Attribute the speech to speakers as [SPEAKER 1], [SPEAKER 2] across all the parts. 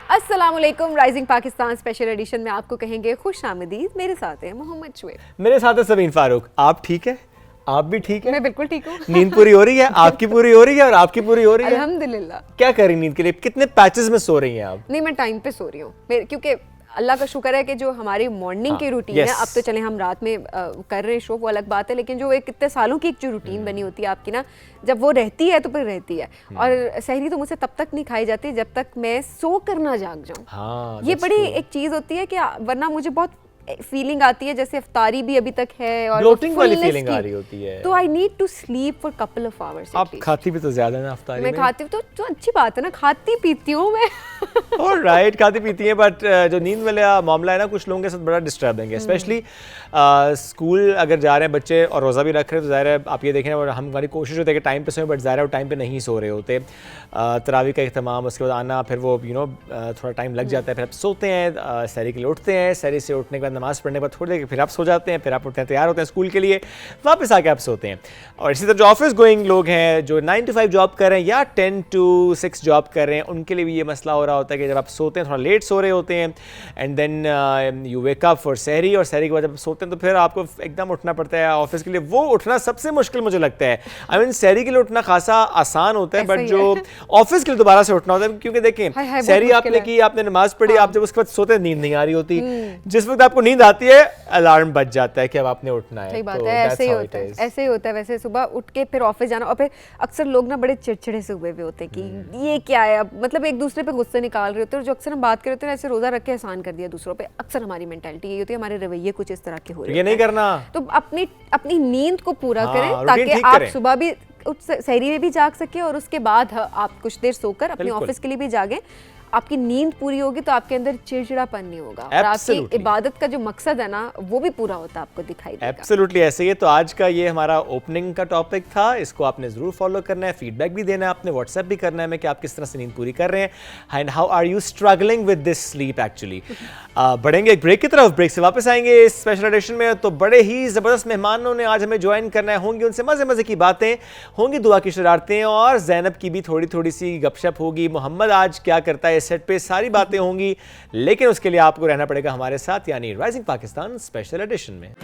[SPEAKER 1] अस्सलामुअलैकुम। Rising Pakistan special edition में आपको कहेंगे खुश आमदीद। मेरे साथ है मोहम्मद शुएब,
[SPEAKER 2] मेरे साथ है सबीन फारूक। आप ठीक है? आप भी ठीक है?
[SPEAKER 1] मैं बिल्कुल ठीक हूँ।
[SPEAKER 2] नींद पूरी हो रही है? आपकी पूरी हो रही है और आपकी पूरी हो रही है?
[SPEAKER 1] अल्हम्दुलिल्लाह।
[SPEAKER 2] क्या कर रही नींद के लिए? कितने पैचेस में सो रही हैं आप?
[SPEAKER 1] नहीं, मैं टाइम पे सो रही हूँ क्योंकि अल्लाह का शुक्र है कि जो हमारी मॉर्निंग की रूटीन है, अब तो चले हम रात में कर रहे हैं शो, वो अलग बात है, लेकिन जो एक कितने सालों की एक जो रूटीन बनी होती है आपकी ना, जब वो रहती है तो फिर रहती है। और सहरी तो मुझसे तब तक नहीं खाई जाती जब तक मैं सो कर ना जाग जाऊँ। ये बड़ी एक चीज़ होती है कि वरना मुझे बहुत फीलिंग आती है जैसे इफ्तारी भी अभी तक है और
[SPEAKER 2] ब्लोटिंग वाली फीलिंग आ रही होती है,
[SPEAKER 1] तो I need to sleep for couple of hours.
[SPEAKER 2] आप खाती भी तो ज्यादा ना इफ्तारी में?
[SPEAKER 1] मैं खाती हूँ तो अच्छी बात है ना, खाती पीती हूँ मैं।
[SPEAKER 2] ऑलराइट, खाती पीती हैं, बट जो नींद वाला मामला है ना, कुछ लोगों के साथ बड़ा डिस्टर्बिंग है। स्पेशली स्कूल अगर जा रहे हैं बच्चे और रोज़ा भी रख रहे हैं तो ज़ाहिर है आप ये देखें, और हमारी कोशिश होती है कि टाइम पे सोएं, बट ज़ाहिर है वो टाइम पे नहीं सो रहे होते। तरावी का इख्तिमाम, उसके बाद आना, फिर वो थोड़ा टाइम लग जाता है, फिर आप सोते हैं, सहरी के लिए उठते हैं, सहरी से उठने के बाद नमाज़ पढ़ने के बाद थोड़ी देर फिर आप सो जाते हैं, फिर आप उठते हैं, तैयार होते हैं स्कूल के लिए, वापस आके आप सोते हैं। और इसी तरह जो ऑफिस गोइंग लोग हैं, जो 9 to 5 जॉब कर रहे हैं या 10 to 6 जॉब कर रहे हैं, उनके लिए भी ये मसला हो रहा होता है कि जब आप सोते हैं थोड़ा लेट सो रहे होते हैं, and then you wake up for sehri, और सहरी के बाद जब सोते हैं तो फिर आपको एकदम उठना पड़ता है ऑफिस के लिए। वो उठना सबसे मुश्किल मुझे लगता है। आई मीन सहरी के लिए उठना खासा आसान होता है, बट जो ऑफिस के लिए दोबारा से उठना होता है, क्योंकि देखें सहरी आपने की, आपने नमाज पढ़ी, आप जब उसके बाद सोते हैं नींद नहीं आ रही होती, जिस वक्त आपको नींद आती है अलार्म बज जाता है कि अब आपने उठना है।
[SPEAKER 1] सही बात है, ऐसे ही होता है, ऐसे ही होता है। वैसे सुबह उठ के फिर ऑफिस जाना, और फिर अक्सर लोग ना बड़े चिड़चिड़े से हुए होते हैं कि ये क्या है, अब मतलब एक दूसरे पे गुस्से निकाल रहे होते हैं। और जो अक्सर हम बात कर रहे होते हैं ऐसे रोजा रख के एहसान कर दिया दूसरों पे, अक्सर हमारी मेंटालिटी ये होती है, हमारे रवैये कुछ इस तरह के हो रहे हैं।
[SPEAKER 2] ये नहीं करना,
[SPEAKER 1] तो अपनी नींद को पूरा करें ताकि आप सुबह भी सहरी में भी जाग सके, और उसके बाद आप कुछ देर सोकर अपने ऑफिस के लिए भी जागें। आपकी नींद पूरी होगी तो आपके अंदर चिड़चिड़ापन नहीं होगा, और आपकी इबादत का जो मकसद है ना वो भी पूरा होता है, आपको दिखाई देगा।
[SPEAKER 2] एब्सोल्युटली ऐसे ही है। तो आज का ये हमारा ओपनिंग का टॉपिक था, इसको आपने जरूर फॉलो करना है, फीडबैक भी देना है, आपने व्हाट्सएप भी करना है कि आप किस तरह से नींद पूरी कर रहे हैं, and how are you struggling with this sleep actually. बढ़ेंगे एक ब्रेक की तरफ, ब्रेक से वापस आएंगे इस स्पेशल एडिशन में। तो बड़े ही जबरदस्त मेहमानों ने आज हमें ज्वाइन करना है, होंगी उनसे मजे मजे की बातें, होंगी दुआ की शरारतें, और जैनब की भी थोड़ी थोड़ी सी गपशप होगी। मोहम्मद आज क्या करता है सेट पे, सारी बातें होंगी, लेकिन उसके लिए आपको रहना पड़ेगा हमारे साथ, यानी राइजिंग पाकिस्तान स्पेशल एडिशन में।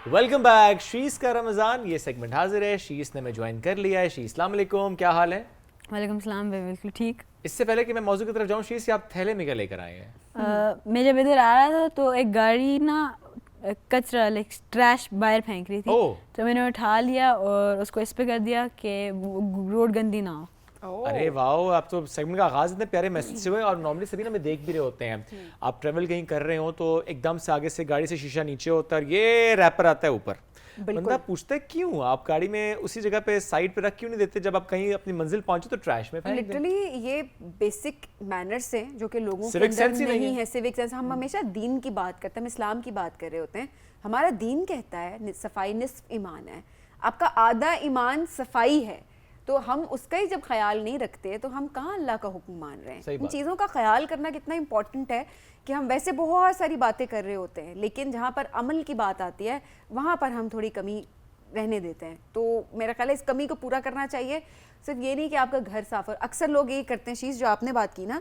[SPEAKER 2] वेलकम बैक, शीस का रमजान, ये सेगमेंट हाजिर है। शीस ने मैं ज्वाइन कर लिया है। शीस, अस्सलाम वालेकुम, क्या हाल है?
[SPEAKER 3] वालेकुम सलाम, बिल्कुल ठीक।
[SPEAKER 2] इससे पहले कि मैं मौजू की तरफ जाऊं, शीस, आप थैले में क्या लेकर आए हैं?
[SPEAKER 3] मैं जब इधर आ रहा था तो एक गाड़ी ना कचरा लाइक ट्रैश बाहर फेंक रही थी, तो मैंने उठा लिया और उसको इस पे कर दिया कि रोड गंदी ना हो।
[SPEAKER 2] अरे वाह, आप तो सेगमेंट का आगाज इतने प्यारे मैसेज से हुए। और नॉर्मली सभी ना हमें देख भी रहे होते हैं, आप ट्रेवल कहीं कर रहे हो तो एकदम से आगे से गाड़ी से शीशा नीचे होता है और ये रैपर आता है ऊपर। बंदा पूछता है क्यों आप गाड़ी में उसी जगह पे साइड पे रख क्यों नहीं देते, जब आप कहीं अपनी मंजिल पहुंचे तो ट्रैश में फेंक दें।
[SPEAKER 1] लिटरली ये बेसिक मैनर्स हैं जो कि लोगों के अंदर नहीं है। सिविक सेंस, हम हमेशा दीन की बात करते हैं, हम इस्लाम की बात कर रहे होते हैं। हमारा दीन कहता है सफाई निस्फ ईमान है, आपका आधा ईमान सफाई है, तो हम उसका ही जब ख्याल नहीं रखते तो हम कहाँ अल्लाह का हुक्म मान रहे हैं। इन चीज़ों का ख्याल करना कितना इंपॉर्टेंट है कि हम वैसे बहुत सारी बातें कर रहे होते हैं, लेकिन जहाँ पर अमल की बात आती है वहाँ पर हम थोड़ी कमी रहने देते हैं। तो मेरा ख्याल है इस कमी को पूरा करना चाहिए। सिर्फ ये नहीं कि आपका घर साफ हो, अक्सर लोग यही करते हैं, शीश जो आपने बात की ना,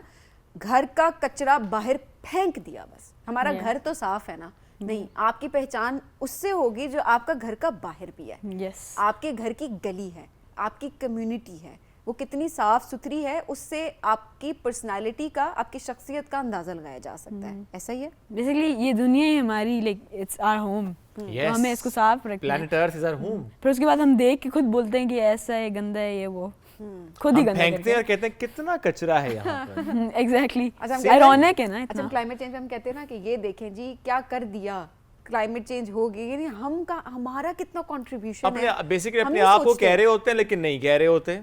[SPEAKER 1] घर का कचरा बाहर फेंक दिया, बस हमारा घर तो साफ है ना। नहीं, आपकी पहचान उससे होगी जो आपका घर का बाहर भी है। आपके घर की गली है, आपकी कम्युनिटी है, वो कितनी साफ सुथरी है, उससे आपकी पर्सनालिटी का, आपकी शख्सियत का अंदाजा लगाया जा सकता है। ऐसा ही है
[SPEAKER 3] बेसिकली, ये दुनिया ही हमारी, लाइक इट्स आवर होम, तो हमें इसको साफ रखना है।
[SPEAKER 2] Planet earth is our home.
[SPEAKER 3] फिर उसके बाद हम देख के खुद बोलते हैं कि ऐसा है, गंदा है, ये वो खुद ही गंदा
[SPEAKER 2] फेंकते हैं और कहते हैं कितना कचरा है यहाँ पर।
[SPEAKER 3] एग्जैक्टली, आयरॉनिक है ना इतना।
[SPEAKER 1] अच्छा, क्लाइमेट चेंज में हम कहते हैं ना कि ये देखें जी क्या कर दिया, क्लाइमेट चेंज हो गई, यानी हमारा कितना कंट्रीब्यूशन है।
[SPEAKER 2] बेसिकली अपने आप को कह रहे होते हैं लेकिन नहीं कह रहे होते।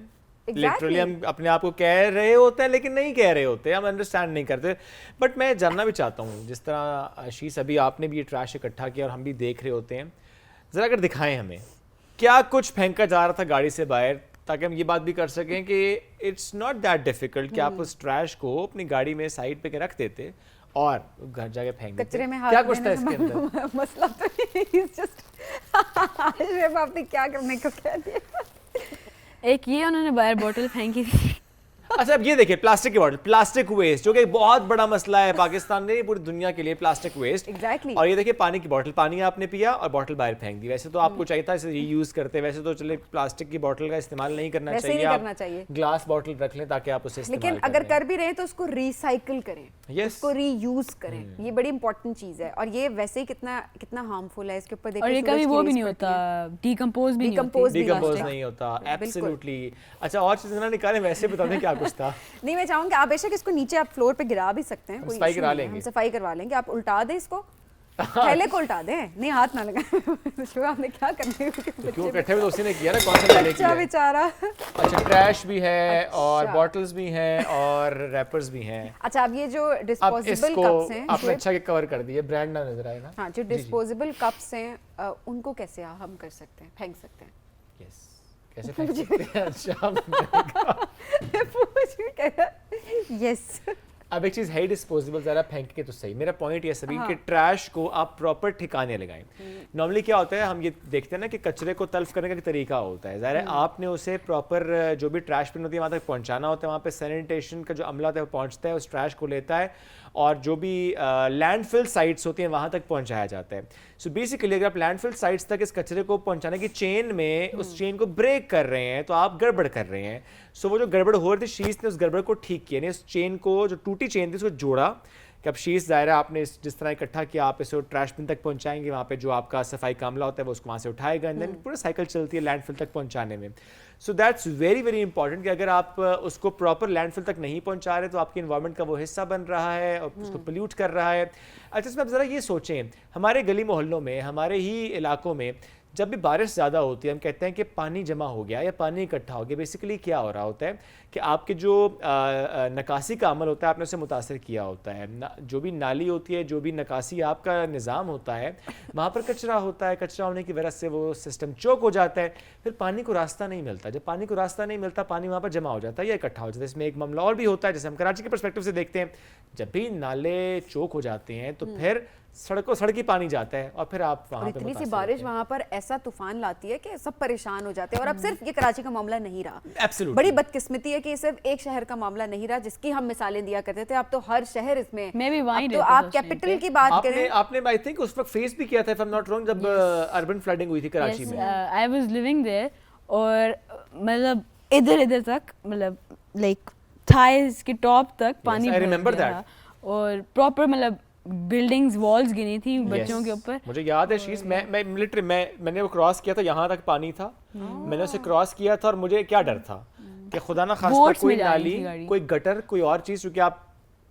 [SPEAKER 2] लिटरली हम अपने आप को कह रहे होते हैं लेकिन नहीं कह रहे होते, हम अंडरस्टैंड नहीं करते। बट मैं जानना भी चाहता हूँ, जिस तरह शीस अभी आपने भी ये ट्रैश इकट्ठा किया और हम भी देख रहे होते हैं, ज़रा अगर दिखाएं हमें क्या कुछ फेंका जा रहा था गाड़ी से बाहर, ताकि हम ये बात भी कर सकें कि इट्स नॉट दैट डिफिकल्ट कि आप उस ट्रैश को अपनी गाड़ी में साइड पे के रख देते और घर जाके फेंक देते।
[SPEAKER 1] कचरे में हाथ
[SPEAKER 2] क्या कुछ था इसके अंदर?
[SPEAKER 1] मसला तो नहीं, जस्ट आपने क्या करने को कह दिया।
[SPEAKER 3] एक ये उन्होंने बाहर बोतल फेंकी थी।
[SPEAKER 2] अच्छा अब ये देखिए प्लास्टिक की बॉटल, प्लास्टिक वेस्ट जो कि एक बहुत बड़ा मसला है पाकिस्तान में, पूरी दुनिया के लिए प्लास्टिक वेस्ट।
[SPEAKER 1] Exactly.
[SPEAKER 2] और ये देखिए पानी की बॉटल, पानी आपने पिया और बॉटल बाहर फेंक दी। वैसे तो आपको चाहिए था इसे यूज करते, वैसे तो चले प्लास्टिक की बॉटल का इस्तेमाल नहीं करना
[SPEAKER 1] वैसे
[SPEAKER 2] चाहिए,
[SPEAKER 1] नहीं
[SPEAKER 2] आप
[SPEAKER 1] करना चाहिए।
[SPEAKER 2] ग्लास बॉटल रख लें ताकि आप उसे
[SPEAKER 1] लेकिन
[SPEAKER 2] इस्तेमाल
[SPEAKER 1] अगर
[SPEAKER 2] करें।
[SPEAKER 1] कर भी रहे हैं तो उसको रिसाइकिल करें,
[SPEAKER 2] Yes.
[SPEAKER 1] उसको रीयूज करें, ये बड़ी इंपॉर्टेंट चीज है। और ये वैसे ही कितना कितना हार्मफुल है, इसके ऊपर देखिए
[SPEAKER 3] और ये
[SPEAKER 1] सूरज
[SPEAKER 3] कभी
[SPEAKER 1] की
[SPEAKER 3] वो भी
[SPEAKER 1] rays
[SPEAKER 3] नहीं
[SPEAKER 1] पड़ती
[SPEAKER 3] होता,
[SPEAKER 1] हैं।
[SPEAKER 3] डिकम्पोज भी नहीं
[SPEAKER 1] Decompose
[SPEAKER 3] होती।
[SPEAKER 1] भी
[SPEAKER 2] डिकम्पोज
[SPEAKER 1] होता।
[SPEAKER 2] नहीं होता,
[SPEAKER 1] बिल्कुल।
[SPEAKER 2] एब्सोल्युटली। अच्छा और चीज़ ना निकालें, वैसे बता दें क्या कुछ था।
[SPEAKER 1] नहीं, मैं चाहूंगी आप बेशक इसको नीचे आप फ्लोर पे गिरा भी सकते हैं,
[SPEAKER 2] हम
[SPEAKER 1] कोई
[SPEAKER 2] सफाई
[SPEAKER 1] issue
[SPEAKER 2] करा
[SPEAKER 1] नहीं है,
[SPEAKER 2] लेंगे।
[SPEAKER 1] हम सफाई करवा लेंगे। आप उल्टा दें इसको, थैले को उल्टा दें, नहीं हाथ ना लगाएं। शुभ आपने क्या करने
[SPEAKER 2] तो क्यों इकट्ठे हुए तो उसी ने किया ना, कौन सा मैंने
[SPEAKER 1] बच्चा
[SPEAKER 2] किया?
[SPEAKER 1] बेचारा।
[SPEAKER 2] अच्छा ट्रैश भी है और
[SPEAKER 1] अच्छा।
[SPEAKER 2] बॉटल्स भी हैं और रैपर्स भी हैं।
[SPEAKER 1] अच्छा अब ये जो
[SPEAKER 2] अब
[SPEAKER 1] डिस्पोजेबल
[SPEAKER 2] इसको
[SPEAKER 1] कप्स हैं,
[SPEAKER 2] आपने अच्छा के कवर कर दिए, ब्रांड ना नजर आए ना।
[SPEAKER 1] हाँ जो डिस्पोजेबल कप्स हैं उनको कैसे हम कर सकते हैं, फेंक सकते हैं?
[SPEAKER 2] यस कैसे फेंक सकते हैं? अच्छा
[SPEAKER 1] यस।
[SPEAKER 2] अब एक चीज है डिस्पोजेबल, जरा फेंक के तो सही। मेरा पॉइंट ये सभी कि ट्रैश को आप प्रॉपर ठिकाने लगाएं। नॉर्मली क्या होता है, हम ये देखते हैं ना कि कचरे को तल्फ करने का एक तरीका होता है, ज़ाहिर है आपने उसे प्रॉपर जो भी ट्रैश बिन होती है वहाँ तक पहुँचाना होता है, वहाँ पे सैनिटेशन का जो अमला होता है वो पहुँचता है, उस ट्रैश को लेता है और जो भी लैंडफिल साइट्स होती हैं वहाँ तक पहुँचाया जाता है। सो बेसिकली अगर आप लैंडफिल साइट्स तक इस कचरे को पहुँचाने की चेन में उस चेन को ब्रेक कर रहे हैं तो आप गड़बड़ कर रहे हैं। सो वो जो गड़बड़ हो रही थी, शीश ने उस गड़बड़ को ठीक किया, उस चेन को, जो टूटी चेन थी उसको जोड़ा कि अब शीश दायरा आपने जिस तरह इकट्ठा किया, आप इसे ट्रैश बिन तक पहुंचाएंगे, वहाँ पे जो आपका सफाई का अमला होता है वो उसको वहाँ से उठाएगा एंड देन पूरा साइकिल चलती है लैंडफिल तक पहुंचाने में। So that's very very important कि अगर आप उसको प्रॉपर लैंडफिल तक नहीं पहुंचा रहे तो आपके इन्वायरमेंट का वो हिस्सा बन रहा है और उसको पोल्यूट कर रहा है। अच्छा इसमें आप ज़रा ये सोचें, हमारे गली मोहल्लों में, हमारे ही इलाकों में जब भी बारिश ज़्यादा होती है हम कहते हैं कि पानी जमा हो गया या पानी इकट्ठा हो गया। बेसिकली क्या हो रहा होता है कि आपके जो नकासी का अमल होता है आपने उसे मुतासर किया होता है। जो भी नाली होती है, जो भी नकासी आपका निज़ाम होता है, वहाँ पर कचरा होता है, कचरा होने की वजह से वो सिस्टम चौक हो जाता है, फिर पानी को रास्ता नहीं मिलता। जब पानी को रास्ता नहीं मिलता पानी वहाँ पर जमा हो जाता है या इकट्ठा हो जाता है। इसमें एक मामला और भी होता है, जैसे हम कराची के पर्सपेक्टिव से देखते हैं, जब भी नाले चौक हो जाते हैं तो फिर सड़की पानी जाता है और फिर आप वहाँ पे
[SPEAKER 1] इतनी सी
[SPEAKER 2] मुतासिर
[SPEAKER 1] बारिश
[SPEAKER 2] होते हैं।
[SPEAKER 1] वहाँ पर ऐसा तूफान लाती है कि सब परेशान हो जाते हैं। और अब सिर्फ ये कराची का मामला नहीं रहा,
[SPEAKER 2] Absolutely.
[SPEAKER 1] बड़ी बदकिस्मती है कि सिर्फ एक शहर का मामला नहीं रहा जिसकी हम मिसालें दिया करते थे। अब तो हर शहर इसमें,
[SPEAKER 3] मैं भी वहीं
[SPEAKER 1] अब तो
[SPEAKER 3] रहती
[SPEAKER 1] आप
[SPEAKER 3] थी उस टाइम
[SPEAKER 1] कैपिटल
[SPEAKER 3] पे।
[SPEAKER 1] की बात करें,
[SPEAKER 2] आपने आई थिंक उस वक्त फेस भी किया था, if I am not wrong, जब अर्बन फ्लडिंग हुई थी कराची में।
[SPEAKER 3] आई वाज लिविंग देयर और मतलब इधर तक, मतलब लाइक थाइज के टॉप तक पानी
[SPEAKER 2] I
[SPEAKER 3] भर
[SPEAKER 2] remember
[SPEAKER 3] गया
[SPEAKER 2] that.
[SPEAKER 3] और प्रॉपर मतलब बिल्डिंग्स वॉल्स गिनी थी बच्चों
[SPEAKER 2] Yes.
[SPEAKER 3] के ऊपर।
[SPEAKER 2] मुझे याद है शीश, मैं लिटरली मैंने वो क्रॉस किया था, यहाँ तक पानी था, मैंने उसे क्रॉस किया था और मुझे क्या डर था कि खुदा ना खास्ता
[SPEAKER 3] Boats
[SPEAKER 2] कोई
[SPEAKER 3] में जा रही थी
[SPEAKER 2] नाली,
[SPEAKER 3] गाड़ी।
[SPEAKER 2] कोई गटर, कोई और चीज, क्योंकि आप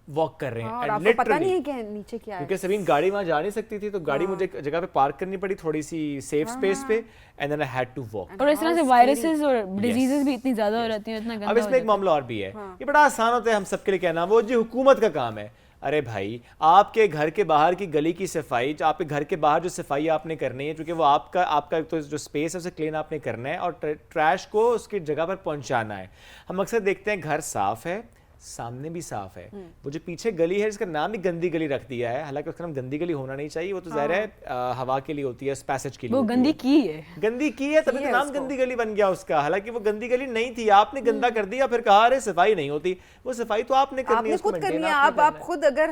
[SPEAKER 2] वॉक कर रहे हैं
[SPEAKER 1] और
[SPEAKER 2] and
[SPEAKER 1] आपको पता
[SPEAKER 2] literally,
[SPEAKER 1] नहीं है कि नीचे क्या है।
[SPEAKER 2] क्योंकि सबीन गाड़ी वहाँ जा नहीं सकती थी तो गाड़ी मुझे एक जगह पे पार्क करनी पड़ी थोड़ी सी सेफ स्पेस पे and then I had to walk.
[SPEAKER 3] और इस तरह से वायरसेस और डिजीजेस भी इतनी ज्यादा हो रहती हैं, इतना
[SPEAKER 2] अब
[SPEAKER 3] गंदा हो
[SPEAKER 2] इसमें एक
[SPEAKER 3] जाता है।
[SPEAKER 2] मामला और भी है, ये बड़ा आसान होता है हम सबके लिए कहना, वो जी हुकूमत का काम है। अरे भाई आपके घर के बाहर की गली की सफाई, जो आपके घर के बाहर जो सफाई आपने करनी है, क्योंकि वो आपका तो जो स्पेस है उसे क्लीन आपने करना है और ट्रैश को उसकी जगह पर पहुंचाना है। हम अक्सर देखते हैं घर साफ है, सामने भी साफ है, वो जो पीछे गली है जिसका नाम ही गंदी गली रख दिया है, हालांकि उसका नाम गंदी गली होना नहीं चाहिए, वो तो ज़ाहिर है हवा के लिए होती है, पैसेज के लिए
[SPEAKER 3] वो
[SPEAKER 2] होती
[SPEAKER 3] गंदी
[SPEAKER 2] है।
[SPEAKER 3] की है।
[SPEAKER 2] गंदी की है तभी तो नाम गंदी गली बन गया उसका, हालांकि वो गंदी गली नहीं थी, आपने गंदा कर दिया, फिर कहा अरे सफाई नहीं होती। वो सफाई तो आपने करनी है,
[SPEAKER 1] आपने
[SPEAKER 2] उसको
[SPEAKER 1] खुद करनी
[SPEAKER 2] maintain
[SPEAKER 1] है।
[SPEAKER 2] आपने
[SPEAKER 1] आप
[SPEAKER 2] करना है।
[SPEAKER 1] खुद अगर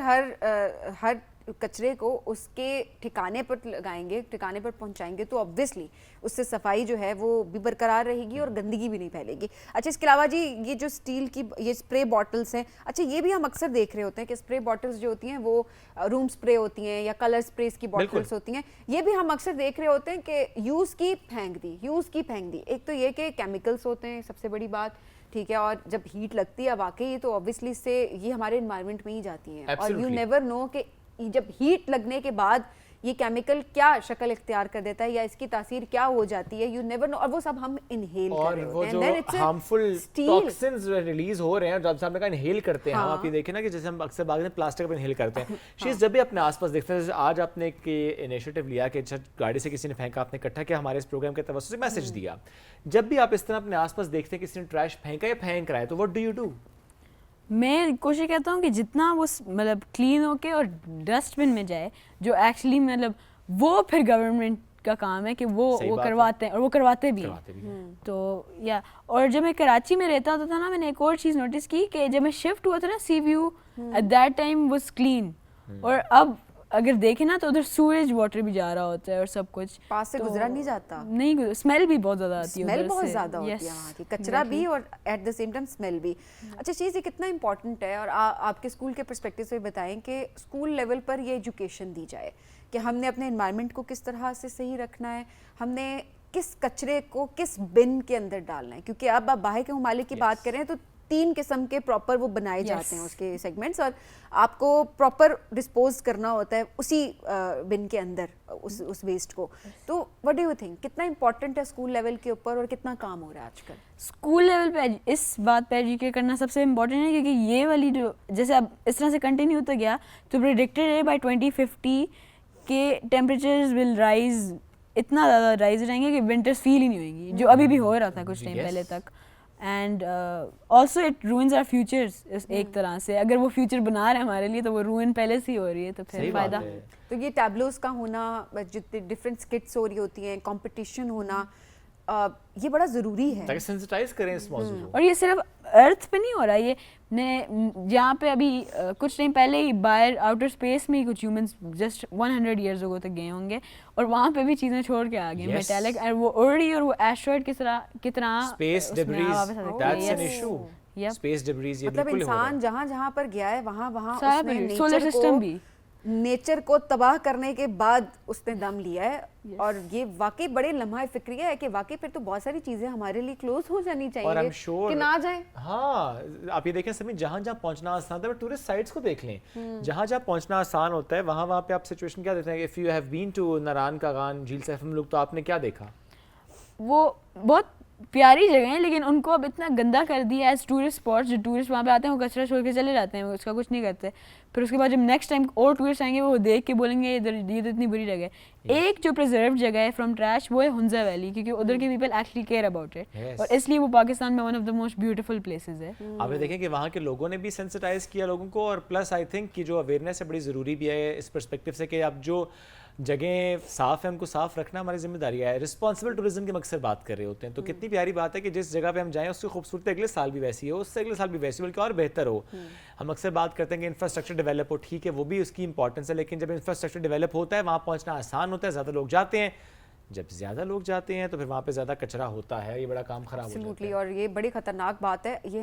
[SPEAKER 1] हर कचरे को उसके ठिकाने पर लगाएंगे, ठिकाने पर पहुंचाएंगे तो ऑब्वियसली उससे सफाई जो है वो भी बरकरार रहेगी और गंदगी भी नहीं फैलेगी। अच्छा इसके अलावा जी ये जो स्टील की ये स्प्रे बॉटल्स हैं, अच्छा ये भी हम अक्सर देख रहे होते हैं कि स्प्रे बॉटल्स जो होती हैं वो रूम स्प्रे होती हैं या कलर स्प्रेस की बॉटल्स होती हैं, ये भी हम अक्सर देख रहे होते हैं कि यूज़ की फेंक दी। एक तो ये कि केमिकल्स होते हैं सबसे बड़ी बात, ठीक है, और जब हीट लगती है वाकई तो ऑब्वियसली इससे ये हमारे इन्वायरमेंट में ही जाती हैं और यू
[SPEAKER 2] Absolutely.
[SPEAKER 1] नेवर नो कि जब हीट लगने के बाद ये केमिकल क्या शक्ल इख्तियार कर देता है या इसकी तासीर क्या हो जाती है, यू नेवर नो। और वो सब हम इनहेल कर रहे होते हैं,
[SPEAKER 2] और वो जो हार्मफुल टॉक्सिन्स रिलीज हो रहे हैं जब हमने का इनहेल करते हैं हम, आप ये देखें ना कि जैसे हम अक्सर बाग में प्लास्टिक पर इनहेल करते हैं, शीज जब भी अपने आसपास देखते हैं, आज आपने के इनिशिएटिव लिया कि गाड़ी से किसी ने फेंका, आपने इकट्ठा किया, हमारे इस प्रोग्राम के तवज्जो से मैसेज दिया, जब भी आप इस तरह अपने आसपास देखते हैं किसी ने ट्रैश फेंका या फेंक रहा है, तो व्हाट डू यू डू?
[SPEAKER 3] मैं कोशिश करता हूँ कि जितना वो मतलब क्लीन होके और डस्टबिन में जाए, जो एक्चुअली मतलब वो फिर गवर्नमेंट का काम है कि वो करवाते हैं और वो करवाते भी हैं। तो या और जब मैं कराची में रहता होता था ना, मैंने एक और चीज़ नोटिस की कि जब मैं शिफ्ट हुआ था ना सी view, at that time was clean, और अब अगर देखें ना तो उधर सूरेज वाटर भी जा रहा होता है और सब कुछ
[SPEAKER 1] पास से गुजरा नहीं जाता,
[SPEAKER 3] नहीं, स्मेल भी बहुत ज़्यादा आती है,
[SPEAKER 1] स्मेल बहुत ज़्यादा होती है वहाँ की, कचरा भी और at the same time smell भी। अच्छा चीज़ ये कितना इंपॉर्टेंट है, और आपके स्कूल के पर्सपेक्टिव से बताएं कि स्कूल लेवल पर ये एजुकेशन दी जाए कि हमने अपने एनवायरनमेंट को किस तरह से सही रखना है, हमने किस कचरे को किस बिन के अंदर डालना है, क्योंकि अब आप बाहर के ममालिक की बात करें तो 3 किस्म के प्रॉपर वो बनाए जाते हैं उसके सेगमेंट्स, और आपको प्रॉपर डिस्पोज करना होता है उसी बिन के अंदर उस वेस्ट को। तो व्हाट डू यू थिंक, कितना इंपॉर्टेंट है स्कूल लेवल के ऊपर और कितना काम हो रहा है आजकल?
[SPEAKER 3] स्कूल लेवल पे इस बात पे एजुकेट करना सबसे इम्पोर्टेंट है, क्योंकि ये वाली जो जैसे अब इस तरह से कंटिन्यू होता गया तो प्रेडिक्टेड है बाय 2050 के टेम्परेचर्स विल राइज, इतना ज़्यादा राइज रहेंगे कि विंटर्स फील ही नहीं होंगी, जो अभी भी हो रहा था कुछ टाइम पहले तक। And also it ruins our futures एक तरह से, अगर वो फ्यूचर बना रहे हैं हमारे लिए तो वो रूइन पहले से ही हो रही है, तो फिर फायदा।
[SPEAKER 1] तो ये टैबलोस का होना, जितने डिफरेंट स्किट्स हो रही होती हैं, कंपटीशन होना, ये बड़ा ज़रूरी है
[SPEAKER 2] ताकि सेंसिटाइज करें इस मौजूद को।
[SPEAKER 3] और ये सिर्फ अर्थ पे नहीं हो रहा, ये जहाँ पे अभी कुछ टाइम पहले ही बाहर आउटर स्पेस में ही कुछ ह्यूमंस जस्ट 100 ईयर्स अगो तक गए होंगे और वहाँ पे भी चीज़ें छोड़ के आ गए मेटालिक, और वो उड़ रही और वो एस्ट्रॉइड की तरह
[SPEAKER 2] space debris, that's an issue. Space debris ये
[SPEAKER 1] मतलब इंसान जहाँ पर गया है वहाँ उसने
[SPEAKER 3] सोलर सिस्टम भी
[SPEAKER 1] नेचर को तबाह करने के बाद उसने दम लिया है। और ये वाकई बड़े लम्हा फिक्रिया है कि वाकई फिर तो बहुत सारी चीजें हमारे लिए क्लोज हो जानी चाहिए कि ना जाए।
[SPEAKER 2] हाँ, आप ये देखें सभी जहाँ पहुंचना आसान था, टूरिस्ट साइट्स को देख लें, जहाँ वहाँ आसान होता है वहाँ पे आप सिचुएशन क्या देखते हैं? If you have been to Naran Kaghan jheel Saif मुल्क, तो आपने क्या देखा?
[SPEAKER 3] वो बहुत प्यारी जगह है, लेकिन उनको अब इतना गंदा कर दिया एज टूरिस्ट स्पॉट। जो टूरिस्ट वहाँ पे आते हैं वो कचरा छोड़ के चले जाते हैं, उसका कुछ नहीं करते। फिर उसके बाद जब नेक्स्ट टाइम और टूरिस्ट आएंगे वो देख के बोलेंगे ये तो इतनी बुरी जगह है। एक जो प्रिजर्व जगह है फ्रॉम ट्रैश वो है हुंजा वैली, क्योंकि उधर के people actually care about it, और इसलिए वो पाकिस्तान में one of the most beautiful places है।
[SPEAKER 2] आप देखें कि वहाँ के लोगों ने भी सेंसिटाइज किया लोगों को, और प्लस आई थिंक कि जो अवेयरनेस है बड़ी ज़रूरी भी है इस पर्सपेक्टिव से कि अब जो जगह साफ़ है उनको साफ़ रखना हमारी जिम्मेदारी है। रिस्पॉन्सिबल टूरिज्म की मकसद बात कर रहे होते हैं, तो कितनी प्यारी बात है कि जिस जगह पे हम जाएं उसकी खूबसूरती अगले साल भी वैसी हो, उससे अगले साल भी वैसी बल्कि और बेहतर हो। हम अक्सर बात करते हैं कि इंफ्रास्ट्रक्चर डेवलप हो, ठीक है वो भी उसकी इंपॉर्टेंस है, लेकिन जब इंफ्रास्ट्रक्चर डेवलप होता है वहाँ पहुँचना आसान होता है, ज़्यादा लोग जाते हैं। जब ज़्यादा लोग जाते हैं तो फिर वहाँ पे ज़्यादा कचरा होता है, ये बड़ा काम खराब हो जाता है।
[SPEAKER 1] और ये बड़ी खतरनाक बात है। ये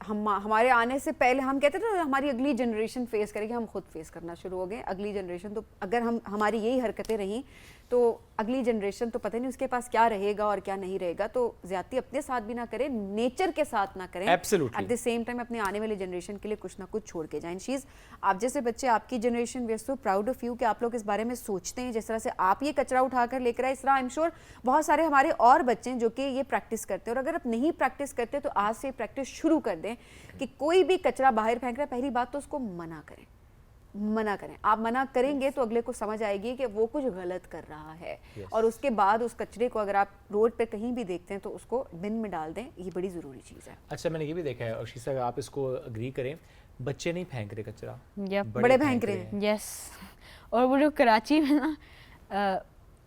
[SPEAKER 1] हमारे आने से पहले हम कहते थे हमारी अगली जनरेशन फेस करेगी, हम खुद फेस करना शुरू हो गए। अगली जनरेशन तो अगर हमारी यही हरकतें रहीं तो अगली जनरेशन तो पता नहीं उसके पास क्या रहेगा और क्या नहीं रहेगा। तो ज्यादती अपने साथ भी ना करें, नेचर के साथ ना करें, एट द सेम टाइम अपने आने वाली जनरेशन के लिए कुछ ना कुछ छोड़ के जाएं। शीज़, आप जैसे बच्चे, आपकी generation, we are so proud of you कि आप लोग इस बारे में सोचते हैं। जिस तरह से आप ये कचरा उठाकर लेकर आए, इस तरह आई एम श्योर बहुत सारे हमारे और बच्चे हैं जो कि ये प्रैक्टिस करते हैं। और अगर आप नहीं प्रैक्टिस करते तो आज से प्रैक्टिस शुरू कर दें कि कोई भी कचरा बाहर फेंक रहा है, पहली बात तो उसको मना करें। आप मना करेंगे तो अगले को समझ आएगी कि वो कुछ गलत कर रहा है। और उसके बाद उस कचरे को अगर आप रोड पे कहीं भी देखते हैं तो उसको बिन में डाल दें, ये बड़ी ज़रूरी चीज़ है।
[SPEAKER 2] अच्छा, मैंने ये भी देखा है और शीशा, आप इसको अग्री करें, बच्चे नहीं फेंक रहे कचरा,
[SPEAKER 1] बड़े फेंक रहे हैं।
[SPEAKER 3] यस, और वो जो कराची में ना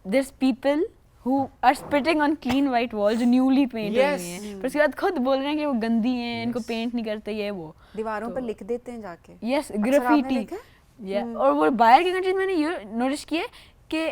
[SPEAKER 3] there people who are spitting on clean white walls जो न्यूली पेंट हुई हैं, पर उसके बाद खुद बोल रहे हैं कि वो गंदी हैं, इनको पेंट नहीं करते, ये वो
[SPEAKER 1] दीवारों पर लिख देते हैं जाके।
[SPEAKER 3] Yes, graffiti. और वो बाहर की कंट्रीज मैंने ये नोटिस किया कि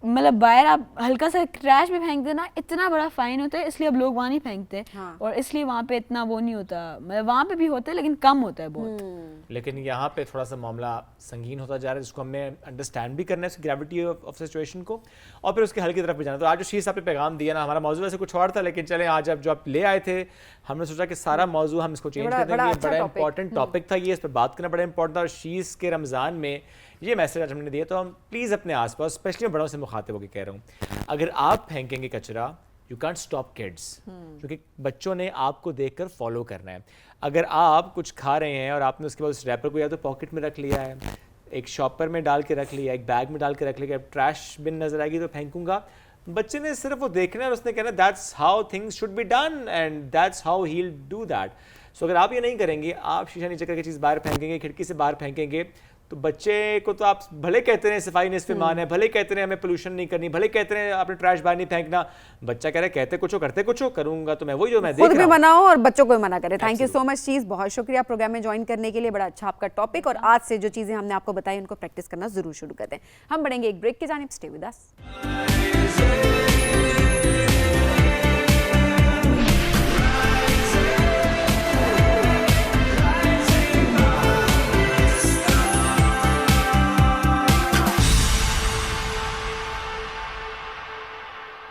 [SPEAKER 3] मतलब बाहर आप हल्का सा ट्रैश भी फेंक देना इतना बड़ा फाइन होता है, इसलिए अब लोग वहाँ नहीं फेंकते। और इसलिए वहाँ पे इतना वो नहीं होता, मतलब वहाँ पे भी होता है लेकिन कम होता है बहुत।
[SPEAKER 2] लेकिन यहाँ पे थोड़ा सा मामला संगीन होता जा रहा है, जिसको हमने अंडरस्टैंड भी करना है, उसकी ग्रेविटी ऑफ सिचुएशन को, और फिर उसके हल की तरफ भी जाना। तो आज जो शीज़ आपने पैगाम दिया ना, हमारा मौजू वैसे कुछ और था, लेकिन चले आज अब जो आप ले आए थे, हमने सोचा कि सारा मौजू हम इसको चेंज कर देंगे। बड़ा इंपॉर्टेंट टॉपिक था ये, इस पर बात करना बड़ा इंपॉर्टेंट था। और शीज़ के रमज़ान में ये मैसेज आज हमने दिया, तो हम प्लीज़ अपने आसपास, स्पेशली बड़ों से मुखातिब होकर कह रहा हूँ, अगर आप फेंकेंगे कचरा, यू कांट स्टॉप किड्स, क्योंकि बच्चों ने आपको देखकर फॉलो करना है। अगर आप कुछ खा रहे हैं और आपने उसके बाद उस रैपर को या तो पॉकेट में रख लिया है, एक शॉपर में डाल के रख लिया, एक बैग में डाल के रख लिया, ट्रैश बिन नजर आएगी तो फेंकूंगा, बच्चे ने सिर्फ वो देखना है और उसने कहना that's how things should be done and that's how he will do that. So अगर आप ये नहीं करेंगे, आप शीशा नीचे करके चीज़ बाहर फेंकेंगे, खिड़की से बाहर फेंकेंगे, तो बच्चे को तो आप भले कहते हैं सफाई निस्फ़ ईमान है, भले कहते हैं हमें पोल्यूशन नहीं करनी, भले कहते हैं आपने ट्रैश बाहर नहीं फेंकना, बच्चा कह रहा है कहते कुछ हो करते कुछ हो, करूंगा तो मैं वही जो मैं देख
[SPEAKER 1] खुद
[SPEAKER 2] रहा
[SPEAKER 1] भी
[SPEAKER 2] हूं।
[SPEAKER 1] मनाओ और बच्चों को भी मना करें। थैंक यू सो मच चीज़, बहुत शुक्रिया प्रोग्राम में ज्वाइन करने के लिए, बड़ा अच्छा आपका टॉपिक, और आज से जो चीज़ें हमने आपको बताई उनको प्रैक्टिस करना जरूर शुरू कर दें। हम बढ़ेंगे एक ब्रेक की जानिब, stay with us.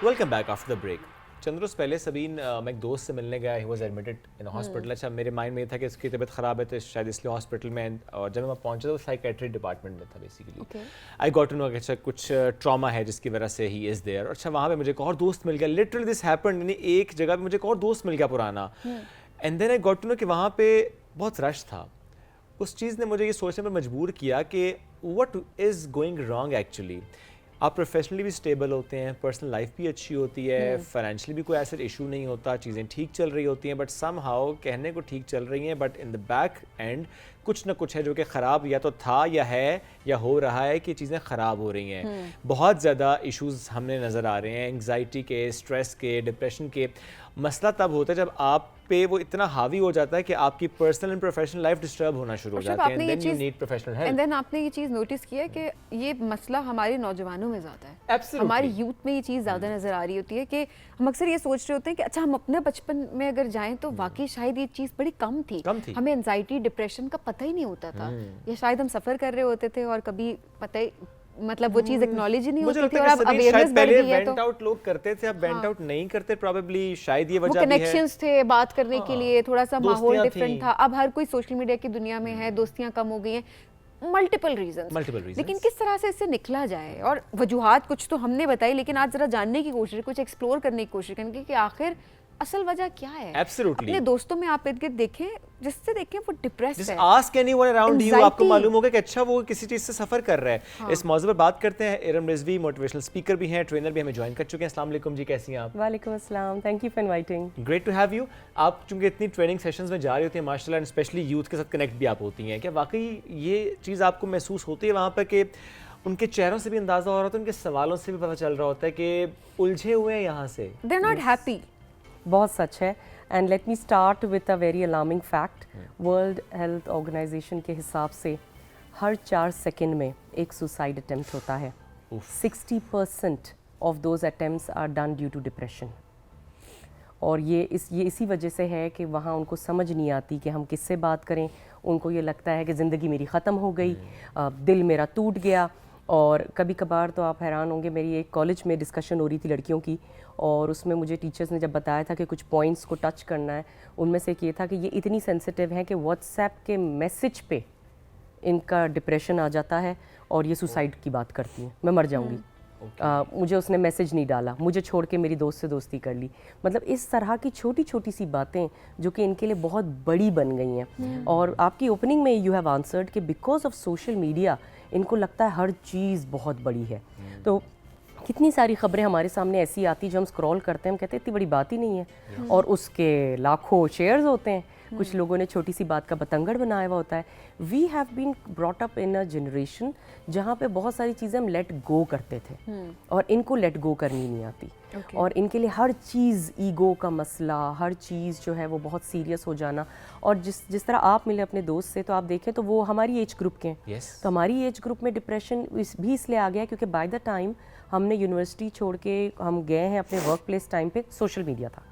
[SPEAKER 2] Welcome back after the break. चंद रोज़ पहले सबीन मैं एक दोस्त से मिलने गया, he was admitted in hospital. अच्छा, मेरे माइंड में ये था कि उसकी तबीयत ख़राब है तो शायद इसलिए हॉस्पिटल में, और जब मैं पहुंचा तो साइकेट्री डिपार्टमेंट में था basically. I got to know कि अच्छा कुछ ट्रॉमा है जिसकी वजह से ही इज़ देयर। अच्छा, वहाँ पे मुझे एक और दोस्त मिल गया, लिटरली दिस हैपेंड, यानी एक जगह पे मुझे एक और दोस्त मिल गया पुराना, and then I got to know कि वहाँ पे बहुत रश था। उस चीज़ ने मुझे ये सोचने पर मजबूर किया कि what is going wrong actually. आप प्रोफेशनली भी स्टेबल होते हैं, पर्सनल लाइफ भी अच्छी होती है, फाइनेंशियली भी कोई ऐसा इशू नहीं होता, चीज़ें ठीक चल रही होती हैं, बट सम हाउ कहने को ठीक चल रही हैं, but in the back and कुछ ना कुछ है जो कि ख़राब या तो था या है या हो रहा है कि चीज़ें ख़राब हो रही हैं। बहुत ज़्यादा इश्यूज़ हमने नज़र आ रहे हैं, एंग्जाइटी के, स्ट्रेस के, डिप्रेशन के। मसला तब होता है जब आप पे वो इतना हावी हो जाता है कि आपकी personal and professional life disturb होना शुरू हो जाती है, and then you need professional help.
[SPEAKER 1] And then आपने ये चीज़ नोटिस किया कि ये मसला हमारे नौजवानों में ज़्यादा है।
[SPEAKER 2] Absolutely.
[SPEAKER 1] हमारी यूथ में ये चीज़ ज़्यादा नज़र आ रही होती है कि हम अक्सर ये सोच रहे होते हैं कि अच्छा हम अपने बचपन में अगर जाएं तो वाकई शायद ये चीज़ बड़ी कम थी। हमें एंजाइटी डिप्रेशन का पता ही नहीं होता था, या शायद हम सफ़र कर रहे होते थे और कभी पता ही मतलब वो चीज़ एक्नॉलेज ही नहीं होती थी, और अब अवेयरनेस बढ़ गई है। तो
[SPEAKER 2] आउट लोग करते थे, अब वेंट आउट नहीं करते, प्रोबेबली शायद ये वजह भी है।
[SPEAKER 1] कनेक्शंस थे बात करने के लिए, थोड़ा सा माहौल डिफरेंट था। अब हर कोई सोशल मीडिया की दुनिया में है, दोस्तियां कम हो गई हैं, मल्टीपल रीजंस। लेकिन किस तरह से इससे निकला जाए, और वजूहात कुछ तो हमने बताई, लेकिन आज जरा जानने की कोशिश, कुछ एक्सप्लोर करने की कोशिश करेंगे कि आखिर असल वजह क्या है।
[SPEAKER 2] Absolutely.
[SPEAKER 1] अपने दोस्तों में आप इर्द-गिर्द देखें, जिससे देखें वो डिप्रेस्ड है।
[SPEAKER 2] आस्क एनीवन अराउंड यू, आपको मालूम होगा कि अच्छा वो किसी चीज़ से सफ़र कर रहा है। हाँ। इस मौजू पर बात करते हैं। इरम रिजवी मोटिवेशनल स्पीकर भी हैं, ट्रेनर भी हमें ज्वाइन कर चुके हैं। अस्सलाम वालेकुम जी, कैसी हैं आप?
[SPEAKER 4] वालेकुम अस्सलाम, thank you for inviting.
[SPEAKER 2] Great to have you. आप चूंकि इतनी ट्रेनिंग सेशंस में जा रही होती हैं माशाल्लाह, एंड स्पेशली यूथ के साथ कनेक्ट भी आप होती हैं, क्या वाकई ये चीज़ आपको महसूस होती है वहाँ पर कि उनके चेहरों से भी अंदाज़ा हो रहा होता है, उनके सवालों से भी पता चल रहा होता है कि उलझे हुए हैं यहाँ से,
[SPEAKER 1] दे आर नॉट हैप्पी?
[SPEAKER 4] बहुत सच है। And let me start with a very alarming fact. World Health Organization के हिसाब से हर 4 सेकंड में एक सुसाइड अटेम्प्ट होता है। 60% of those attempts are done due to depression. और ये इसी वजह से है कि वहाँ उनको समझ नहीं आती कि हम किससे बात करें। उनको ये लगता है कि ज़िंदगी मेरी ख़त्म हो गई, दिल मेरा टूट गया। और कभी कभार तो आप हैरान होंगे, मेरी एक कॉलेज में डिस्कशन हो रही थी लड़कियों की, और उसमें मुझे टीचर्स ने जब बताया था कि कुछ पॉइंट्स को टच करना है, उनमें से एक ये था कि ये इतनी सेंसिटिव है कि व्हाट्सएप के मैसेज पे इनका डिप्रेशन आ जाता है और ये सुसाइड की बात करती हैं, मैं मर जाऊंगी। मुझे उसने मैसेज नहीं डाला, मुझे छोड़ के मेरी दोस्त से दोस्ती कर ली। मतलब इस तरह की छोटी छोटी सी बातें जो कि इनके लिए बहुत बड़ी बन गई हैं। और आपकी ओपनिंग में यू हैव आंसर्ड कि बिकॉज ऑफ सोशल मीडिया इनको लगता है हर चीज़ बहुत बड़ी है। तो कितनी सारी खबरें हमारे सामने ऐसी आती जो हम स्क्रॉल करते हैं, हम कहते हैं इतनी बड़ी बात ही नहीं है, और उसके लाखों शेयर्स होते हैं। कुछ लोगों ने छोटी सी बात का बतंगड़ बनाया हुआ होता है। We have been brought up in a generation जहाँ पे बहुत सारी चीज़ें हम लेट गो करते थे, और इनको लेट गो करनी नहीं आती। और इनके लिए हर चीज़ ईगो का मसला, हर चीज़ जो है वो बहुत सीरियस हो जाना। और जिस तरह आप मिले अपने दोस्त से, तो आप देखें तो वो हमारी एज ग्रुप के हैं। तो हमारी एज ग्रुप में डिप्रेशन भी इसलिए आ गया क्योंकि बाय द टाइम हमने यूनिवर्सिटी छोड़ के हम गए हैं अपने वर्क प्लेस टाइम पे, सोशल मीडिया था,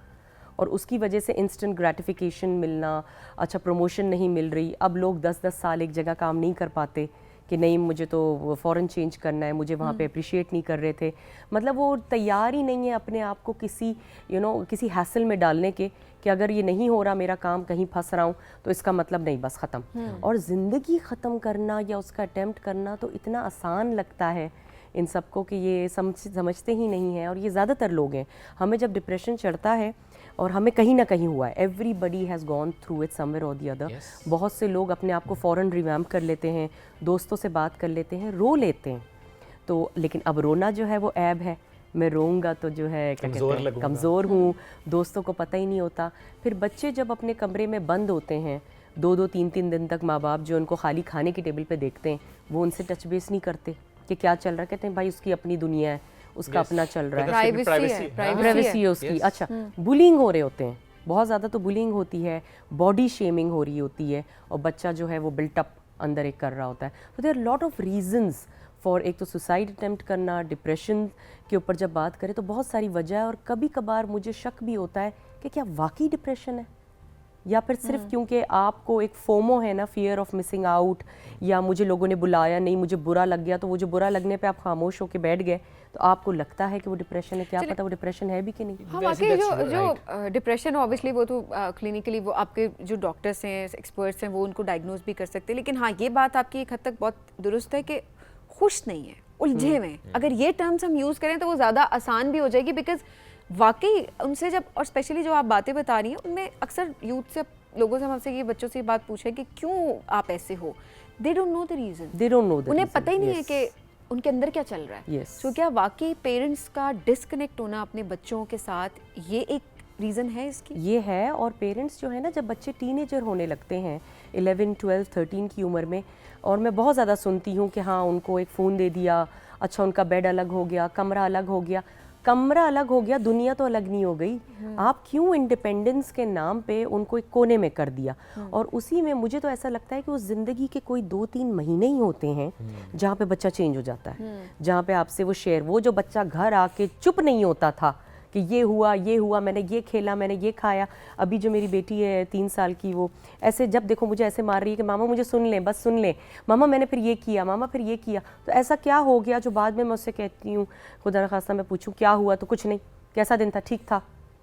[SPEAKER 4] और उसकी वजह से इंस्टेंट ग्रेटिफिकेशन मिलना, अच्छा प्रमोशन नहीं मिल रही। अब लोग 10-10 साल एक जगह काम नहीं कर पाते कि नहीं मुझे तो फ़ौरन चेंज करना है, मुझे वहाँ पे अप्रिशिएट नहीं कर रहे थे। मतलब वो तैयार ही नहीं है अपने आप को किसी किसी हैसल में डालने के कि अगर ये नहीं हो रहा मेरा काम, कहीं फंस रहा हूँ, तो इसका मतलब नहीं, बस ख़त्म। और ज़िंदगी ख़त्म करना या उसका अटेम्प्ट करना तो इतना आसान लगता है इन सबको कि ये समझते ही नहीं हैं। और ये ज़्यादातर लोग हैं, हमें जब डिप्रेशन चढ़ता है, और हमें कहीं ना कहीं हुआ है, everybody has gone through it somewhere और दी अदर। बहुत से लोग अपने आप को फ़ौरन रिवैम्प कर लेते हैं, दोस्तों से बात कर लेते हैं, रो लेते हैं। तो लेकिन अब रोना जो है वो ऐब है, मैं रोऊंगा तो जो है क्या कहते हैं, कमज़ोर हूँ, दोस्तों को पता ही नहीं होता। फिर बच्चे जब अपने कमरे में बंद होते हैं 2-2 3-3 दिन तक, माँ बाप जो उनको खाली खाने की टेबल पे देखते हैं, वो उनसे टच बेस नहीं करते कि क्या चल रहा है। कहते हैं भाई उसकी अपनी दुनिया है, उसका अपना चल रहा है, प्राइवेसी है उसकी। अच्छा, बुलिंग हो रहे होते हैं, बहुत ज़्यादा तो बुलिंग होती है, बॉडी शेमिंग हो रही होती है, और बच्चा जो है वो बिल्टअप अंदर एक कर रहा होता है। तो there are lot of reasons for, एक तो सुसाइड अटेम्प्ट करना, डिप्रेशन के ऊपर जब बात करें तो बहुत सारी वजह है। और कभी कभार मुझे शक भी होता है कि क्या वाकई डिप्रेशन है, या फिर सिर्फ क्योंकि आपको एक फोमो है ना, फियर ऑफ मिसिंग आउट, या मुझे लोगों ने बुलाया नहीं, मुझे बुरा लग गया, तो वो जो बुरा लगने पे आप खामोश होकर बैठ गए, तो आपको लगता है कि वो डिप्रेशन है। क्या पता वो डिप्रेशन है भी कि नहीं।
[SPEAKER 1] हाँ, वाकई जो डिप्रेशन ऑब्वियसली वो तो क्लिनिकली वो आपके जो डॉक्टर्स हैं, एक्सपर्ट्स हैं, वो उनको डायग्नोज भी कर सकते हैं। लेकिन हाँ, ये बात आपकी एक हद तक बहुत दुरुस्त है कि खुश नहीं है, उलझे हुए हैं। अगर ये टर्म्स हम यूज़ करें तो वो ज़्यादा आसान भी हो जाएगी, बिकॉज वाकई उनसे जब, और स्पेशली जो आप बातें बता रही हैं, उनमें अक्सर यूथ से, लोगों से, हमसे ये बच्चों से ये बात पूछे कि क्यों आप ऐसे हो, they don't know the reason,
[SPEAKER 4] they don't know,
[SPEAKER 1] उन्हें पता ही नहीं है कि उनके अंदर क्या चल रहा है। तो क्या वाकई पेरेंट्स का डिस्कनेक्ट होना अपने बच्चों के साथ, ये एक रीज़न है इसकी?
[SPEAKER 4] ये है। और पेरेंट्स जो है ना, जब बच्चे टीनेजर होने लगते हैं 11, 12, 13 की उम्र में, और मैं बहुत ज़्यादा सुनती हूँ कि हाँ उनको एक फ़ोन दे दिया, अच्छा उनका बेड अलग हो गया, कमरा अलग हो गया। कमरा अलग हो गया, दुनिया तो अलग नहीं हो गई। आप क्यों इंडिपेंडेंस के नाम पे उनको एक कोने में कर दिया। और उसी में मुझे तो ऐसा लगता है कि वो ज़िंदगी के कोई 2-3 महीने ही होते हैं जहाँ पे बच्चा चेंज हो जाता है, जहाँ पे आपसे वो शेयर, वो जो बच्चा घर आके चुप नहीं होता था कि ये हुआ, मैंने ये खेला, मैंने ये खाया। अभी जो मेरी बेटी है 3 साल की, वो ऐसे जब देखो मुझे ऐसे मार रही है कि मामा मुझे सुन ले, बस सुन ले, मामा मैंने फिर ये किया, मामा फिर ये किया। तो ऐसा क्या हो गया जो बाद में मैं उससे कहती हूँ, खुदा न खास्ता मैं पूछूँ क्या हुआ, तो कुछ नहीं, कैसा दिन था, ठीक था,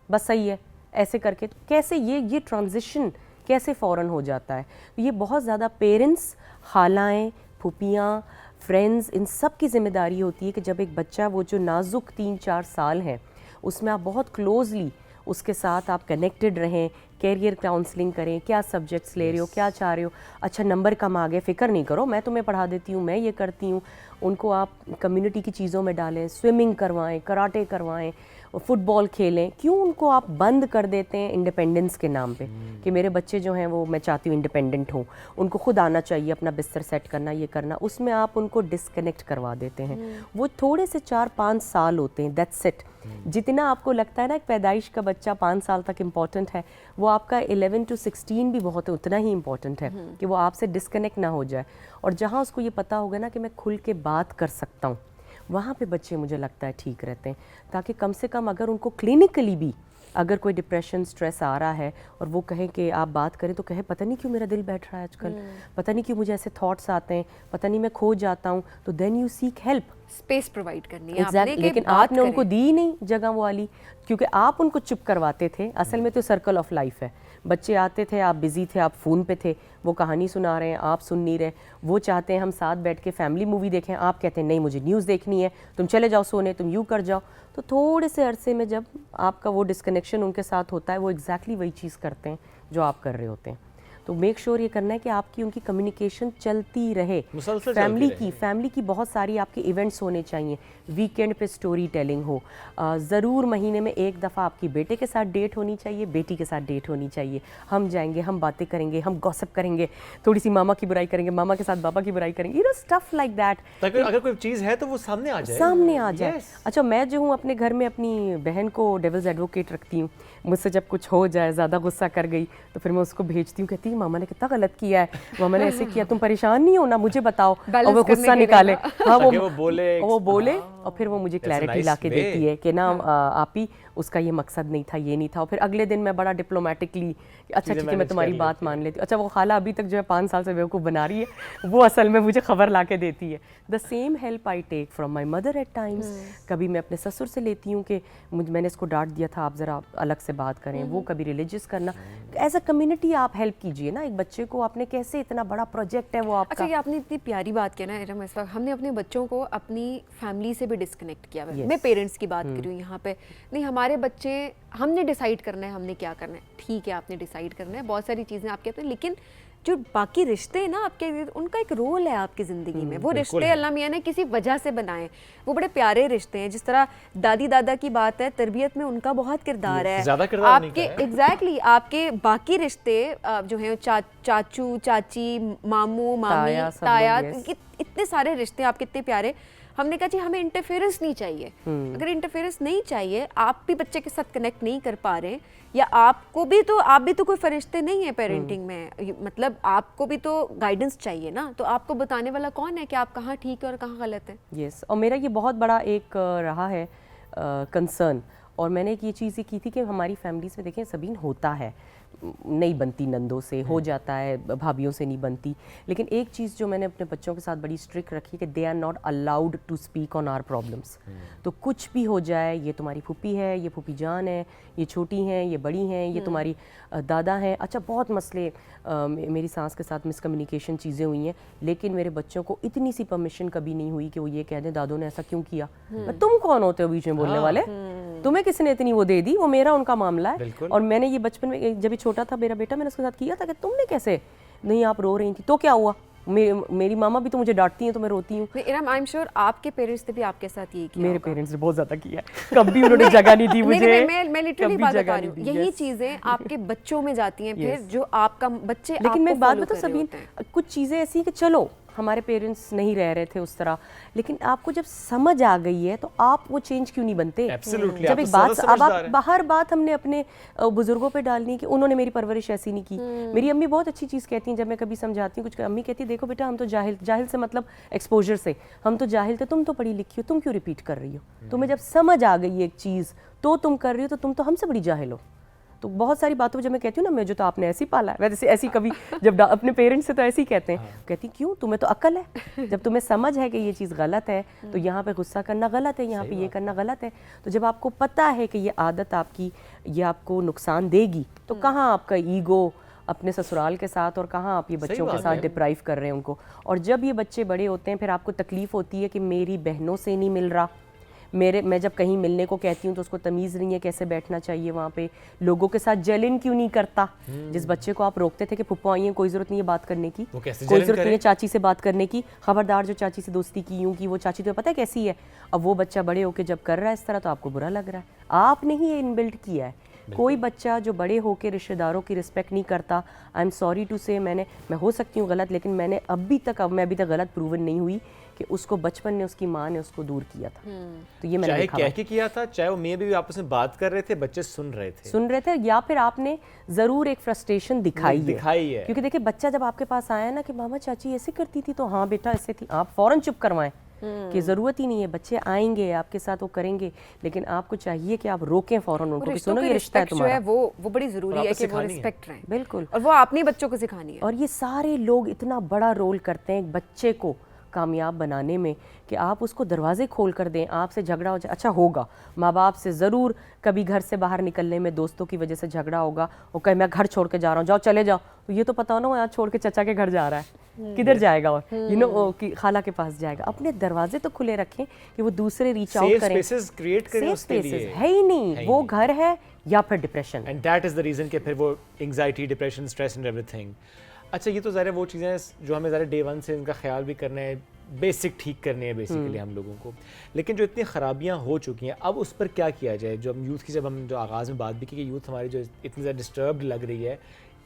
[SPEAKER 4] बस सही है, ऐसे करके। तो कैसे ये ट्रांजिशन कैसे फ़ौरन हो जाता है। तो ये बहुत ज़्यादा पेरेंट्स, खालाएँ, फूफियाँ, फ्रेंड्स, इन सब की जिम्मेदारी होती है कि जब एक बच्चा वो जो नाजुक 3-4 साल है, उसमें आप बहुत क्लोजली उसके साथ आप कनेक्टेड रहें, कैरियर काउंसलिंग करें, क्या सब्जेक्ट्स ले रहे हो, क्या चाह रहे हो, अच्छा नंबर कम आ गए, फ़िक्र नहीं करो, मैं तुम्हें पढ़ा देती हूँ, मैं ये करती हूँ। उनको आप कम्युनिटी की चीज़ों में डालें, स्विमिंग करवाएं, कराटे करवाएं, फुटबॉल खेलें। क्यों उनको आप बंद कर देते हैं इंडिपेंडेंस के नाम पे कि मेरे बच्चे जो हैं वो, मैं चाहती हूँ इंडिपेंडेंट हों, उनको खुद आना चाहिए, अपना बिस्तर सेट करना, ये करना, उसमें आप उनको डिस्कनेक्ट करवा देते हैं। वो थोड़े से 4-5 साल होते हैं, दैट्स इट। जितना आपको लगता है ना कि पैदाइश का बच्चा 5 साल तक इम्पॉर्टेंट है, वो आपका 11 to 16 भी बहुत उतना ही इम्पॉर्टेंट है कि वो आपसे डिस्कनेक्ट ना हो जाए। और जहाँ उसको ये पता होगा ना कि मैं खुल के बात कर सकता हूँ, वहाँ पे बच्चे मुझे लगता है ठीक रहते हैं। ताकि कम से कम अगर उनको क्लिनिकली भी अगर कोई डिप्रेशन, स्ट्रेस आ रहा है और वो कहें कि आप बात करें, तो कहे पता नहीं क्यों मेरा दिल बैठ रहा है आजकल, पता नहीं क्यों मुझे ऐसे थॉट्स आते हैं, पता नहीं मैं खो जाता हूँ, तो then you seek help.
[SPEAKER 1] Space provide करनी है
[SPEAKER 4] आपने, लेकिन आपने उनको दी नहीं जगह वो वाली, क्योंकि आप उनको चुप करवाते थे। असल में तो सर्कल ऑफ लाइफ है, बच्चे आते थे, आप बिजी थे, आप फ़ोन पे थे, वो कहानी सुना रहे हैं, आप सुन नहीं रहे, वो चाहते हैं हम साथ बैठ के फैमिली मूवी देखें, आप कहते हैं नहीं मुझे न्यूज़ देखनी है, तुम चले जाओ सोने, तुम यूँ कर जाओ। तो थोड़े से अरसे में जब आपका वो डिस्कनेक्शन उनके साथ होता है, वो एग्जैक्टली वही चीज़ करते हैं जो आप कर रहे होते हैं। तो मेक श्योर ये करना है कि आपकी उनकी कम्युनिकेशन चलती रहे। फैमिली की बहुत सारी आपके इवेंट्स होने चाहिए, वीकेंड पे स्टोरी टेलिंग हो, ज़रूर महीने में एक दफ़ा आपकी बेटे के साथ डेट होनी चाहिए, बेटी के साथ डेट होनी चाहिए। हम जाएंगे, हम बातें करेंगे, हम गॉसिप करेंगे, थोड़ी सी मामा की बुराई करेंगे, मामा के साथ पापा की बुराई करेंगे, you know stuff like that.
[SPEAKER 2] अगर कोई चीज़ है तो वो सामने आ जाए।
[SPEAKER 4] अच्छा, मैं जो हूँ अपने घर में अपनी बहन को डेविल्स एडवोकेट रखती हूँ। मुझसे जब कुछ हो जाए, ज़्यादा गुस्सा कर गई, तो फिर मैं उसको भेजती हूँ, कहती हूँ मामा ने कितना गलत किया है, मामा ने ऐसे किया, तुम परेशान नहीं हो ना, मुझे बताओ, और वो गुस्सा निकाले, हाँ वो बोले और फिर वो मुझे
[SPEAKER 2] That's a
[SPEAKER 4] क्लैरिटी
[SPEAKER 2] nice
[SPEAKER 4] ला के
[SPEAKER 2] way.
[SPEAKER 4] देती है कि ना आप ही उसका ये मकसद नहीं था, ये नहीं था। और फिर अगले दिन मैं बड़ा डिप्लोमेटिकली अच्छा ठीक है मैं तुम्हारी बात मान लेती हूँ। अच्छा वो खाला अभी तक जो है 5 साल से बेवकूफ़ बना रही है, वो असल में मुझे खबर ला के देती है। The same help I take from my mother at times. कभी मैं अपने ससुर से लेती हूँ कि मैंने इसको डांट दिया था, आप ज़रा अलग से बात करें। वो कभी रिलीजियस करना, एज अ कम्युनिटी आप हेल्प कीजिए ना एक बच्चे को। आपने कैसे, इतना बड़ा प्रोजेक्ट है वो आपका।
[SPEAKER 1] अच्छा, ये आपने इतनी प्यारी बात किया ना इरम, इस वक्त हमने अपने बच्चों को अपनी फैमिली से भी डिस्कनेक्ट किया हुआ है। मैं पेरेंट्स की बात कर रही हूँ यहाँ पे। नहीं, हमारे बच्चे, हमने डिसाइड करना है हमने क्या करना है। ठीक है, आपने डिसाइड करना है, बहुत सारी चीज़ें आप कहते हैं, लेकिन जो बाकी रिश्ते हैं ना आपके, उनका एक रोल है आपकी ज़िंदगी में। वो रिश्ते अल्लाह मियाँ ने किसी वजह से बनाए, वो बड़े प्यारे रिश्ते हैं। जिस तरह दादी दादा की बात है, तरबियत में उनका बहुत किरदार है। आपके एग्जैक्टली आपके बाकी रिश्ते जो हैं, चाचू चाची, मामू मामी, ताया, इतने सारे रिश्ते आपके इतने प्यारे। हमने कहा जी हमें इंटरफेरेंस नहीं चाहिए। अगर इंटरफेरेंस नहीं चाहिए, आप भी बच्चे के साथ कनेक्ट नहीं कर पा रहे, या आप भी तो कोई फरिश्ते नहीं है पेरेंटिंग में, मतलब आपको भी तो गाइडेंस चाहिए ना। तो आपको बताने वाला कौन है कि आप कहाँ ठीक है और कहाँ गलत है? यस,
[SPEAKER 4] और मेरा ये बहुत बड़ा एक रहा है कंसर्न। और मैंने एक ये चीज़ की थी कि हमारी फैमिलीज में देखें सबीन होता है, नहीं बनती नंदों से, हो जाता है, भाभीयों से नहीं बनती। लेकिन एक चीज़ जो मैंने अपने बच्चों के साथ बड़ी स्ट्रिक्ट रखी कि they are not allowed to speak on our problems. तो कुछ भी हो जाए, ये तुम्हारी फूफी है, ये फूफी जान है, ये छोटी हैं, ये बड़ी हैं, ये तुम्हारी दादा हैं। अच्छा, बहुत मसले मेरी सास के साथ मिसकम्युनिकेशन चीज़ें हुई हैं, लेकिन मेरे बच्चों को इतनी सी परमिशन कभी नहीं हुई कि वो ये कह दें दादो ने ऐसा क्यों किया। तुम कौन होते हो बीच में बोलने वाले? तुम्हें किसने इतनी वो दे दी? वो मेरा उनका मामला है। और मैंने ये बचपन में जब छोटा था मेरा बेटा, मैंने उसके साथ किया था कि तुमने कैसे, नहीं आप रो रही थी तो क्या हुआ, मेरी मामा भी तो मुझे डांटती हैं तो मैं रोती हूँ।
[SPEAKER 1] इरम, आई एम श्योर आपके पेरेंट्स ने भी आपके साथ यही किया।
[SPEAKER 4] मेरे पेरेंट्स ने बहुत ज्यादा किया है, कभी उन्होंने जगह नहीं दी मुझे।
[SPEAKER 1] मैं लिटरली बात बता रही हूँ, यही चीजें आपके बच्चों में जाती हैं फिर, जो आपका बच्चे।
[SPEAKER 4] लेकिन मैं एक बात बताऊँ सबीन, कुछ चीजें ऐसी कि चलो हमारे पेरेंट्स नहीं रह रहे थे उस तरह, लेकिन आपको जब समझ आ गई है तो आप वो चेंज क्यों नहीं बनते? जब एक बात, अब आप बाहर बात हमने अपने बुजुर्गों पे डालनी कि उन्होंने मेरी परवरिश ऐसी नहीं की। मेरी अम्मी बहुत अच्छी चीज़ कहती हैं जब मैं कभी समझाती हूँ कुछ, अम्मी कहती है देखो बेटा हम तो जाहिल से मतलब एक्सपोजर से, हम तो जाहिल थे, तुम तो पढ़ी लिखी हो, तुम क्यों रिपीट कर रही हो? तुम्हें जब समझ आ गई एक चीज़ तो तुम कर रही हो, तो तुम तो हमसे बड़ी जाहिल हो। तो बहुत सारी बातों जब मैं कहती हूँ ना, मैं जो तो आपने ऐसी पाला है, वैसे ऐसी कभी जब अपने पेरेंट्स से तो ऐसे ही कहते हैं, कहती क्यों, तुम्हें तो अक्ल है। जब तुम्हें समझ है कि ये चीज़ गलत है तो यहाँ पे गुस्सा करना गलत है, यहाँ पे ये करना गलत है। तो जब आपको पता है कि ये आदत आपकी ये आपको नुकसान देगी, तो कहाँ आपका ईगो अपने ससुराल के साथ और कहाँ आप ये बच्चों के साथ डिप्राइव कर रहे हैं उनको। और जब ये बच्चे बड़े होते हैं फिर आपको तकलीफ होती है कि मेरी बहनों से नहीं मिल रहा, मैं जब कहीं मिलने को कहती हूँ तो उसको तमीज़ नहीं है कैसे बैठना चाहिए वहाँ पे, लोगों के साथ जलन क्यों नहीं करता। जिस बच्चे को आप रोकते थे कि फुप्पो आई है, कोई ज़रूरत नहीं है बात करने की, कोई ज़रूरत नहीं है चाची से बात करने की, खबरदार जो चाची से दोस्ती की यूँ की, वो चाची तो पता है कैसी है। अब वो बच्चा बड़े होकर जब कर रहा है इस तरह तो आपको बुरा लग रहा है, आपने ही ये इनबिल्ट किया है। कोई बच्चा जो बड़े होकर रिश्तेदारों की रिस्पेक्ट नहीं करता, आई एम सॉरी टू से, मैं हो सकती हूँ गलत, लेकिन मैं अभी तक गलत प्रूवन नहीं हुई कि उसको बचपन में उसकी माँ ने उसको दूर किया था। तो ये मैंने देखा,
[SPEAKER 2] चाहे कह के किया था, चाहे वो मे भी आपस में बात कर रहे थे, बच्चे सुन रहे थे,
[SPEAKER 4] या फिर आपने जरूर एक फ्रस्ट्रेशन दिखाई है। क्योंकि देखिए बच्चा जब आपके पास आया ना कि मामा चाची ऐसे करती थी, तो हाँ बेटा ऐसे थी, आप फौरन चुप करवाएं कि जरूरत ही नहीं है, बच्चे आएंगे आपके साथ वो करेंगे, लेकिन आपको चाहिए कि आप रोकें फौरन उनको कि सुनो ये रिश्ता है तुम्हारा,
[SPEAKER 1] वो बड़ी जरूरी है कि वो रिस्पेक्ट रहे।
[SPEAKER 4] बिल्कुल,
[SPEAKER 1] और वो अपने बच्चों को सिखानी है।
[SPEAKER 4] और ये सारे लोग इतना बड़ा रोल करते हैं एक बच्चे को कामयाब बनाने में कि आप उसको दरवाजे खोल कर दें, आपसे झगड़ा हो जाए, अच्छा होगा, माँ बाप से ज़रूर कभी घर से बाहर निकलने में दोस्तों की वजह से झगड़ा होगा, वो कहे मैं घर छोड़ के जा रहा हूँ, जाओ चले जाओ, तो ये तो पता हो ना वो यहाँ छोड़ के चचा के घर जा रहा है, किधर जाएगा, और कि खाला के पास जाएगा। अपने दरवाजे तो खुले रखें कि वो दूसरे रीच आउट करें, है ही नहीं, वो घर है या फिर depression,
[SPEAKER 2] and that is the reason कि फिर वो anxiety, depression, stress and everything. अच्छा, ये तो ज़रा वो चीज़ें जो हमें ज़रा डे वन से इनका ख्याल भी करना है, बेसिक ठीक करने हैं बेसिकली हम लोगों को, लेकिन जो इतनी ख़राबियाँ हो चुकी हैं अब उस पर क्या किया जाए? जो हम यूथ की, जब हम जो आगाज़ में बात भी की कि यूथ हमारी जो इतनी ज़्यादा डिस्टर्ब्ड लग रही है,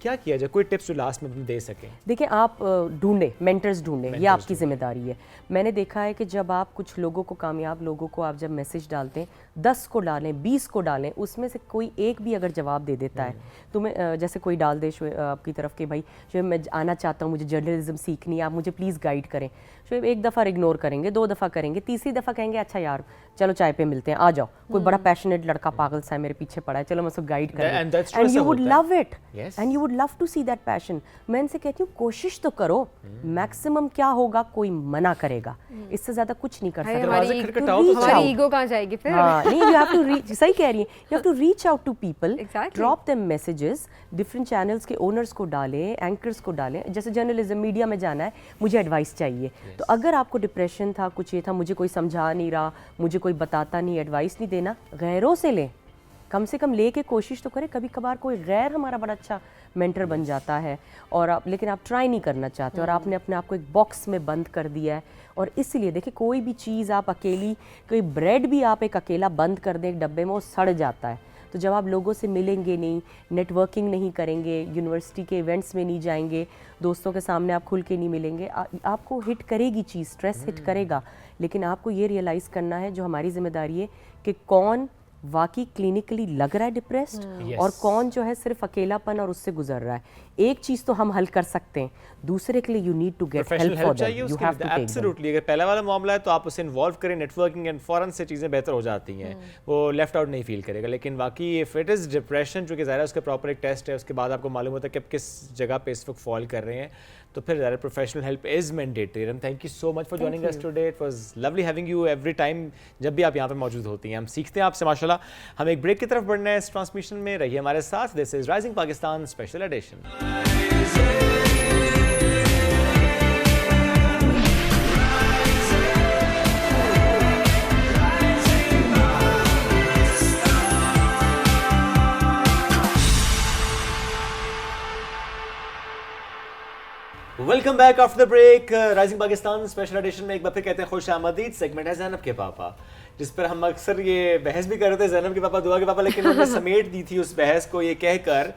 [SPEAKER 2] क्या किया जाए? कोई टिप्स जो लास्ट में हम दे सकें?
[SPEAKER 4] देखिए, आप ढूंढें, मेंटर्स ढूंढें, ये आपकी जिम्मेदारी है। मैंने देखा है कि जब आप कुछ लोगों को, कामयाब लोगों को आप जब मैसेज डालते हैं, 10 को डालें, 20 को डालें, उसमें से कोई एक भी अगर जवाब दे देता है, तुम्हें जैसे कोई डाल दे आपकी तरफ के भाई जो मैं आना चाहता हूँ, मुझे जर्नलिज्म सीखनी है, आप मुझे प्लीज़ गाइड करें, शोएब एक दफ़ा इग्नोर करेंगे, 2 दफ़ा करेंगे, तीसरी दफ़ा कहेंगे अच्छा यार चलो चाय पे मिलते हैं, आ जाओ, कोई बड़ा पैशनेट लड़का पागल सा है मेरे पीछे पड़ा है, चलो मैं उसको गाइड करूँ, and you would love it, and you would love to see that passion. मैं इनसे कहती हूँ कोशिश तो करो, मैक्सिमम क्या होगा, कोई मना करेगा, इससे ज्यादा कुछ नहीं कर सकता।
[SPEAKER 1] हमारी ईगो कहाँ जाएगी फिर?
[SPEAKER 4] नहीं, यू हैव टू रीच, सही कह रही है, you have to reach out to people, drop them messages, different channels के ओनर्स को डालें, एंकर्स को डालें, जैसे जर्नलिज्म मीडिया में जाना है, मुझे एडवाइस चाहिए, तो अगर आपको डिप्रेशन था, कुछ ये था, मुझे कोई समझा नहीं रहा, मुझे कोई बताता नहीं, एडवाइस नहीं देना, गैरों से लें, कम से कम लेके कोशिश तो करें। कभी कभार कोई गैर हमारा बड़ा अच्छा मेंटर बन जाता है, और आप, लेकिन आप ट्राई नहीं करना चाहते, और आपने अपने आप को एक बॉक्स में बंद कर दिया है। और इसलिए देखिए, कोई भी चीज़ आप अकेली, कोई ब्रेड भी आप एक अकेला बंद कर दें एक डब्बे में, वो सड़ जाता है। तो जब आप लोगों से मिलेंगे नहीं, नेटवर्किंग नहीं करेंगे, यूनिवर्सिटी के इवेंट्स में नहीं जाएंगे, दोस्तों के सामने आप खुल के नहीं मिलेंगे, आपको हिट करेगी चीज़, स्ट्रेस हिट करेगा। लेकिन आपको ये रियलाइज़ करना है, जो हमारी जिम्मेदारी है, कि कौन वाकई क्लिनिकली लग रहा है डिप्रेस्ड, और कौन जो है सिर्फ अकेलापन और उससे गुजर रहा है। एक चीज़ तो हम हल कर सकते हैं, दूसरे के लिए you need to get help for them, you have to take
[SPEAKER 2] absolutely. अगर पहला वाला मामला है तो आप उसे इन्वॉल्व करें, नेटवर्किंग, एंड फौरन से चीज़ें बेहतर हो जाती हैं, वो लेफ्ट आउट नहीं फील करेगा। लेकिन बाकी इफ इट इज़ डिप्रेशन, जो कि ज़ाहिर है उसका प्रॉपर एक टेस्ट है, उसके बाद आपको मालूम होता है कि आप किस जगह पे इस वक्त फॉल कर रहे हैं, तो फिर ज़्यादा professional help is mandatory. And thank you so much for joining us today, it was lovely having you every time, जब भी आप यहाँ पे मौजूद होती हैं। हम सीखते हैं आपसे माशाल्लाह। हम एक ब्रेक की तरफ बढ़ना है इस ट्रांसमिशन में, रहिए हमारे साथ। This is Rising Pakistan special edition. Welcome back after the break. Rising Pakistan special edition में एक बार फिर कहते हैं खुश आमदीद। सेगमेंट है ज़ैनब के पापा, जिस पर हम अक्सर ये बहस भी कर रहे थे, ज़ैनब के पापा, दुआ के पापा, लेकिन उन्होंने समेट दी थी उस बहस को ये कहकर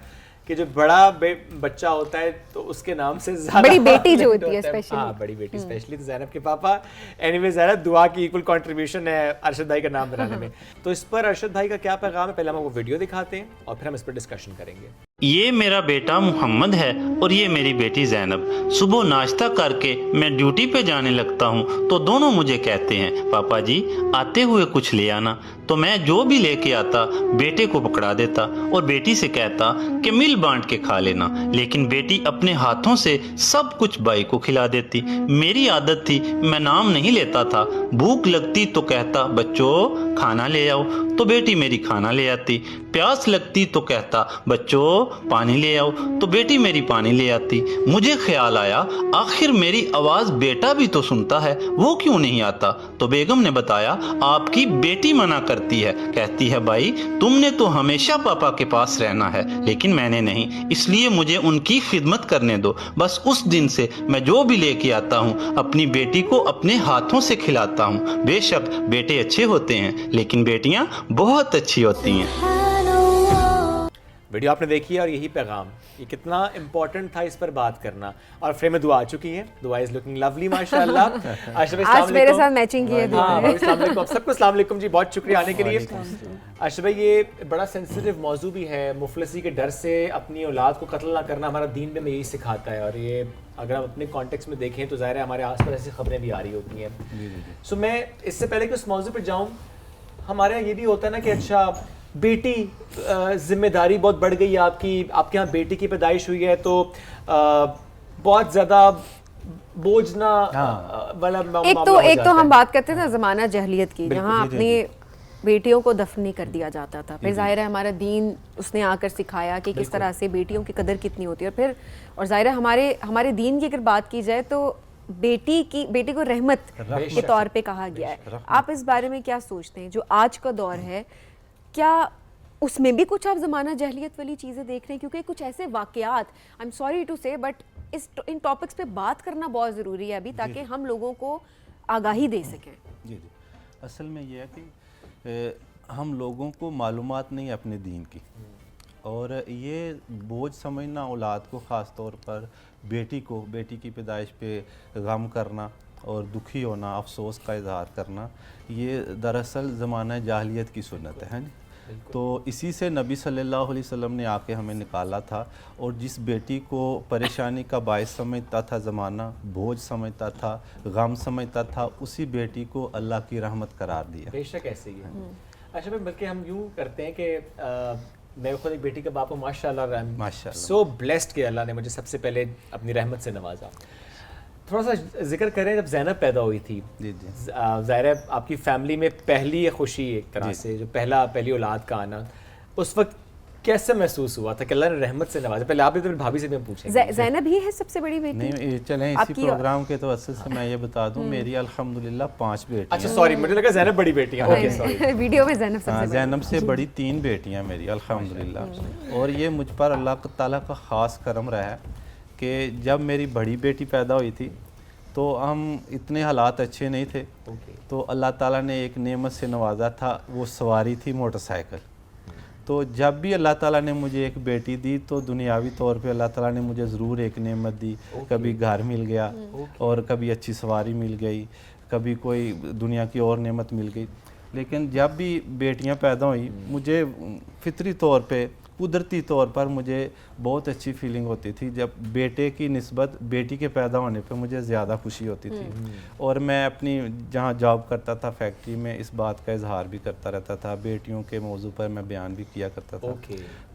[SPEAKER 2] कि जो बड़ा बच्चा होता है तो उसके नाम से ज़्यादा
[SPEAKER 1] बड़ी बेटी जो होती है स्पेशली,
[SPEAKER 2] हाँ बड़ी बेटी स्पेशली, तो ज़ैनब के पापा। एनीवे ज़ैनब, दुआ की इक्वल कंट्रीब्यूशन है अरशद भाई का नाम बनाने में। तो इस पर अरशद भाई का क्या पैगाम है, पहले हम वो वीडियो दिखाते हैं और फिर हम इस पर डिस्कशन करेंगे।
[SPEAKER 5] ये मेरा बेटा मोहम्मद है और ये मेरी बेटी ज़ैनब। सुबह नाश्ता करके मैं ड्यूटी पे जाने लगता हूँ तो दोनों मुझे कहते हैं, पापा जी आते हुए कुछ ले आना। तो मैं जो भी लेके आता बेटे को पकड़ा देता और बेटी से कहता कि मिल बांट के खा लेना, लेकिन बेटी अपने हाथों से सब कुछ भाई को खिला देती। मेरी आदत थी, मैं नाम नहीं लेता था। भूख लगती तो कहता बच्चों खाना ले आओ, तो बेटी मेरी खाना ले आती। प्यास लगती तो कहता बच्चों पानी ले आओ, तो बेटी मेरी पानी ले आती। मुझे ख्याल आया आखिर मेरी आवाज बेटा भी तो सुनता है, वो क्यों नहीं आता? तो बेगम ने बताया आपकी बेटी मना करती है, कहती है भाई तुमने तो हमेशा पापा के पास रहना है, लेकिन मैंने नहीं, इसलिए मुझे उनकी खिदमत करने दो। बस उस दिन से मैं जो भी लेके आता हूँ अपनी बेटी को अपने हाथों से खिलाता हूँ। बेशक बेटे अच्छे होते हैं लेकिन बेटियाँ बहुत अच्छी होती हैं।
[SPEAKER 2] वीडियो आपने देखी है और यही पैगाम, ये कितना इंपॉर्टेंट था इस पर बात करना। और फ्रेम में दुआ आ चुकी है, दुआ इज लुकिंग लवली माशाल्लाह।
[SPEAKER 1] आज मेरे साथ मैचिंग की है दुआ।
[SPEAKER 2] सबको अस्सलाम वालेकुम जी, बहुत शुक्रिया आने के लिए। अर्शद भाई, ये बड़ा सेंसिटिव मौजू भी है, मुफलिसी के डर से अपनी औलाद को कत्ल ना करना हमारा दीन में यही सिखाता है, और ये अगर हम अपने कॉन्टेक्स्ट में देखें तो ज़ाहिर है हमारे आस पास ऐसी खबरें भी आ रही होती हैं। सो मैं इससे पहले कि उस मौजू पर जाऊँ, हमारे यहाँ ये भी होता है ना कि अच्छा बेटी जिम्मेदारी बहुत बढ़ गई है आपके यहाँ बेटी की पैदाइश हुई है तो बहुत ज़्यादा बोझ ना वाला
[SPEAKER 1] एक तो हम बात करते थे ना ज़माना जहलियत की, जहाँ अपनी बेटियों को दफन नहीं कर दिया जाता था। फिर जाहिर है हमारा दीन उसने आकर सिखाया कि किस तरह से बेटियों की कदर कितनी होती है। और जाहिर है हमारे दीन की अगर बात की जाए तो बेटी को रहमत के तौर पे कहा गया है। आप इस बारे में क्या सोचते हैं, जो आज का दौर है, क्या उसमें भी कुछ आप ज़माना जहलियत वाली चीज़ें देख रहे हैं? क्योंकि कुछ ऐसे वाक़यात, आई एम सॉरी टू से, बट इन टॉपिक्स पे बात करना बहुत ज़रूरी है अभी, ताकि हम लोगों को आगाही दे सकें।
[SPEAKER 6] जी, असल में यह है कि हम लोगों को मालूमात नहीं अपने दीन की, और ये बोझ समझना औलाद को ख़ास तौर पर बेटी की पैदाइश पे गम करना और दुखी होना, अफसोस का इजहार करना, ये दरअसल ज़माना जाहिलियत की सुन्नत है जी। तो इसी से नबी सल्लल्लाहु अलैहि वसल्लम ने आके हमें निकाला था, और जिस बेटी को परेशानी का बायस समझता था ज़माना, बोझ समझता था, गम समझता था, उसी बेटी को अल्लाह की रहमत करार दिया।
[SPEAKER 2] बेशक ऐसे ही है। अच्छा भाई, बल्कि हम यूँ करते हैं कि मैं खुद एक बेटी का बाप हूँ, माशाल्लाह सो ब्लेस्ड कि अल्लाह ने मुझे सबसे पहले अपनी रहमत से नवाजा। थोड़ा सा जिक्र करें, जब ज़ैनब पैदा हुई थी,
[SPEAKER 6] जी जी,
[SPEAKER 2] ज़ाहिर है आपकी फैमिली में पहली ये खुशी एक तरह से, जो पहली औलाद का आना, उस वक्त कैसे महसूस हुआ था कि अल्लाह ने रहमत से नवाजा? पहले आप भी तो भाभी से भी हम पूछेंगे।
[SPEAKER 1] ज़ैनब ही है सबसे बड़ी बेटी?
[SPEAKER 6] नहीं चलें इसी प्रोग्राम के तो असल से मैं ये बता दूं, मेरी अल्हम्दुलिल्लाह 5 बेटियां।
[SPEAKER 2] अच्छा सॉरी, मुझे लगा ज़ैनब बड़ी बेटी है। ओके सॉरी,
[SPEAKER 1] वीडियो में ज़ैनब सबसे बड़ी।
[SPEAKER 6] ज़ैनब से बड़ी 3 बेटियां मेरी अल्हम्दुलिल्लाह। और ये मुझ पर अल्लाह ताला का ख़ास करम रहा है कि जब मेरी बड़ी बेटी पैदा हुई थी तो हम इतने हालात अच्छे नहीं थे, तो अल्लाह ताला ने एक नेमत से नवाजा था, वो सवारी थी मोटरसाइकिल। तो जब भी अल्लाह ताला ने मुझे एक बेटी दी तो दुनियावी तौर पे अल्लाह ताला ने मुझे ज़रूर एक नेमत दी। कभी घर मिल गया और कभी अच्छी सवारी मिल गई, कभी कोई दुनिया की और नेमत मिल गई। लेकिन जब भी बेटियां पैदा हुई, मुझे फितरी तौर पे, कुदरती तौर पर मुझे बहुत अच्छी फीलिंग होती थी। जब बेटे की निस्बत बेटी के पैदा होने पे मुझे ज़्यादा खुशी होती थी। और मैं अपनी जहाँ जॉब करता था फैक्ट्री में, इस बात का इजहार भी करता रहता था, बेटियों के मौजू पर मैं बयान भी किया करता था।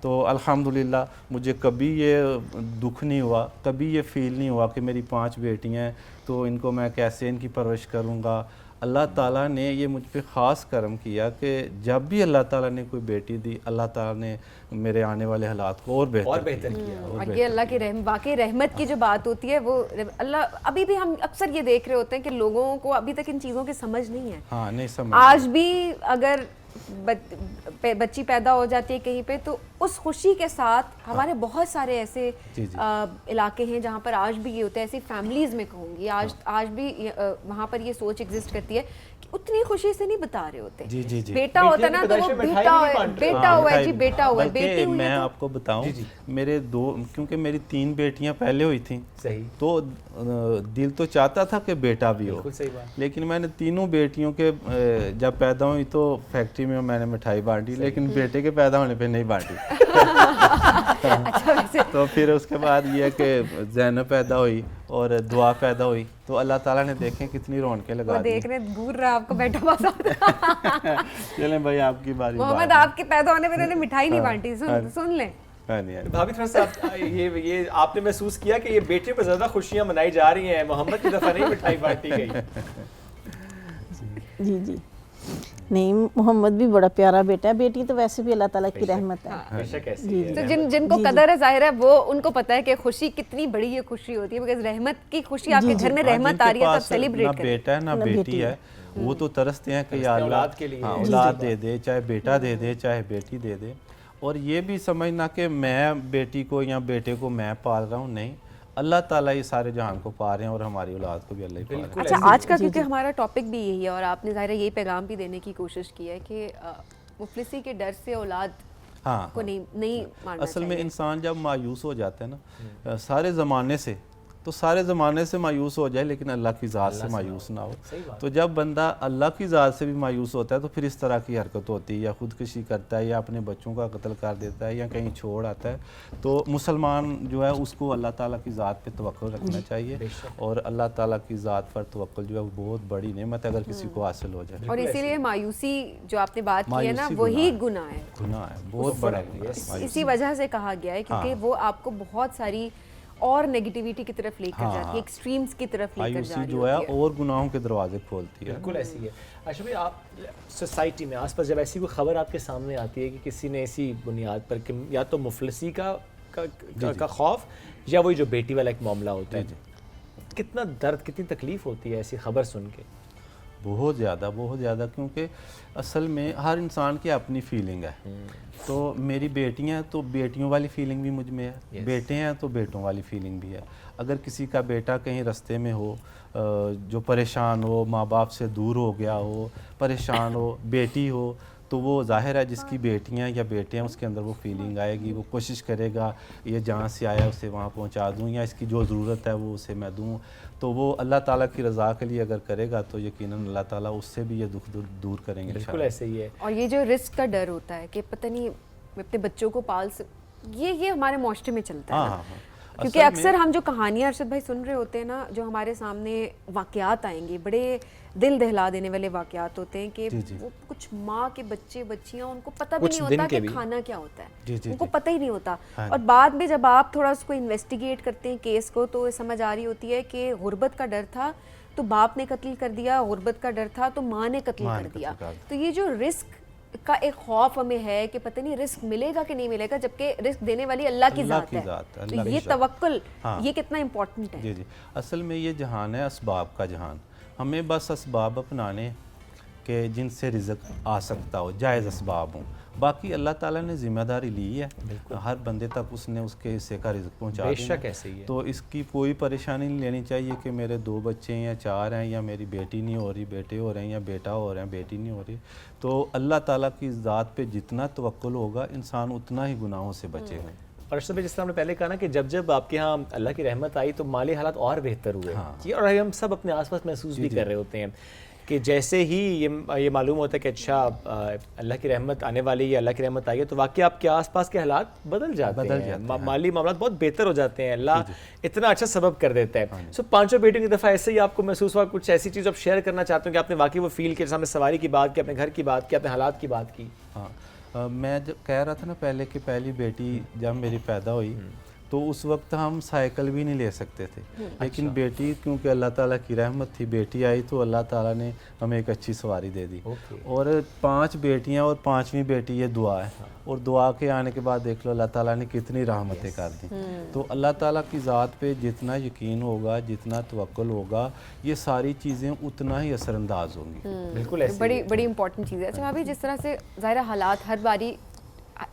[SPEAKER 6] तो अल्हम्दुलिल्लाह मुझे कभी ये दुख नहीं हुआ, कभी ये फील नहीं हुआ कि मेरी 5 बेटियाँ हैं तो इनको मैं कैसे इनकी परवरिश करूँगा। अल्लाह ताला ने ये मुझ पे ख़ास करम किया कि जब भी अल्लाह ताला ने कोई बेटी दी, अल्लाह ताला ने मेरे आने वाले हालात को और बेहतर किया।
[SPEAKER 1] और ये अल्लाह की वाकई रहमत की जो बात होती है, वो अल्लाह, अभी भी हम अक्सर ये देख रहे होते हैं कि लोगों को अभी तक इन चीज़ों की समझ नहीं है।
[SPEAKER 6] हाँ, नहीं समझ।
[SPEAKER 1] आज भी अगर बच्ची पैदा हो जाती है कहीं पे, तो उस खुशी के साथ हमारे बहुत सारे ऐसे इलाके हैं जहाँ पर आज भी ये होता है, ऐसी फैमिलीज में कहूँगी आज भी वहाँ पर ये सोच एग्जिस्ट करती है कि उतनी खुशी से नहीं बता रहे होते।
[SPEAKER 6] जी जी जी,
[SPEAKER 1] बेटा होता ना तो वो बेटा हुआ है जी, बेटा हुआ है, बेटी हुई है।
[SPEAKER 6] मैं आपको बताऊं, मेरे 2, क्योंकि मेरी 3 बेटियां पहले हुई थी,
[SPEAKER 2] सही,
[SPEAKER 6] तो दिल तो चाहता था कि बेटा भी हो, लेकिन मैंने तीनों बेटियों के जब पैदा हुई तो फैक्ट्री में मैंने मिठाई बांटी, लेकिन बेटे के पैदा होने पे नहीं बांटी।
[SPEAKER 1] अच्छा,
[SPEAKER 6] तो फिर उसके बाद ये कि ज़ैनब पैदा हुई और दुआ पैदा हुई, तो अल्लाह ताला ने देखें कितनी रौनकें लगा दी।
[SPEAKER 1] देख रहे घूर रहा आपको बेटा पसंद।
[SPEAKER 6] चलें भाई, आपकी बारी।
[SPEAKER 1] मोहम्मद, आपके पैदा होने पे उन्होंने मिठाई नहीं बांटी, सुन लें।
[SPEAKER 2] भाभी थोड़ा सा ये आपने महसूस किया कि ये बेटे पर ज़्यादा खुशियाँ मनाई जा रही हैं, मोहम्मद की दफ़ा नहीं मिठाई बांटी गई?
[SPEAKER 7] जी जी, नहीं, मोहम्मद भी बड़ा प्यारा बेटा है, बेटी तो वैसे भी अल्लाह ताला की रहमत है।
[SPEAKER 1] तो जिनको कदर है, जाहिर है वो उनको पता है कि खुशी कितनी बड़ी ये खुशी होती है, बिकॉज़ रहमत की खुशी, आपके घर में रहमत आ रही है तो आप सेलिब्रेट करें।
[SPEAKER 6] ना बेटा है ना बेटी है, वो तो तरसते हैं कि यार औलाद के लिए औलाद दे दे, चाहे बेटा दे दे चाहे बेटी दे दे। और ये भी समझना कि मैं बेटी को या बेटे को मैं पाल रहा हूँ, नहीं, अल्लाह ताला ये सारे जहान को पा रहे हैं और हमारी औलाद को भी अल्लाह ही पा रहे हैं।
[SPEAKER 1] अच्छा, आज का क्योंकि हमारा टॉपिक भी यही है और आपने ज़ाहिर यही पैगाम भी देने की कोशिश की है कि मुफलिसी के डर से औलाद को नहीं मारना
[SPEAKER 6] असल में इंसान जब मायूस हो जाता है ना सारे ज़माने से, तो सारे ज़माने से मायूस हो जाए लेकिन अल्लाह की ज़ात से मायूस ना हो। तो जब बंदा अल्लाह की ज़ात से भी मायूस होता है तो फिर इस तरह की हरकत होती है, या ख़ुदकुशी करता है, या अपने बच्चों का कत्ल कर देता है, या कहीं छोड़ आता है। तो मुसलमान जो है उसको अल्लाह ताला की ज़ात पे तवक्कुल रखना चाहिए, और अल्लाह ताला की ज़ात पर तवक्कुल जो है वो बहुत बड़ी नेमत है अगर किसी को हासिल हो जाए।
[SPEAKER 1] और इसीलिए मायूसी जो आपने बात की है ना, वही गुनाह है,
[SPEAKER 6] बहुत बड़ा गुनाह।
[SPEAKER 1] इसी वजह से कहा गया है क्योंकि वो आपको बहुत सारी और नेगेटिविटी की तरफ लेकर जाती है, एक्सट्रीम्स की तरफ लेकर जा रही
[SPEAKER 6] जो है और गुनाहों के दरवाजे खोलती है।
[SPEAKER 2] बिल्कुल ऐसी है। अच्छा भाई, आप सोसाइटी में आसपास जब ऐसी कोई खबर आपके सामने आती है कि किसी ने ऐसी बुनियाद पर कि या तो मुफलिसी का खौफ या वही जो बेटी वाला एक मामला होता है, कितना दर्द, कितनी तकलीफ होती है ऐसी खबर सुन के?
[SPEAKER 6] बहुत ज़्यादा, क्योंकि असल में हर इंसान की अपनी फीलिंग है। तो मेरी बेटियां हैं तो बेटियों वाली फीलिंग भी मुझ में है, बेटे हैं तो बेटों वाली फीलिंग भी है। अगर किसी का बेटा कहीं रास्ते में हो जो परेशान हो, माँ बाप से दूर हो गया हो, परेशान हो, बेटी हो, तो वो ज़ाहिर है जिसकी बेटियां या बेटे हैं उसके अंदर वो फीलिंग आएगी, वो कोशिश करेगा ये जहाँ से आया उसे वहाँ पहुँचा दूँ, या इसकी जो ज़रूरत है वो उसे मैं दूँ। तो वो अल्लाह ताला की रज़ा के लिए अगर करेगा तो यकीनन अल्लाह ताला उससे भी ये दुख दूर करेंगे।
[SPEAKER 2] बिल्कुल ऐसे ही है।
[SPEAKER 1] और ये जो रिस्क का डर होता है कि पता नहीं मैं अपने बच्चों को ये हमारे माशरे में चलता है ना। क्योंकि अक्सर हम जो कहानियाँ अरशद भाई सुन रहे होते हैं ना, जो हमारे सामने वाक़यात आएंगे, बड़े दिल दहला देने वाले वाक़यात होते हैं कि वो कुछ माँ के बच्चे बच्चियाँ उनको पता भी नहीं होता कि खाना क्या होता है, उनको पता ही नहीं होता। और बाद में जब आप थोड़ा उसको इन्वेस्टिगेट करते हैं केस को, तो समझ आ रही होती है कि गुर्बत का डर था तो बाप ने कत्ल कर दिया, गुर्बत का डर था तो माँ ने कत्ल कर दिया। तो ये जो रिस्क का एक खौफ हमें है कि पता नहीं रिस्क मिलेगा कि नहीं मिलेगा, जबकि रिस्क देने वाली अल्लाह की ज़ात है। तो ये तवक्कुल ये कितना इम्पोर्टेंट है।
[SPEAKER 6] जी असल में ये जहान है असबाब का जहान। हमें बस असबाब अपनाने के जिनसे रिज़्क आ सकता हो, जायज़ असबाब हों। बाकी अल्लाह ताला ने ज़िम्मेदारी ली है, हर बंदे तक उसने उसके हिस्से का रिज़्क पहुंचा दिया।
[SPEAKER 2] बेशक ऐसे ही है।
[SPEAKER 6] तो इसकी कोई परेशानी नहीं लेनी चाहिए कि मेरे 2 बच्चे हैं या 4 हैं, या मेरी बेटी नहीं हो रही, बेटे हो रहे हैं, या बेटा हो रहे हैं, बेटी नहीं हो रही। तो अल्लाह ताला की ज़ात पे जितना तवक्कुल होगा इंसान उतना ही गुनाहों से बचेगा।
[SPEAKER 2] और अर्शद भाई, जिस तरह हमने पहले कहा ना कि जब जब आपके यहाँ अल्लाह की रहमत आई तो माली हालात और बेहतर हुए। और हम सब अपने आसपास महसूस भी कर रहे होते हैं कि जैसे ही ये मालूम होता है कि अच्छा अल्लाह की रहमत आने वाली है, अल्लाह की रहमत आई है, तो वाकई आपके आसपास के हालात बदल जाते हैं। माली मामला बहुत बेहतर हो जाते हैं। अल्लाह इतना अच्छा सबब कर देता है। सो पांचों बेटियों की दफ़ा ऐसे ही आपको महसूस हुआ, कुछ ऐसी चीज़ आप शेयर करना चाहते हो कि आपने वाकई वो फील किया, जैसे हमने सवारी की बात की, अपने घर की बात की, अपने हालात की बात की?
[SPEAKER 6] हाँ, मैं जब कह रहा था ना पहले कि पहली बेटी जब मेरी पैदा हुई तो उस वक्त हम साइकिल भी नहीं ले सकते थे। लेकिन बेटी, क्योंकि अल्लाह ताला की रहमत थी, बेटी आई तो अल्लाह ताला ने हमें एक अच्छी सवारी दे दी। और 5 बेटियां और 5वीं बेटी ये दुआ है। और दुआ के आने के बाद देख लो अल्लाह ताला ने कितनी रहमतें कर दी। तो अल्लाह ताला की ज़ात पे जितना यकीन होगा, जितना तवक्कुल होगा, ये सारी चीज़ें उतना ही असरअंदाज होंगी।
[SPEAKER 2] बिल्कुल ऐसी
[SPEAKER 1] बड़ी बड़ी इंपॉर्टेंट चीज़ है। अच्छा भाभी, जिस तरह से ज़ाहिर हालात हर बारी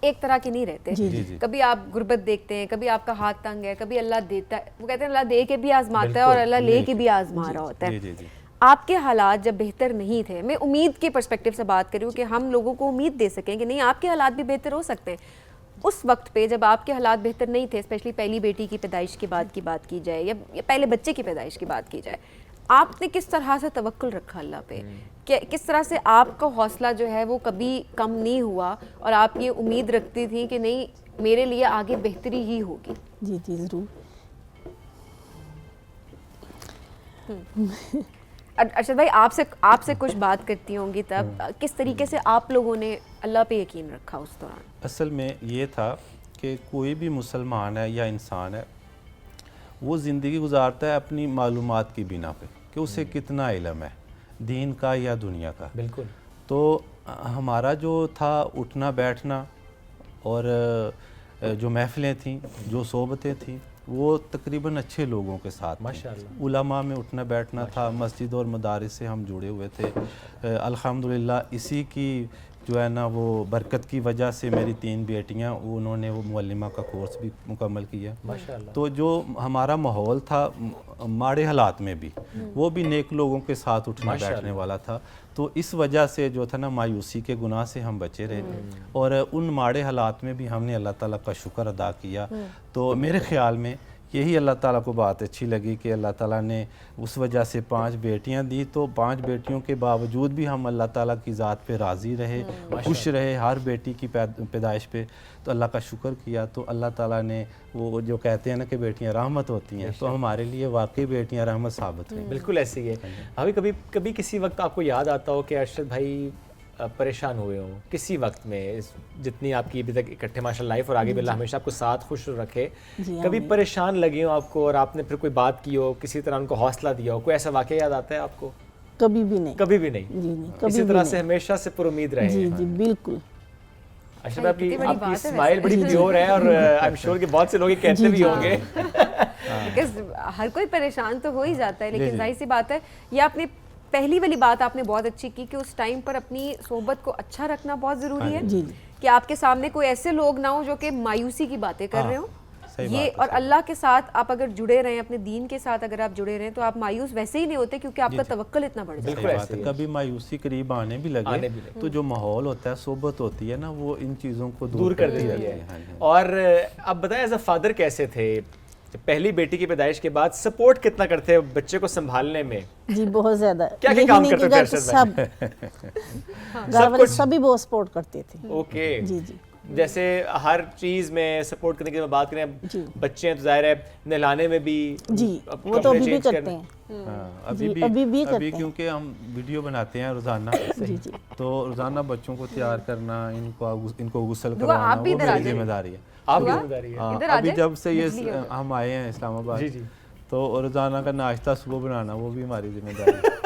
[SPEAKER 1] एक तरह के नहीं रहते। कभी आप गुर्बत देखते हैं, कभी आपका हाथ तंग है, कभी अल्लाह देता है, वो कहते हैं अल्लाह दे के भी आजमाता है और अल्लाह ले के भी आजमा रहा होता है। आपके हालात जब बेहतर नहीं थे, मैं उम्मीद के पर्सपेक्टिव से बात कर रही हूँ कि हम लोगों को उम्मीद दे सकें कि नहीं आपके हालात भी बेहतर हो सकते हैं। उस वक्त पे जब आपके हालात बेहतर नहीं थे, स्पेशली पहली बेटी की पैदाइश की बात की जाए या पहले बच्चे की पैदाइश की बात की जाए, आपने किस तरह से तवक्कुल रखा अल्लाह पे? किस तरह से आपका हौसला जो है वो कभी कम नहीं हुआ और आप ये उम्मीद रखती थी कि नहीं मेरे लिए आगे बेहतरी ही होगी?
[SPEAKER 7] जी जी ज़रूर।
[SPEAKER 1] अर्शद भाई, आपसे कुछ बात करती होंगी तब किस तरीके से आप लोगों ने अल्लाह पे यकीन रखा उस दौरान?
[SPEAKER 6] असल में ये था कि कोई भी मुसलमान है या इंसान है, वो ज़िंदगी गुजारता है अपनी मालूमात की बिना पे कि उसे कितना इल्म है, दीन का या दुनिया का।
[SPEAKER 2] बिल्कुल।
[SPEAKER 6] तो हमारा जो था उठना बैठना और जो महफ़िलें थीं, जो सोबतें थीं, वो तकरीबन अच्छे लोगों के साथ माशाअल्लाह। उलमा में उठना बैठना था, मस्जिद और मदारिस से हम जुड़े हुए थे। अल्हम्दुलिल्लाह इसी की जो है ना वो बरकत की वजह से मेरी 3 बेटियां, उन्होंने वो मुअल्लिमा का कोर्स भी मुकम्मल किया माशाअल्लाह। तो जो हमारा माहौल था माड़े हालात में भी, वो भी नेक लोगों के साथ उठना बैठने वाला था। तो इस वजह से जो था ना मायूसी के गुनाह से हम बचे रहे और उन माड़े हालात में भी हमने अल्लाह ताला का शुक्र अदा किया। तो मेरे ख़्याल में यही अल्लाह ताला को बात अच्छी लगी कि अल्लाह ताला ने उस वजह से 5 बेटियां दी। तो 5 बेटियों के बावजूद भी हम अल्लाह ताला की ज़ात पे राज़ी रहे, खुश रहे हर बेटी की पैदाइश पे। तो अल्लाह का शुक्र किया। तो अल्लाह ताला ने वो जो कहते हैं ना कि बेटियां रहमत होती हैं, तो हमारे लिए वाकई बेटियां रहमत साबित हुई।
[SPEAKER 2] बिल्कुल ऐसी है। अभी कभी किसी वक्त आपको याद आता हो कि अरशद भाई परेशान हुए हो किसी वक्त में, जितनी आपकी अभी तक इकट्ठे माशाल्लाह लाइफ और आगे भी अल्लाह हमेशा आपको साथ खुश रखे, कभी परेशान लगे हो आपको और आपने फिर कोई बात की हो, किसी तरह उनको हौसला दिया हो, कोई ऐसा वाक़या याद आता है आपको?
[SPEAKER 7] कभी भी नहीं।
[SPEAKER 2] कभी भी नहीं?
[SPEAKER 7] जी नहीं, कभी
[SPEAKER 2] इसी तरह से हमेशा से पुरुमीद रहे।
[SPEAKER 7] जी जी बिल्कुल।
[SPEAKER 2] अच्छा, आपकी स्माइल बड़ी प्योर है और आई एम श्योर कि बहुत से लोग ये कहते भी होंगे।
[SPEAKER 1] हर कोई परेशान तो हो ही जाता है, लेकिन जाहिर सी बात है ये आपने पहली वाली बात आपने बहुत अच्छी की कि उस टाइम पर अपनी सोहबत को अच्छा रखना बहुत ज़रूरी है।
[SPEAKER 7] जी
[SPEAKER 1] कि आपके सामने कोई ऐसे लोग ना हो जो कि मायूसी की बातें कर रहे हो,
[SPEAKER 6] सही
[SPEAKER 1] ये
[SPEAKER 6] बात है,
[SPEAKER 1] और अल्लाह के साथ आप अगर जुड़े रहें, अपने दीन के साथ अगर आप जुड़े रहें, तो आप मायूस वैसे ही नहीं होते, क्योंकि आपका तवक्कुल इतना बढ़ जाता है।
[SPEAKER 6] सही बात है। कभी मायूसी करीब आने भी लगे तो जो माहौल होता है, सोबत होती है ना, वो इन चीज़ों को
[SPEAKER 2] दूर कर देती है।
[SPEAKER 6] हाँ जी।
[SPEAKER 2] और अब बताएं एज अ फादर कैसे थे, जब पहली बेटी की पैदाइश के बाद सपोर्ट कितना करते हैं बच्चे को संभालने में?
[SPEAKER 7] जी बहुत ज्यादा।
[SPEAKER 2] क्या
[SPEAKER 7] यही
[SPEAKER 2] काम
[SPEAKER 7] नहीं
[SPEAKER 2] करते
[SPEAKER 7] कि
[SPEAKER 2] थे
[SPEAKER 7] घर
[SPEAKER 2] अरशद
[SPEAKER 7] सब घर वाले सभी बहुत सपोर्ट करते थे।
[SPEAKER 2] ओके
[SPEAKER 7] जी जी
[SPEAKER 2] जैसे हर चीज में सपोर्ट करने की मैं बात करें,
[SPEAKER 7] जी।
[SPEAKER 2] बच्चे हैं तो जाहिर है नहलाने में भी
[SPEAKER 7] जी वो तो अभी भी करते हैं।
[SPEAKER 6] हाँ,
[SPEAKER 7] जी, अभी भी करते हैं।
[SPEAKER 6] क्योंकि हम वीडियो बनाते हैं रोजाना
[SPEAKER 7] जी जी
[SPEAKER 6] तो रोजाना बच्चों को तैयार करना, इनको गुस्ल
[SPEAKER 1] दुआ,
[SPEAKER 6] करवाना,
[SPEAKER 1] आप भी
[SPEAKER 6] वो
[SPEAKER 1] इधर आ
[SPEAKER 6] मेरी
[SPEAKER 1] जाइए।
[SPEAKER 6] जिम्मेदारी है।
[SPEAKER 2] आपकी जिम्मेदारी है।
[SPEAKER 6] हाँ,
[SPEAKER 1] इधर आ
[SPEAKER 6] अभी
[SPEAKER 1] जाए,
[SPEAKER 6] जब से ये
[SPEAKER 1] बिजली है।
[SPEAKER 6] हम आए हैं इस्लामाबाद,
[SPEAKER 2] जी जी
[SPEAKER 6] तो रोजाना का नाश्ता सुबह बनाना वो भी हमारी जिम्मेदारी है।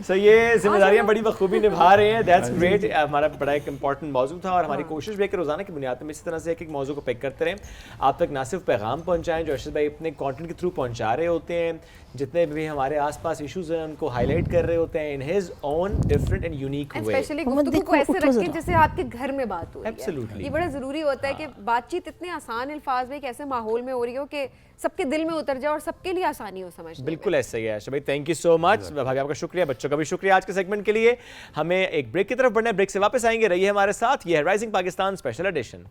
[SPEAKER 2] सो ये जिम्मेदारियां बड़ी बखूबी निभा रहे हैं, दैट्स ग्रेट। हमारा बड़ा एक इंपॉर्टेंट मौजू था और हमारी कोशिश भी है कि रोजाना की बुनियाद पर इसी तरह से एक मौजू को पिक करते रहें, आप तक ना सिर्फ पैगाम पहुंचाएं जो अर्शद भाई अपने कंटेंट के थ्रू पहुंचा रहे होते हैं, जितने भी हमारे आसपास इश्यूज हैं उनको हाईलाइट कर रहे होते हैं in his own different and unique way.
[SPEAKER 1] Specially गुफ्तगू को ऐसे रखें जैसे आपके घर में बात हो रही है।
[SPEAKER 2] Absolutely.
[SPEAKER 1] ये बड़ा जरूरी होता है कि बातचीत इतने आसान अल्फाज में, एक ऐसे माहौल में हो रही हो कि सबके दिल में उतर जाए और सबके लिए आसानी हो समझने में।
[SPEAKER 2] बिल्कुल ऐसा ही है अर्शद भाई, थैंक यू सो मच भाभी, आपका शुक्रिया, बच्चों का भी शुक्रिया आज के सेगमेंट के लिए। हमें एक ब्रेक की तरफ बढ़ना है, ब्रेक से वापस आएंगे, रहिए हमारे साथ। ये है Rising Pakistan special edition.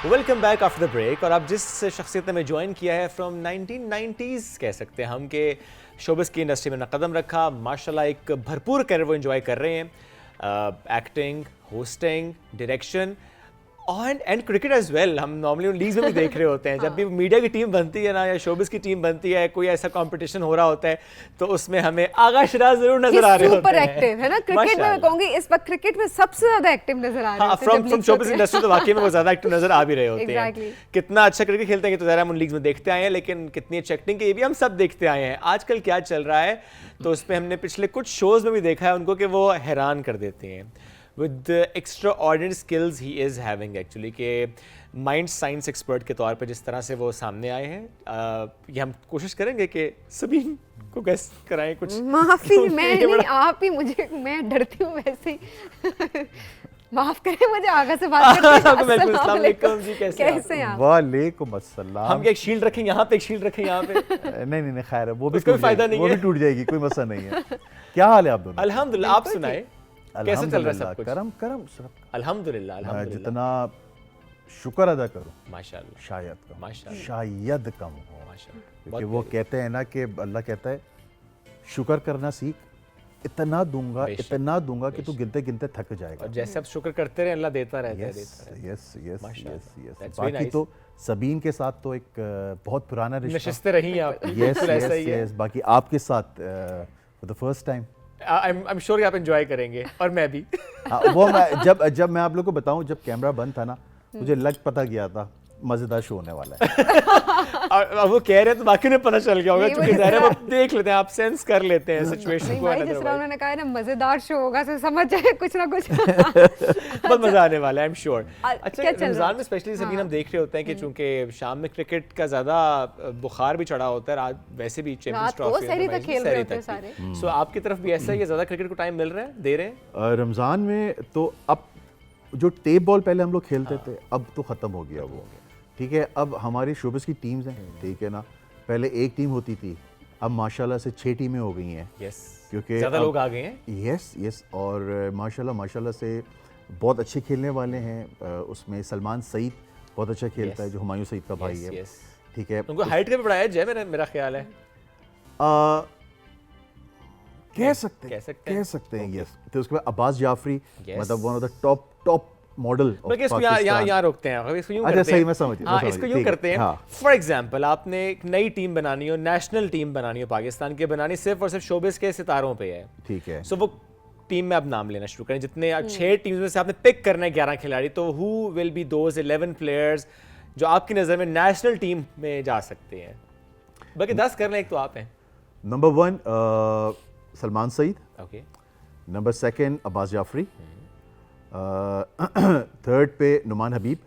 [SPEAKER 2] Welcome back after the break. और अब जिस शख्सियत ने हमें ज्वाइन किया है फ्रॉम 1990s कह सकते हैं हम, के शोबिस की इंडस्ट्री में कदम रखा, माशाल्लाह एक भरपूर कैरियर वो एंजॉय कर रहे हैं, acting, hosting, direction and cricket as well. हम नॉर्मली उन लीग्स में भी देख रहे होते हैं, जब भी मीडिया की टीम बनती है ना या शोबिस की टीम बनती है, कोई ऐसा कंपटीशन हो रहा होता है तो उसमें हमें आगा शिराज जरूर नजर आ रहे होते हैं।
[SPEAKER 1] सुपर एक्टिव है ना क्रिकेट में, मैं कहूंगी इस वक्त क्रिकेट में सबसे ज्यादा एक्टिव नजर आ रहे हैं।
[SPEAKER 2] फ्रॉम शोबिस इंडस्ट्री तो वाकई में वो ज्यादा एक्टिव नजर आ भी रहे होते
[SPEAKER 1] Exactly.
[SPEAKER 2] हैं। कितना अच्छा क्रिकेट खेलते हैं तो जरा हम उन लीग्स में देखते आए हैं, लेकिन कितनी अच्छी एक्टिंग की ये भी हम सब देखते आए हैं। आजकल क्या चल रहा है तो उसमें हमने पिछले कुछ शोज में भी देखा है उनको कि वो हैरान कर देते हैं with extra ordinary skills he is having actually, के माइंड साइंस एक्सपर्ट के तौर पे जिस तरह से वो सामने आए हैं, ये हम कोशिश करेंगे कि सभी को गेस कराएं कुछ।
[SPEAKER 1] माफी, मैं नहीं, आप ही मुझे, मैं डरती हूँ वैसे ही। माफ करें मुझे, आगा से बात करते हैं।
[SPEAKER 2] अस्सलाम वालेकुम जी, कैसे हैं आप?
[SPEAKER 1] कैसे हैं आप?
[SPEAKER 8] वालेकुम अस्सलाम।
[SPEAKER 2] हम एक शील्ड रखें यहाँ पे, एक शील्ड रखें यहाँ पे।
[SPEAKER 8] नहीं खैर है, वो भी
[SPEAKER 2] उसका
[SPEAKER 8] टूट
[SPEAKER 2] भी फायदा
[SPEAKER 8] जाएगी,
[SPEAKER 2] नहीं
[SPEAKER 8] वो
[SPEAKER 2] है।
[SPEAKER 8] भी टूट जाएगी, कोई मसला नहीं है। क्या हाल है आप दोनों?
[SPEAKER 2] अल्हम्दुलिल्लाह, आप सुनाए कैसे चल रहा है सब कुछ?
[SPEAKER 8] करम करम सब।
[SPEAKER 2] अल्हम्दुलिल्लाह
[SPEAKER 8] मैं
[SPEAKER 2] अल्हम्दुलिल्लाह,
[SPEAKER 8] जितना शुक्र अदा करूं
[SPEAKER 2] माशाल्लाह
[SPEAKER 8] शायद कम,
[SPEAKER 2] माशाल्लाह।
[SPEAKER 8] शायद कम हो,
[SPEAKER 2] माशाल्लाह।
[SPEAKER 8] क्योंकि वो कहते हैं ना कि अल्लाह कहता है शुक्र करना सीख, इतना दूंगा
[SPEAKER 2] बेशक,
[SPEAKER 8] इतना दूंगा कि तू गिनते गिनते थक
[SPEAKER 2] और
[SPEAKER 8] जाएगा।
[SPEAKER 2] जैसे आप शुक्र करते रहे अल्लाह देता रहता है,
[SPEAKER 8] यस
[SPEAKER 2] देता रहता है।
[SPEAKER 8] यस यस
[SPEAKER 2] माशाल्लाह,
[SPEAKER 8] यस यस।
[SPEAKER 2] that's very
[SPEAKER 8] बाकी
[SPEAKER 2] nice.
[SPEAKER 8] तो सबीन के साथ तो एक बहुत पुराना रिश्ता।
[SPEAKER 2] नशिस्ते रही हैं आप,
[SPEAKER 8] यस
[SPEAKER 2] बिल्कुल ऐसा ही
[SPEAKER 8] यस
[SPEAKER 2] है।
[SPEAKER 8] यस। बाकी आपके साथ for the first time
[SPEAKER 2] I am sure आप एंजॉय करेंगे और मैं भी।
[SPEAKER 8] वो मैं जब मैं आप लोग को बताऊं, जब कैमरा बंद था ना, मुझे लग पता गया था मजेदार शो होने वाला है।
[SPEAKER 2] और वो कह रहे हैं तो बाकी ने पता चल गया होगा,
[SPEAKER 1] नहीं,
[SPEAKER 2] क्योंकि
[SPEAKER 1] वो
[SPEAKER 2] ज़ाहिर है वो देख लेते हैं, आप सेंस कर लेते हैं सिचुएशन
[SPEAKER 1] नहीं
[SPEAKER 2] को।
[SPEAKER 1] भाई, जिस तरह उन्होंने कहा है ना मजेदार शो होगा, तो समझ जाए कुछ ना कुछ।
[SPEAKER 2] बहुत मजा आने वाला है, आई एम श्योर। अच्छा,
[SPEAKER 1] क्या चल रहा
[SPEAKER 2] रमजान
[SPEAKER 1] है?
[SPEAKER 2] में स्पेशली सभी हम देख रहे होते हैं कि चूंकि शाम में क्रिकेट का ज्यादा बुखार भी चढ़ा होता है, रात वैसे भी चैंपियंस
[SPEAKER 1] रात को
[SPEAKER 2] ट्रॉफी
[SPEAKER 1] सहरी तक खेल रहे होते हैं सारे।
[SPEAKER 2] सो आपकी तरफ भी ऐसा ही है, ज्यादा क्रिकेट को टाइम मिल रहा है, दे रहे हैं?
[SPEAKER 8] रमज़ान में तो अब जो टेप बॉल पहले हम लोग खेलते थे, अब तो ख़त्म हो गया वो। ठीक है, अब हमारी शोबिस की टीम्स हैं, ठीक है ना, पहले एक टीम होती थी, अब माशाल्लाह से 6 टीमें हो गई हैं।
[SPEAKER 2] यस,
[SPEAKER 8] क्योंकि
[SPEAKER 2] ज्यादा
[SPEAKER 8] अब-
[SPEAKER 2] लोग आ गए हैं।
[SPEAKER 8] Yes yes. और माशाल्लाह से बहुत अच्छे खेलने वाले हैं। उसमें सलमान सईद बहुत अच्छा खेलता है, जो हुमायूं सईद का भाई है।
[SPEAKER 2] यस,
[SPEAKER 8] ठीक है,
[SPEAKER 2] उनको हाइट का भी बड़ा एज है, मेरा ख्याल है।
[SPEAKER 8] कह सकते
[SPEAKER 2] कह सकते हैं।
[SPEAKER 8] यस। तो उसके बाद अब्बास जाफरी,
[SPEAKER 2] Yes.
[SPEAKER 8] मतलब one of the top model of
[SPEAKER 2] बल्कि इसको यहाँ रोकते हैं, इसको यूं
[SPEAKER 8] अच्छा,
[SPEAKER 2] करते
[SPEAKER 8] सही,
[SPEAKER 2] हैं।
[SPEAKER 8] मैं समझ गया,
[SPEAKER 2] हाँ,
[SPEAKER 8] मैं समझ
[SPEAKER 2] इसको
[SPEAKER 8] गया,
[SPEAKER 2] यूं
[SPEAKER 8] ठीक है,
[SPEAKER 2] करते हैं।
[SPEAKER 8] हाँ।
[SPEAKER 2] फॉर एग्जांपल, आपने एक नई टीम बनानी हो, नेशनल टीम बनानी हो पाकिस्तान की, बनानी सिर्फ और सिर्फ शोबिस के सितारों पे है,
[SPEAKER 8] ठीक है।
[SPEAKER 2] सो वो टीम में अब नाम लेना शुरू करें, जितने 6 टीम्स में से आपने पिक करना है 11 खिलाड़ी, तो who will be those 11 players जो आपकी नज़र में नेशनल टीम में जा सकते हैं? बल्कि 10 कर लें, एक तो आप हैं।
[SPEAKER 8] Number 1 Salman Saeed,
[SPEAKER 2] okay,
[SPEAKER 8] number 2 Abbas Jafri, third पे नुमान हबीब,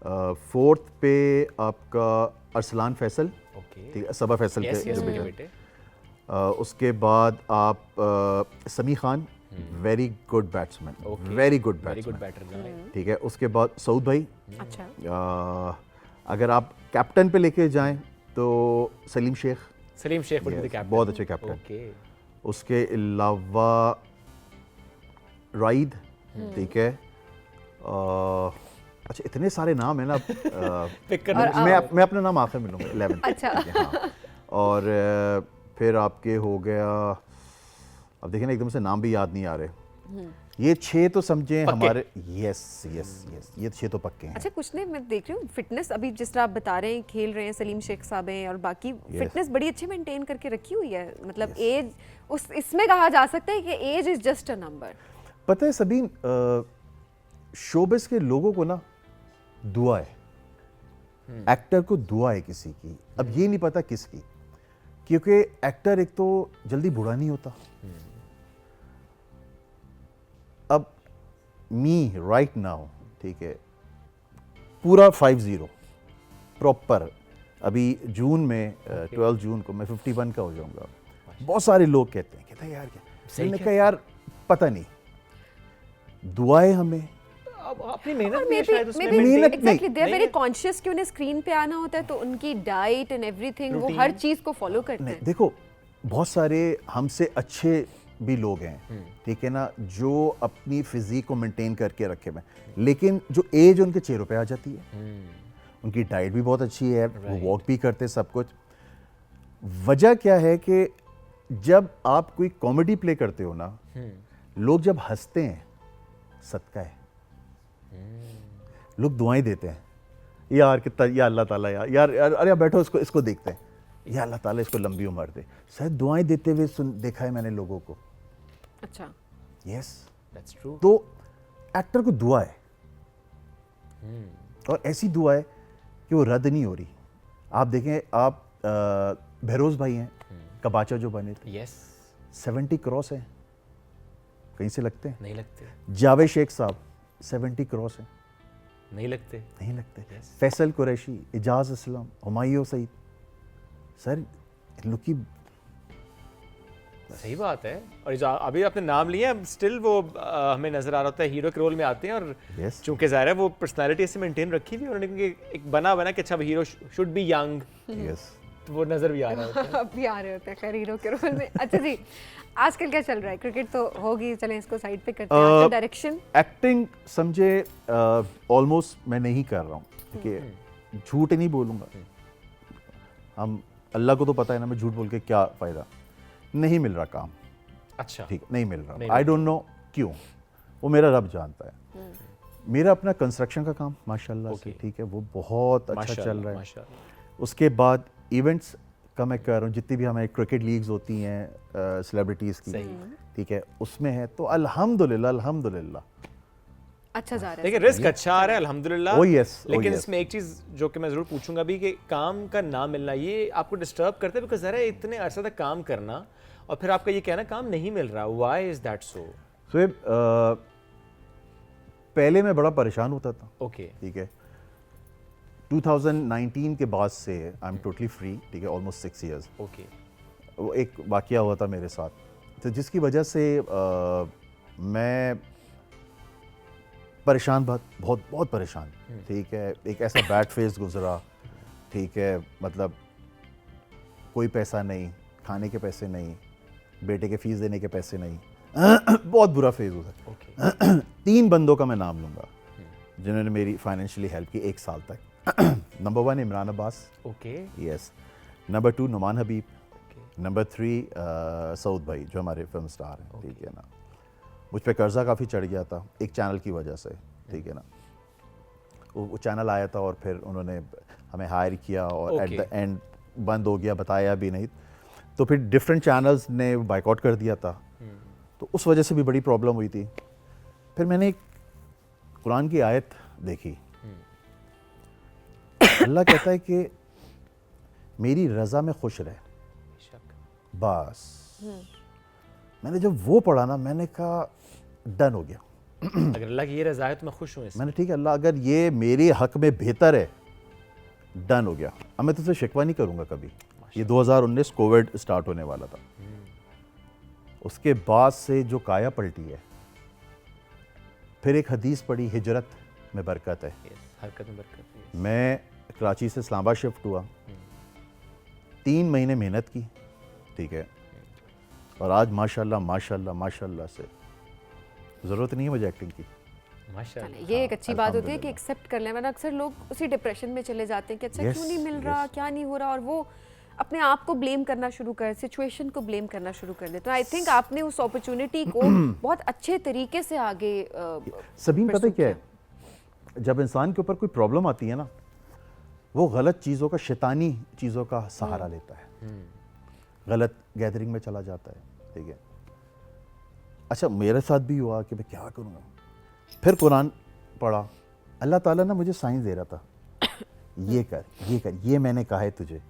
[SPEAKER 8] फोर्थ पे आपका अरसलान फैसल,
[SPEAKER 2] ओके
[SPEAKER 8] ठीक है, सबा फैसल
[SPEAKER 2] यस
[SPEAKER 8] के
[SPEAKER 2] यस
[SPEAKER 8] जो
[SPEAKER 2] बेटे
[SPEAKER 8] बेटे।
[SPEAKER 2] बेटे
[SPEAKER 8] उसके बाद आप Sami Khan, very good batsman,
[SPEAKER 2] Okay.
[SPEAKER 8] Very good
[SPEAKER 2] very good
[SPEAKER 8] batsman,
[SPEAKER 2] batter
[SPEAKER 8] ठीक है। उसके बाद सऊद भाई,
[SPEAKER 1] अच्छा
[SPEAKER 8] अगर आप कैप्टन पे लेके जाएं तो Saleem Sheikh,
[SPEAKER 2] Saleem Sheikh would be the
[SPEAKER 8] Yes,
[SPEAKER 2] captain,
[SPEAKER 8] बहुत अच्छे कैप्टन।
[SPEAKER 2] ओके
[SPEAKER 8] उसके अलावा राइद, ठीक है। अच्छा इतने सारे नाम है ना,
[SPEAKER 2] पिक करना
[SPEAKER 8] मैं अपना नाम आखिर में लूँगा 11।
[SPEAKER 1] अच्छा।
[SPEAKER 8] हाँ। और फिर आपके हो गया, अब देखिए ना एकदम से नाम भी याद नहीं आ रहे। ये 6 तो समझे हमारे, यस यस यस, ये 6 तो पक्के हैं।
[SPEAKER 1] अच्छा कुछ नहीं, मैं देख रही हूँ फिटनेस अभी जिस तरह आप बता रहे हैं, खेल रहे हैं, सलीम शेख साहब हैं और बाकी फिटनेस बड़ी अच्छी मेंटेन करके रखी हुई है। मतलब एज उस इसमें कहा जा सकता है कि age is just a number.
[SPEAKER 8] पता है सबीन, शोबिस के लोगों को ना दुआ है, एक्टर को दुआ है किसी की, अब ये नहीं पता किसकी, क्योंकि एक्टर एक तो जल्दी बूढ़ा नहीं होता। अब मी राइट नाउ, ठीक है, पूरा 50 प्रॉपर, अभी जून में 12 जून को मैं 51 का हो जाऊंगा। बहुत सारे लोग कहते हैं यार क्या, मैंने कहा यार पता नहीं, दुआएं हमें,
[SPEAKER 2] अब अपनी मेहनत भी है शायद उसमें maintain-
[SPEAKER 8] मेहनत
[SPEAKER 1] एग्जैक्टली दे आर
[SPEAKER 2] नहीं
[SPEAKER 1] वेरी
[SPEAKER 2] है।
[SPEAKER 1] कॉन्शियस कि उन्हें स्क्रीन पे आना होता है, तो उनकी डाइट एंड एवरीथिंग वो
[SPEAKER 2] Routine।
[SPEAKER 1] हर चीज को फॉलो करते
[SPEAKER 8] नहीं
[SPEAKER 1] हैं।
[SPEAKER 8] देखो, बहुत सारे हमसे अच्छे भी लोग हैं, ठीक है ना, जो अपनी फिजिक को मेंटेन करके रखे हुए हैं, लेकिन जो एज उनके चेहरों पे आ जाती है। उनकी डाइट भी बहुत अच्छी है, वो वॉक भी करते, सब कुछ। वजह क्या है कि जब आप कोई कॉमेडी प्ले करते हो ना, लोग जब हंसते हैं, सदका है, लोग दुआएं देते हैं, यार कितना, या अल्लाह ताला यार अरे यार बैठो, इसको देखते हैं, या अल्लाह ताला इसको लंबी उम्र दे। शायद दुआएं देते हुए देखा है मैंने लोगों को।
[SPEAKER 1] अच्छा
[SPEAKER 8] यस,
[SPEAKER 2] दैट्स ट्रू।
[SPEAKER 8] तो एक्टर को दुआ है, और ऐसी दुआ है कि वो रद्द नहीं हो रही। आप देखें, आप बहरोज भाई हैं, कबाचा जो बने थे,
[SPEAKER 2] यस
[SPEAKER 8] 70 क्रॉस हैं, कहीं से लगते हैं।
[SPEAKER 2] नहीं लगते,
[SPEAKER 8] जावेद शेख साहब 70 क्रॉस हैं,
[SPEAKER 2] नहीं लगते।
[SPEAKER 8] नहीं लगते। फैसल कुरैशी, इजाज असलम, हुमायूं सईद, सर लुकी,
[SPEAKER 2] सही बात है। और जो अभी आपने नाम लिया, स्टिल वो हमें नजर आ रहा होता है हीरो के रोल में आते हैं, और
[SPEAKER 8] Yes.
[SPEAKER 2] चूंकि ज़ाहिर है वो पर्सनालिटी ऐसे मेंटेन रखी हुई है उन्होंने, क्योंकि एक बना कि अच्छा hero should be young,
[SPEAKER 8] yes.
[SPEAKER 2] तो वो नजर भी आ रहा होता है।
[SPEAKER 1] अभी आ रहे होते हैं खैर हीरो के रोल में। अच्छा जी, आजकल क्या चल रहा है? क्रिकेट तो होगी, चलें इसको साइड पे करते हैं। डायरेक्शन
[SPEAKER 8] एक्टिंग समझे ऑलमोस्ट मैं नहीं कर रहा हूँ, ठीक है, झूठ नहीं बोलूँगा, हम अल्लाह को तो पता है ना, मैं झूठ बोल के क्या फ़ायदा, नहीं मिल रहा काम,
[SPEAKER 2] अच्छा,
[SPEAKER 8] ठीक, नहीं मिल रहा,
[SPEAKER 2] नहीं
[SPEAKER 8] आई डोंट नो क्यों, वो मेरा रब जानता है। मेरा अपना कंस्ट्रक्शन का काम माशाल्लाह से,
[SPEAKER 2] Okay.
[SPEAKER 8] ठीक है, वो बहुत अच्छा चल
[SPEAKER 2] माशाल्लाह,
[SPEAKER 8] रहा है।
[SPEAKER 2] माशाल्लाह।
[SPEAKER 8] उसके बाद इवेंट्स का मैं कर रहा हूँ, जितनी भी हमारी क्रिकेट लीग्स होती हैं सेलिब्रिटीज़ की,
[SPEAKER 2] सही।
[SPEAKER 8] ठीक है, उसमें है, तो अल्हम्दुलिल्लाह अल्हम्दुलिल्लाह।
[SPEAKER 1] अच्छा जा रहा है।
[SPEAKER 2] देखिए रिस्क अच्छा आ रहा है अल्हम्दुलिल्लाह।
[SPEAKER 8] Oh yes, oh
[SPEAKER 2] लेकिन
[SPEAKER 8] yes.
[SPEAKER 2] इसमें एक चीज़ जो कि मैं ज़रूर पूछूंगा भी, कि काम का ना मिलना ये आपको डिस्टर्ब करता है? बिकॉज ज़रा इतने अरसे तक काम करना और फिर आपका ये कहना काम नहीं मिल रहा, व्हाई इज दैट सो?
[SPEAKER 8] सो पहले मैं बड़ा परेशान होता था,
[SPEAKER 2] ओके,
[SPEAKER 8] ठीक है, 2019 के बाद से आई एम टोटली फ्री, ठीक है, ऑलमोस्ट 6 इयर्स।
[SPEAKER 2] ओके,
[SPEAKER 8] वो एक वाकया हुआ था मेरे साथ, तो जिसकी वजह से मैं परेशान, बहुत परेशान, ठीक है, एक ऐसा बैड फेज गुजरा, ठीक है, मतलब कोई पैसा नहीं, खाने के पैसे नहीं, बेटे के फीस देने के पैसे नहीं, बहुत बुरा फेज गुजरा।
[SPEAKER 2] ओके,
[SPEAKER 8] 3 बंदों का मैं नाम लूँगा जिन्होंने मेरी फाइनेंशियली हेल्प की 1 साल तक। Number 1 Imran Abbas,
[SPEAKER 2] okay,
[SPEAKER 8] yes. Number 2 Numan Habib, number 3 Saud भाई जो हमारे फिल्म स्टार हैं, ठीक है ना। मुझ पे कर्जा काफ़ी चढ़ गया था एक चैनल की वजह से, ठीक है ना, वो चैनल आया था और फिर उन्होंने हमें हायर किया और एट द एंड बंद हो गया, बताया भी नहीं, तो फिर डिफरेंट चैनल्स ने बाइकआउट कर दिया था, तो उस वजह से भी बड़ी प्रॉब्लम हुई थी। फिर मैंने एक कुरान की आयत देखी, अल्लाह कहता है कि मेरी रज़ा में खुश रहे, बस। मैंने जब वो पढ़ा ना, मैंने कहा डन हो गया।
[SPEAKER 2] अगर अल्लाह की ये रज़ा है तो मैं खुश हूँ इसमें।
[SPEAKER 8] मैंने ठीक है अल्लाह अगर ये मेरे हक में बेहतर है, डन हो गया, अब मैं तुझसे शिकवा नहीं करूँगा कभी। ये 2019 कोविड स्टार्ट होने वाला था, उसके बाद से जो काया पलटी है, फिर एक हदीस पढ़ी, हिजरत में बरकत है।
[SPEAKER 2] हरकत में बरकत है।
[SPEAKER 8] मैं कराची से इस्लामाबाद शिफ्ट हुआ, 3 महीने मेहनत की, ठीक है, और आज माशाल्लाह माशाल्लाह माशाल्लाह से ज़रूरत नहीं है मुझे एक्टिंग की।
[SPEAKER 2] माशाल्लाह।
[SPEAKER 1] ये एक अच्छी बात होती है कि एक्सेप्ट कर लें, वरना अक्सर लोग उसी डिप्रेशन में चले जाते हैं कि अच्छा
[SPEAKER 8] Yes,
[SPEAKER 1] क्यों नहीं मिल रहा,
[SPEAKER 8] yes.
[SPEAKER 1] क्या नहीं हो रहा, और वो अपने आप को ब्लेम करना शुरू कर, सिचुएशन को ब्लेम करना शुरू कर देते हैं। आई थिंक आपने उस अपॉर्चुनिटी को बहुत अच्छे तरीके से आगे
[SPEAKER 8] सभी पता है क्या है, जब इंसान के ऊपर कोई प्रॉब्लम आती है ना, वो गलत चीज़ों का, शैतानी चीज़ों का सहारा लेता है, गलत गैदरिंग में चला जाता है, ठीक है। अच्छा मेरे साथ भी हुआ कि मैं क्या करूँगा, फिर कुरान पढ़ा, अल्लाह ताला ना मुझे साइंस दे रहा था, ये कर ये कर, ये मैंने कहा है तुझे।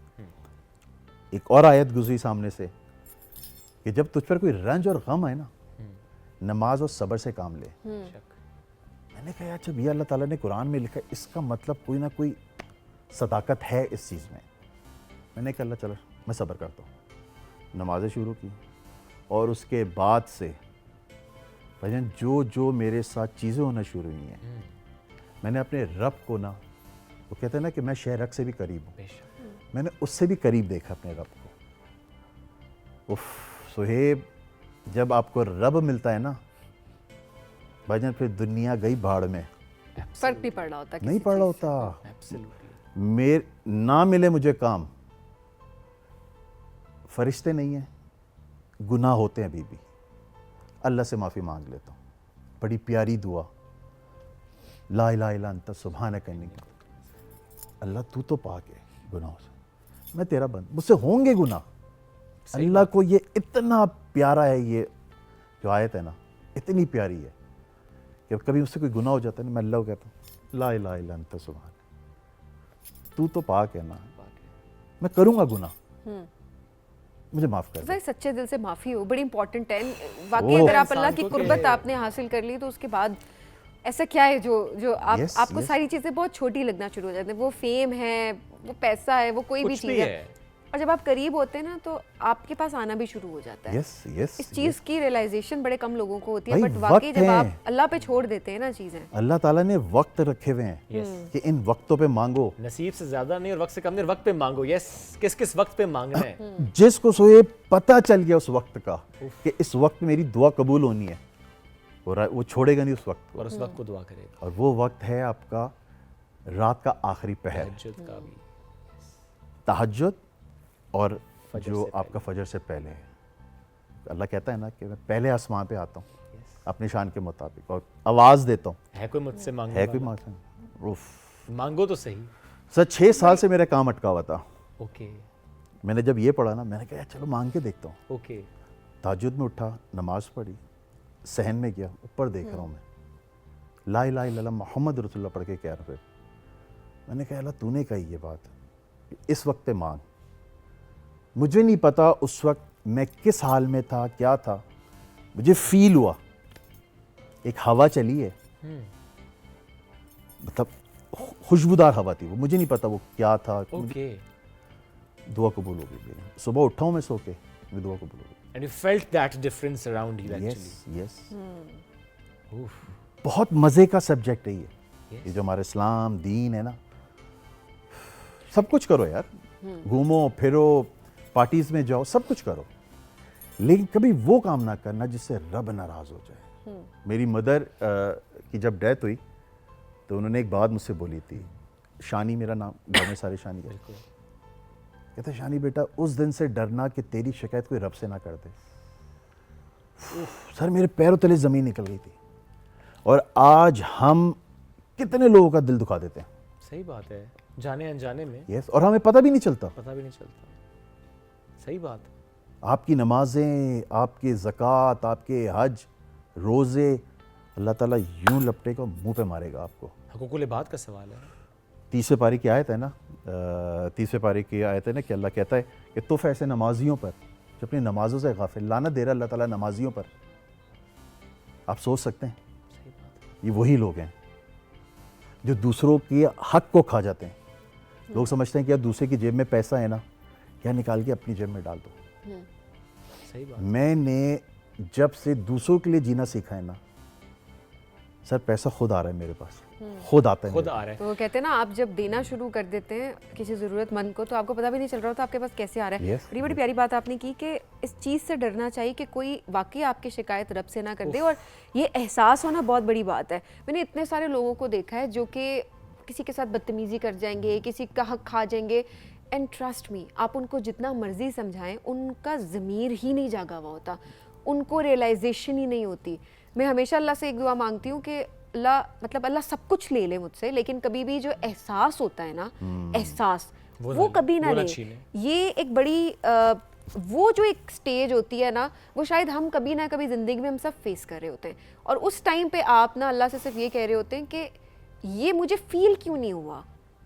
[SPEAKER 8] एक और आयत गुजरी सामने से कि जब तुझ पर कोई रंज और गम है ना, नमाज और सब्र से काम ले। मैंने कहा यार जब ये अल्लाह ताला ने कुरान में लिखा है, इसका मतलब कोई ना कोई सदाकत है इस चीज़ में। मैंने कहा अल्लाह चलो मैं सब्र करता हूँ, नमाज़ें शुरू की, और उसके बाद से भाईजान जो जो मेरे साथ चीज़ें होना शुरू हुई हैं, मैंने अपने रब को ना, वो कहते हैं ना कि मैं शहरक से भी करीब हूँ, मैंने उससे भी करीब देखा अपने रब को। उफ सुहेब, जब आपको रब मिलता है ना भाईजान, फिर दुनिया गई भाड़ में,
[SPEAKER 1] फर्क नहीं पड़ रहा होता,
[SPEAKER 8] नहीं पड़ रहा होता। मेरे ना मिले मुझे काम, फरिश्ते नहीं हैं, गुनाह होते हैं अभी भी, अल्लाह से माफ़ी मांग लेता हूँ, बड़ी प्यारी दुआ, ला इलाहा इल्ला अंता सुब्हानक इन्नी, अल्लाह तू तो पाक है गुनाहों से, मैं तेरा बंद, मुझसे होंगे गुनाह। अल्लाह को ये इतना प्यारा है, ये जो आयत है ना इतनी प्यारी है कि कभी मुझसे कोई गुनाह हो जाता है ना, मैं अल्लाह को कहता हूँ ला इलाहा इल्ला अंता सुब्हानक, तू तो पाक है ना, मैं करूँगा गुनाह, मुझे माफ़ कर दे।
[SPEAKER 1] सच्चे दिल से माफ़ी हो बड़ी इंपॉर्टेंट है वाकई। अगर आप अल्लाह की कुर्बत आपने हासिल कर ली तो उसके बाद ऐसा क्या है जो आपको सारी चीज़ें बहुत छोटी लगना शुरू हो जाती हैं। वो फेम है, वो पैसा है, वो कोई भी चीज़ है, और जब आप करीब होते हैं ना तो आपके पास आना भी शुरू हो जाता है। इस चीज़ की रियलाइजेशन बड़े कम लोगों को होती है, बट वाकई जब आप अल्लाह पे छोड़ देते हैं ना चीज़ें,
[SPEAKER 8] अल्लाह ताला ने वक्त रखे हुए हैं कि इन वक्तों पे मांगो,
[SPEAKER 2] नसीब से ज्यादा नहीं और वक्त से कम नहीं, वक्त पे मांगो। यस, किस किस वक्त पे मांगना है।
[SPEAKER 8] जिसको सोए पता चल गया उस वक्त का कि इस वक्त मेरी दुआ कबूल होनी है, वो छोड़ेगा नहीं उस वक्त को,
[SPEAKER 2] और उस वक्त को दुआ करेगा।
[SPEAKER 8] और वो वक्त है आपका रात का आखिरी पहर,
[SPEAKER 2] तहज्जुद का भी,
[SPEAKER 8] तहज्जुद, और
[SPEAKER 2] फजर
[SPEAKER 8] जो
[SPEAKER 2] से
[SPEAKER 8] आपका फजर से पहले है। अल्लाह कहता है ना कि मैं पहले आसमान पे आता हूँ अपनी शान के मुताबिक, और आवाज़ देता हूँ,
[SPEAKER 2] है कोई मुझसे मांगने
[SPEAKER 8] है कोई
[SPEAKER 2] वाला?
[SPEAKER 8] मांगता? उफ,
[SPEAKER 2] मांगो तो सही।
[SPEAKER 8] सर 6 साल से मेरा काम अटका हुआ था।
[SPEAKER 2] ओके
[SPEAKER 8] मैंने जब ये पढ़ा ना, मैंने कहा चलो मांग के देखता हूँ।
[SPEAKER 2] ओके,
[SPEAKER 8] तहज्जुद में उठा, नमाज पढ़ी, सहन में गया, ऊपर देख रहा हूँ मैं, ला इलाहा इल्लल्लाह मोहम्मद रसूलुल्लाह पढ़ के कह रहा फिर। मैंने कहा अल्लाह तूने कही ये बात, इस वक्त पे मांग। मुझे नहीं पता उस वक्त मैं किस हाल में था, क्या था, मुझे फील हुआ एक हवा चली है, मतलब खुशबूदार हवा थी वो, मुझे नहीं पता वो क्या था।
[SPEAKER 2] ओके,
[SPEAKER 8] दुआ कबूल हो गई मेरी। सुबह उठा हूँ मैं सो के, मेरी दुआ कबूल हो गई।
[SPEAKER 2] And you felt that difference around you
[SPEAKER 8] yes
[SPEAKER 2] actually.
[SPEAKER 8] Yes, बहुत मज़े का सब्जेक्ट है ये जो हमारा इस्लाम दीन है ना। सब कुछ करो यार, घूमो फिरो, पार्टीज में जाओ, सब कुछ करो, लेकिन कभी वो काम ना करना जिससे रब नाराज हो जाए। मेरी मदर की जब डेथ हुई तो उन्होंने एक बात मुझसे बोली थी, शानी मेरा नाम, घर में सारे शानी है, कहते शानी बेटा उस दिन से डरना कि तेरी शिकायत कोई रब से ना कर दे। सर मेरे पैरों तले ज़मीन निकल गई थी। और आज हम कितने लोगों का दिल दुखा देते हैं।
[SPEAKER 2] सही बात है, जाने अनजाने में।
[SPEAKER 8] यस, और हमें पता भी नहीं चलता।
[SPEAKER 2] पता भी नहीं चलता, सही बात।
[SPEAKER 8] आपकी नमाजें, आपके ज़कात, आपके हज, रोज़े, अल्लाह ताला यूं लपटेगा, मुंह पे मारेगा आपको।
[SPEAKER 2] हकूकुल इबाद का सवाल है।
[SPEAKER 8] 30वें पारी की आयत है ना, 30वें पारी की आयत है ना कि अल्लाह कहता है कि तुफ ऐसे नमाजियों पर जो अपनी नमाजों से गाफिल, लानत दे रहा अल्लाह ताला नमाजियों पर। आप सोच सकते हैं ये वही लोग हैं जो दूसरों के हक को खा जाते हैं। लोग समझते हैं कि यार दूसरे की जेब में पैसा है ना, क्या निकाल के अपनी जेब में डाल दो।
[SPEAKER 2] सही बात।
[SPEAKER 8] मैंने जब से दूसरों के लिए जीना सीखा है ना सर, पैसा खुद आ रहा है मेरे पास, खुद आता है
[SPEAKER 2] खुद
[SPEAKER 8] मेरे
[SPEAKER 2] आ रहा है।
[SPEAKER 1] तो वो कहते हैं ना, आप जब देना शुरू कर देते हैं किसी ज़रूरतमंद को तो आपको पता भी नहीं चल रहा होता आपके पास कैसे आ रहा है।
[SPEAKER 8] Yes,
[SPEAKER 1] बड़ी प्यारी बात आपने की कि इस चीज़ से डरना चाहिए कि कोई वाकई आपकी शिकायत रब से ना कर दे, और ये एहसास होना बहुत बड़ी बात है। मैंने इतने सारे लोगों को देखा है जो कि किसी के साथ बदतमीज़ी कर जाएंगे, किसी का हक खा जाएंगे, एंड ट्रस्ट मी, आप उनको जितना मर्जी समझाएं, उनका ज़मीर ही नहीं जागा हुआ होता, उनको रियलाइजेशन ही नहीं होती। मैं हमेशा अल्लाह से एक दुआ मांगती हूँ कि अल्लाह सब कुछ ले ले मुझसे, लेकिन कभी भी जो एहसास होता है ना, एहसास वो कभी ना ले। ये एक बड़ी वो जो एक स्टेज होती है ना, वो शायद हम कभी ना कभी ज़िंदगी में हम सब फेस कर रहे होते हैं, और उस टाइम पे आप ना अल्लाह से सिर्फ ये कह रहे होते हैं कि ये मुझे फील क्यों नहीं हुआ,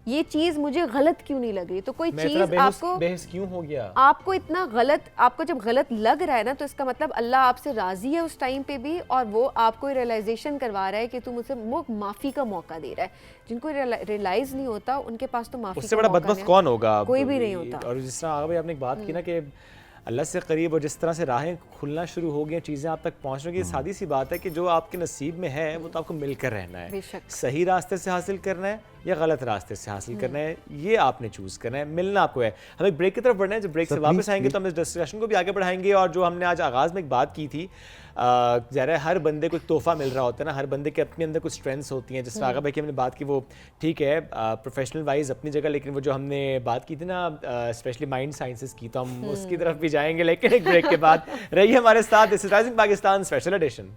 [SPEAKER 1] ये चीज़ मुझे गलत क्यों नहीं लग रही। तो कोई चीज़ आपको
[SPEAKER 2] बेहस क्यों हो गया, आपको
[SPEAKER 1] इतना गलत, आपको जब गलत लग रहा है ना, तो इसका मतलब अल्लाह आपसे राज़ी है उस टाइम पे भी, और वो आपको रियलाइजेशन करवा रहा है कि तू मुझसे माफ़ी का मौका दे रहा है। जिनको रियलाइज़ नहीं होता उनके पास तो माफ़ी
[SPEAKER 2] उससे बड़ा बदबख्त कौन होगा,
[SPEAKER 1] कोई भी नहीं होता।
[SPEAKER 2] और जिस तरह आगे आपने एक बात की ना कि अल्लाह से करीब, और जिस तरह से राहें खुलना शुरू हो गई, चीज़ें आप तक पहुँचने की, सादी सी बात है कि जो आपके नसीब में है वो तो आपको मिलकर रहना है। सही रास्ते से हासिल करना है या गलत रास्ते से हासिल करना है, ये आपने चूज़ करना है, मिलना आपको है। हम एक ब्रेक की तरफ बढ़ना है, जब ब्रेक से वापस आएंगे तो हम इस डिस्कशन को भी आगे बढ़ाएंगे। और जो हमने आज आगाज़ में एक बात की थी, ज़रा हर बंदे को एक तोहफा मिल रहा होता है ना, हर बंदे के अपने अंदर कुछ स्ट्रेंथ्स होती हैं। जिस तरह आगा भाई की हमने बात की, वो ठीक है प्रोफेशनल वाइज अपनी जगह, लेकिन वो जो हमने बात की थी ना स्पेशली माइंड साइंसेस की, तो हम उसकी तरफ भी जाएंगे, लेकिन एक ब्रेक के बाद। रहिए हमारे साथ, this is Rising Pakistan special edition.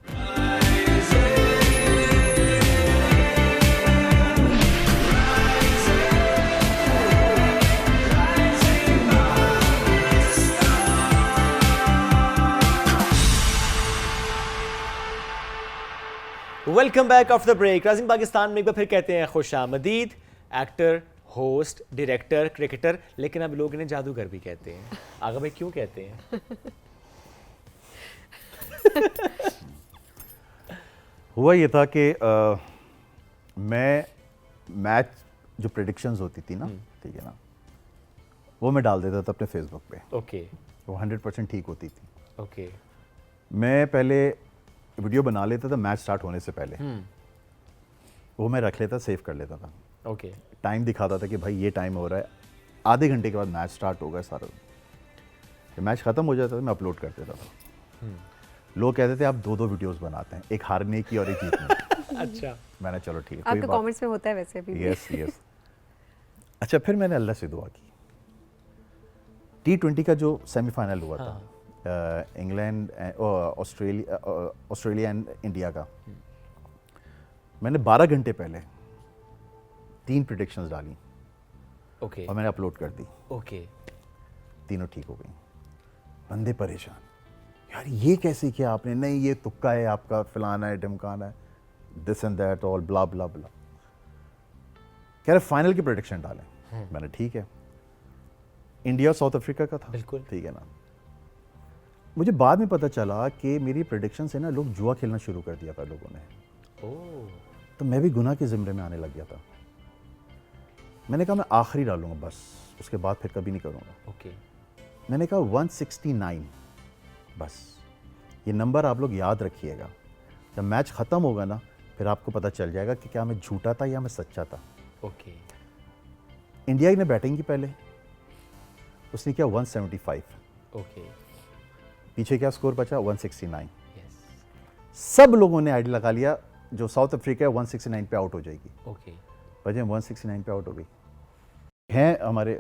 [SPEAKER 2] Welcome back after the break. Rising Pakistan में एक बार फिर कहते हैं खुशामदीद। एक्टर, होस्ट, डायरेक्टर, क्रिकेटर, लेकिन अब लोग इन्हें जादूगर भी कहते हैं। आगा भाई क्यों कहते हैं?
[SPEAKER 8] हुआ ये था कि मैं मैच जो प्रेडिक्शंस होती थी ना, ठीक है ना, वो मैं डाल देता था अपने फेसबुक पे।
[SPEAKER 2] ओके।
[SPEAKER 8] वो 100% ठीक होती थी।
[SPEAKER 2] ओके।
[SPEAKER 8] मैं पहले वीडियो बना लेता था मैच स्टार्ट होने से पहले, वो मैं रख लेता, सेव कर लेता था।
[SPEAKER 2] ओके।
[SPEAKER 8] टाइम दिखाता था कि भाई ये टाइम हो रहा है, आधे घंटे के बाद मैच स्टार्ट होगा सारा। जब मैच ख़त्म हो जाता था मैं अपलोड कर देता था। लोग कहते थे आप 2-2 वीडियोस बनाते हैं, एक हारने की और एक जीतने की।
[SPEAKER 2] अच्छा।
[SPEAKER 8] मैंने चलो ठीक है,
[SPEAKER 1] आपके कमेंट्स में होता है वैसे भी।
[SPEAKER 8] Yes yes. अच्छा, फिर मैंने अल्लाह से दुआ की। T20 का जो सेमीफाइनल हुआ था, इंग्लैंड, ऑस्ट्रेलिया एंड इंडिया का, मैंने 12 घंटे पहले 3 प्रेडिक्शंस डाली।
[SPEAKER 2] ओके।
[SPEAKER 8] और मैंने अपलोड कर दी।
[SPEAKER 2] ओके।
[SPEAKER 8] तीनों ठीक हो गई। बंदे परेशान, यार ये कैसे किया आपने? नहीं ये तुक्का है आपका, फलाना है, ढमकाना है, दिस एंड दैट ऑल ब्ला ब्ला ब्ला। कह रहे फाइनल की प्रेडिक्शन डालें। मैंने ठीक है। इंडिया साउथ अफ्रीका का था,
[SPEAKER 2] बिल्कुल
[SPEAKER 8] ठीक है ना। मुझे बाद में पता चला कि मेरी प्रेडिक्शन से ना लोग जुआ खेलना शुरू कर दिया था लोगों ने।
[SPEAKER 2] ओह।
[SPEAKER 8] तो मैं भी गुनाह के ज़िम्रे में आने लग गया था। मैंने कहा मैं आखिरी डालूंगा बस, उसके बाद फिर कभी नहीं करूँगा।
[SPEAKER 2] ओके।
[SPEAKER 8] मैंने कहा 169 बस, ये नंबर आप लोग याद रखिएगा। जब मैच ख़त्म होगा ना, फिर आपको पता चल जाएगा कि क्या मैं झूठा था या मैं सच्चा था।
[SPEAKER 2] ओके।
[SPEAKER 8] इंडिया ने बैटिंग की पहले, उसने किया 175।
[SPEAKER 2] ओके।
[SPEAKER 8] पीछे क्या स्कोर बचा? 169।
[SPEAKER 2] यस।
[SPEAKER 8] सब लोगों ने आइडिया लगा लिया जो साउथ अफ्रीका है 169 पे आउट हो जाएगी।
[SPEAKER 2] ओके।
[SPEAKER 8] वजह 169 पे आउट हो गई। हैं हमारे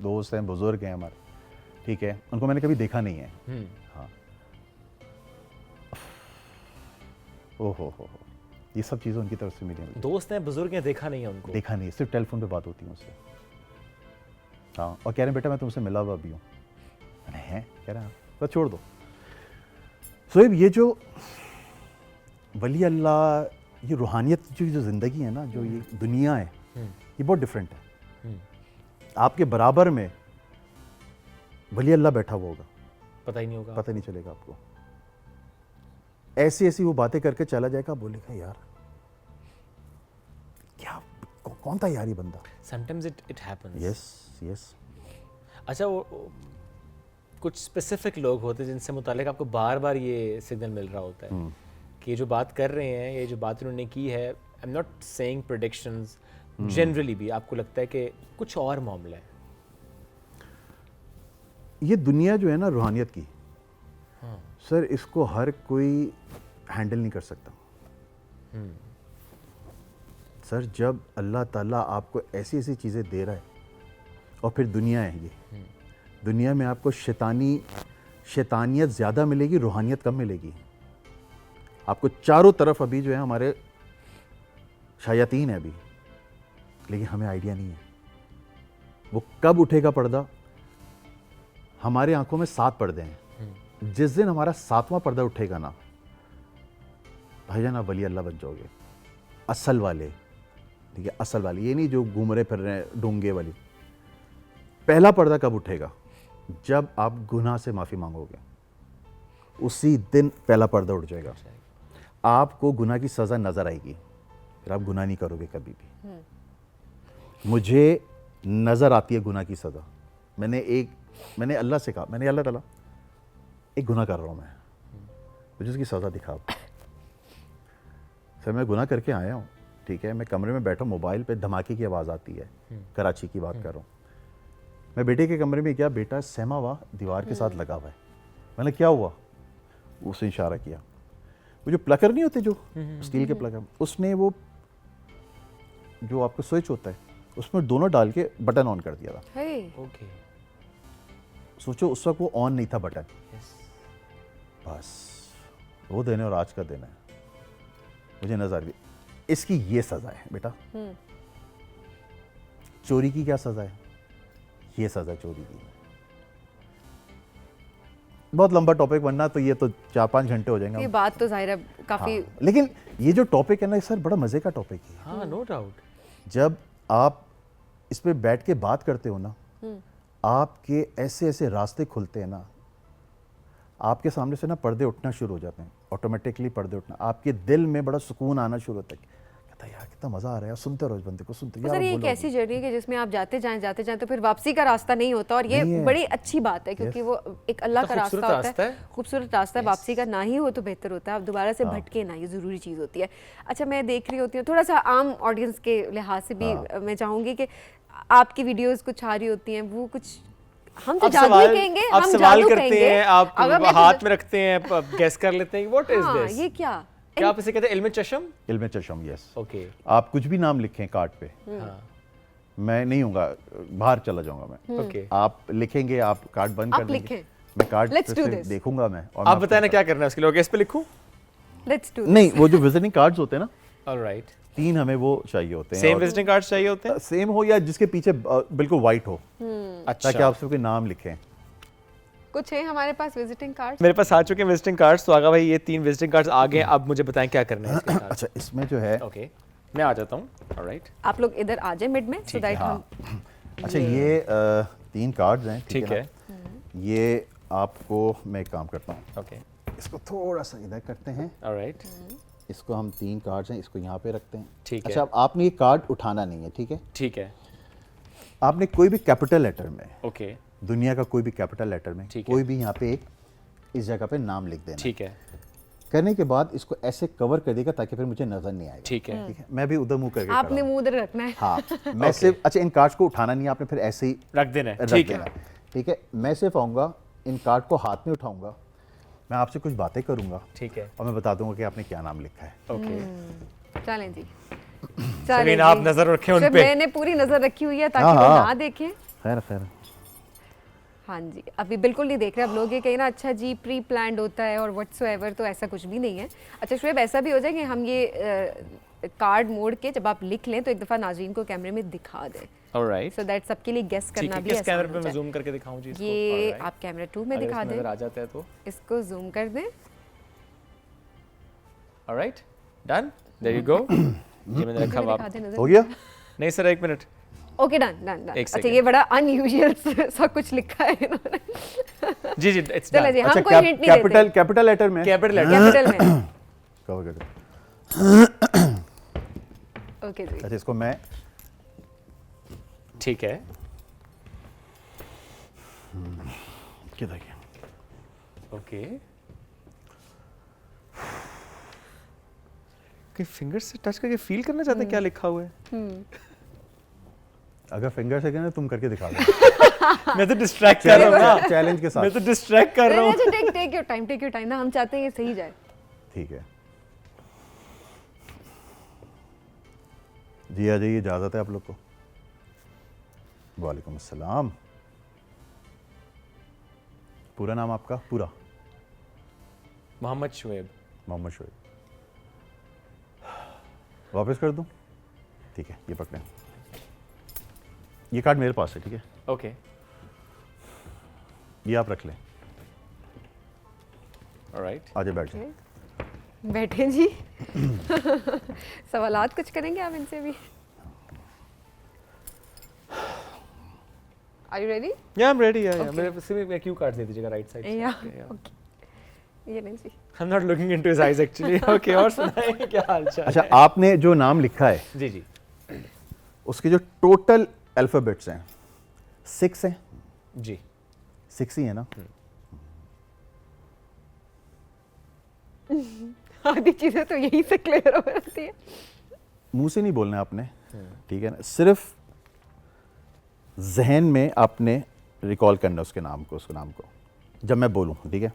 [SPEAKER 8] दोस्त हैं, बुजुर्ग हैं हमारे, ठीक है, उनको मैंने कभी देखा नहीं है। हाँ। ओहो हो, ये सब चीज़ें उनकी तरफ से मिली मुझे।
[SPEAKER 2] दोस्त हैं, बुजुर्ग हैं, देखा नहीं है उनको?
[SPEAKER 8] देखा नहीं, सिर्फ टेलीफोन पे बात होती है मुझसे। हाँ, और कह रहे हैं बेटा मैं तुमसे मिला हुआ भी हूँ। मैंने हैं, कह रहे हैं तो छोड़ दो। सोएब, ये जो वली अल्लाह, ये रूहानियत की जो ज़िंदगी है ना, जो ये दुनिया है, ये बहुत डिफरेंट है। आपके बराबर में वली अल्लाह बैठा हुआ होगा,
[SPEAKER 2] पता ही नहीं होगा,
[SPEAKER 8] पता नहीं चलेगा आपको। ऐसी ऐसी वो बातें करके चला जाएगा, बोलेगा यार क्या कौन था यार ये बंदा।
[SPEAKER 2] Sometimes it happens.
[SPEAKER 8] यस।
[SPEAKER 2] अच्छा, वो कुछ स्पेसिफिक लोग होते हैं जिनसे मुतालिक आपको बार बार ये सिग्नल मिल रहा होता है कि ये जो बात कर रहे हैं, ये जो बात उन्होंने की है, आई am not saying predictions, generally भी आपको लगता है कि कुछ और मामला है?
[SPEAKER 8] ये दुनिया जो है ना रूहानियत की, सर इसको हर कोई हैंडल नहीं कर सकता। सर जब अल्लाह ताला आपको ऐसी ऐसी चीज़ें दे रहा है, और फिर दुनिया है ये, दुनिया में आपको शैतानियत ज़्यादा मिलेगी, रूहानियत कम मिलेगी। आपको चारों तरफ अभी जो है हमारे शायातीन है अभी, लेकिन हमें आइडिया नहीं है वो कब उठेगा पर्दा। हमारे आंखों में 7 पर्दे हैं, जिस दिन हमारा 7वां पर्दा उठेगा ना भाईजान, आप वली अल्लाह बन जाओगे, असल वाले, ठीक है, असल वाले, ये नहीं जो घूम रहे फिर रहे हैं डोंगे वाली। पहला पर्दा कब उठेगा? जब आप गुनाह से माफ़ी मांगोगे, उसी दिन पहला पर्दा उठ जाएगा। आपको गुनाह की सज़ा नज़र आएगी, फिर आप गुनाह नहीं करोगे कभी भी। मुझे नज़र आती है गुनाह की सज़ा। मैंने अल्लाह से कहा, मैंने अल्लाह ताला एक गुनाह कर रहा हूँ मैं, मुझे उसकी सज़ा दिखा। सर मैं गुनाह करके आया हूँ, ठीक है, मैं कमरे में बैठा, मोबाइल पे धमाके की आवाज़ आती है, कराची की बात कर रहा हूँ। मैं बेटे के कमरे में गया, बेटा सहमा हुआ दीवार के साथ लगा हुआ है। मैंने क्या हुआ? उसने इशारा किया, वो जो प्लगर नहीं होते जो स्टील के प्लगर, उसने वो जो आपका स्विच होता है उसमें दोनों डाल के बटन ऑन कर दिया था।
[SPEAKER 2] ओके।
[SPEAKER 8] सोचो उस वक्त वो ऑन नहीं था बटन। बस वो दिन है और आज का दिन है, मुझे नजर भी। इसकी ये सजा है बेटा। चोरी की क्या सजा है? ये सजा चोरी की। बहुत लंबा टॉपिक, वरना तो ये तो 4-5 घंटे हो जाएंगे।
[SPEAKER 1] ये बात तो जाहिर है काफी।
[SPEAKER 8] हाँ, लेकिन ये जो टॉपिक है ना सर, बड़ा मजे का टॉपिक है।
[SPEAKER 2] हाँ, नो डाउट।
[SPEAKER 8] जब आप इस पे बैठ के बात करते हो ना, आपके ऐसे ऐसे रास्ते खुलते हैं ना, आपके सामने से ना पर्दे उठना शुरू हो जाते हैं, ऑटोमेटिकली पर्दे उठना, आपके दिल में बड़ा सुकून आना शुरू होता है। कहता यार कितना मजा आ रहा है, सुनते रहो इस बंदे को, सुनते
[SPEAKER 1] सर ये एक ऐसी जर्नी है कि जिसमें आप जाते जाएं तो फिर वापसी का रास्ता नहीं होता, और ये बड़ी अच्छी बात है क्योंकि वो एक अल्लाह का रास्ता होता है, खूबसूरत रास्ता है। वापसी का ना ही हो तो बेहतर होता है, आप दोबारा से भटके ना, ये ज़रूरी चीज़ होती है। अच्छा, मैं देख रही होती हूँ थोड़ा सा आम ऑडियंस के लिहाज से भी, मैं चाहूँगी कि आपकी वीडियोज़ कुछ आ रही होती हैं, वो कुछ हम तो जादू ही कहेंगे,
[SPEAKER 2] आप
[SPEAKER 1] हम
[SPEAKER 2] सवाल
[SPEAKER 1] जादू
[SPEAKER 2] करते
[SPEAKER 1] कहेंगे,
[SPEAKER 2] हैं, आप हाथ में रखते हैं, गेस कर लेते हैं व्हाट इज दिस,
[SPEAKER 1] ये क्या
[SPEAKER 2] आप इसे कहते हैं? इल्म चशम।
[SPEAKER 8] इल्म चशम, यस।
[SPEAKER 2] ओके।
[SPEAKER 8] आप कुछ भी नाम लिखें कार्ड पे, मैं नहीं हूँगा, बाहर चला जाऊंगा मैं।
[SPEAKER 2] ओके।
[SPEAKER 8] आप लिखेंगे, आप कार्ड बंद कर देंगे, मैं कार्ड देखूंगा मैं, और
[SPEAKER 2] आप बताएं ना क्या करना है उसके लिए। इस पे लिखूं?
[SPEAKER 1] Let's do.
[SPEAKER 8] नहीं, वो जो विजिटिंग कार्ड्स होते हैं ना,
[SPEAKER 2] ऑलराइट,
[SPEAKER 8] 3 हमें वो चाहिए होते हैं।
[SPEAKER 2] सेम विजिटिंग कार्ड्स चाहिए होते हैं?
[SPEAKER 8] सेम हो या जिसके पीछे बिल्कुल वाइट हो, ताकि आप सिर्फ कोई नाम लिखें।
[SPEAKER 1] कुछ है हमारे पास विजिटिंग कार्ड?
[SPEAKER 2] मेरे पास आ चुके हैं विजिटिंग कार्ड्स। तो आगा भाई, ये 3 विजिटिंग कार्ड्स आ गए, अब मुझे बताएं क्या करना है इसके साथ।
[SPEAKER 8] अच्छा, इसमें जो है,
[SPEAKER 2] ओके, मैं आ जाता हूँ। ऑलराइट,
[SPEAKER 1] आप लोग इधर आ जाए मिड में, सो दैट हम।
[SPEAKER 8] अच्छा, ये 3 कार्ड्स हैं,
[SPEAKER 2] ठीक है।
[SPEAKER 8] ये आपको मैं एक काम करता हूँ,
[SPEAKER 2] ओके,
[SPEAKER 8] इसको थोड़ा सा इधर करते हैं।
[SPEAKER 2] ऑलराइट,
[SPEAKER 8] इसको हम 3 कार्ड्स हैं, इसको यहाँ पे रखते हैं।
[SPEAKER 2] ठीक है।
[SPEAKER 8] अच्छा, अब आपने ये कार्ड उठाना नहीं है, ठीक है?
[SPEAKER 2] ठीक है।
[SPEAKER 8] आपने कोई भी कैपिटल लेटर में,
[SPEAKER 2] ओके,
[SPEAKER 8] दुनिया का कोई भी कैपिटल लेटर में, कोई भी यहाँ पे एक इस जगह पे नाम लिख देना।
[SPEAKER 2] ठीक है।
[SPEAKER 8] करने के बाद इसको ऐसे कवर कर देगा ताकि फिर मुझे नजर नहीं आएगा।
[SPEAKER 2] ठीक है।
[SPEAKER 8] ठीक है, मैं भी उधर मुंह करके
[SPEAKER 1] आपने मुंह उधर रखना है।
[SPEAKER 8] हाँ, मैं सिर्फ, अच्छा इन कार्ड्स को उठाना नहीं है आपने, फिर ऐसे ही
[SPEAKER 2] रख देना है। ठीक है,
[SPEAKER 8] ठीक है। मैं सिर्फ आऊँगा, इन कार्ड को हाथ में उठाऊंगा, मैं आपसे कुछ बातें करूंगा,
[SPEAKER 2] ठीक है,
[SPEAKER 8] और मैं बता दूंगा कि आपने क्या नाम लिखा है।
[SPEAKER 2] ओके,
[SPEAKER 1] चलें जी,
[SPEAKER 2] चलें, आप नजर रखें उन पे।
[SPEAKER 1] मैंने पूरी नजर रखी हुई है ताकि वो ना देखें।
[SPEAKER 8] खैर खैर,
[SPEAKER 1] हाँ जी, अभी बिल्कुल नहीं देख रहे। अब लोग ये कहें ना, अच्छा जी प्री प्लान्ड होता है और व्हाट्सएवर, तो ऐसा कुछ भी नहीं है। अच्छा शुएब, ऐसा भी हो जाए कि हम ये कार्ड मोड़ के जब आप लिख लें तो एक दफ़ा नाज़रीन को कैमरे में दिखा दें,
[SPEAKER 2] ऑलराइट,
[SPEAKER 1] सो दैट सबके लिए गेस करना भी
[SPEAKER 2] किस
[SPEAKER 1] आसान
[SPEAKER 2] कैमरे
[SPEAKER 1] हो
[SPEAKER 2] पे मैं
[SPEAKER 1] जाए।
[SPEAKER 2] जूम करके दिखाऊं जी इसको?
[SPEAKER 1] ये आप कैमरा 2 में दिखा दें,
[SPEAKER 2] आ जाता है तो
[SPEAKER 1] इसको जूम कर दें।
[SPEAKER 2] Alright, done, there you go. ये मैंने रखा हुआ।
[SPEAKER 8] हो गया?
[SPEAKER 2] नहीं sir, 1 minute.
[SPEAKER 1] Okay, done done done.
[SPEAKER 2] एक
[SPEAKER 1] अच्छा,
[SPEAKER 2] second।
[SPEAKER 1] ये बड़ा अनयूजुअल सा कुछ लिखा है इन्होंने।
[SPEAKER 2] जी जी, इट्स
[SPEAKER 1] चलो
[SPEAKER 2] डन।
[SPEAKER 1] जी, हम
[SPEAKER 8] अच्छा,
[SPEAKER 1] कोई हिंट नहीं देते।
[SPEAKER 8] कैपिटल लेटर में,
[SPEAKER 2] कैपिटल लेटर।
[SPEAKER 1] कैपिटल में
[SPEAKER 8] कवर कर दो।
[SPEAKER 1] ओके जी।
[SPEAKER 8] अच्छा इसको मैं
[SPEAKER 2] ठीक है,
[SPEAKER 8] किधर गया?
[SPEAKER 2] ओके। कि फिंगर से टच करके फील करना चाहते हैं क्या लिखा हुआ है?
[SPEAKER 8] अगर फिंगर से कहना तुम करके दिखा दो।
[SPEAKER 2] मैं तो डिस्ट्रैक्ट कर रहा हूँ ना,
[SPEAKER 8] चैलेंज के साथ।
[SPEAKER 2] मैं तो डिस्ट्रैक्ट कर रहा हूँ।
[SPEAKER 1] अच्छा टेक योर टाइम ना, हम चाहते हैं ये सही जाए।
[SPEAKER 8] ठीक है जी, आ जाइए, इजाज़त है आप लोग को। वालेकुम अस्सलाम। पूरा नाम आपका? पूरा?
[SPEAKER 2] मोहम्मद शुएब।
[SPEAKER 8] मोहम्मद शुएब। वापस कर दूं? ठीक है, ये पकड़ें। ये कार्ड मेरे पास है, ठीक है?
[SPEAKER 2] ओके,
[SPEAKER 8] ये आप रख लें।
[SPEAKER 2] ऑलराइट।
[SPEAKER 8] आजा बैठ जाए।
[SPEAKER 1] बैठे जी। सवालात कुछ करेंगे आप इनसे भी? Are you ready?
[SPEAKER 2] या आई एम रेडी। या
[SPEAKER 1] Okay.
[SPEAKER 2] मेरे से मैं क्यू कार्ड दे दीजिएगा राइट साइड से।
[SPEAKER 1] या
[SPEAKER 2] Okay, yeah.
[SPEAKER 1] ओके, ये नहीं जी।
[SPEAKER 2] I am not looking into his eyes actually. Okay, और सुनाइए क्या हालचाल
[SPEAKER 8] अच्छा,
[SPEAKER 2] है?
[SPEAKER 8] आपने जो नाम लिखा है
[SPEAKER 2] जी जी
[SPEAKER 8] उसके जो टोटल अल्फ़ाबेट्स हैं 6 हैं।
[SPEAKER 2] जी
[SPEAKER 8] 6 ही है ना?
[SPEAKER 1] आधी चीजें तो यहीं से क्लियर हो जाती है।
[SPEAKER 8] मुंह से नहीं बोलना है आपने, ठीक है ना? सिर्फ जहन में आपने रिकॉल करना उसके नाम को, उसके नाम को जब मैं बोलूं, ठीक है?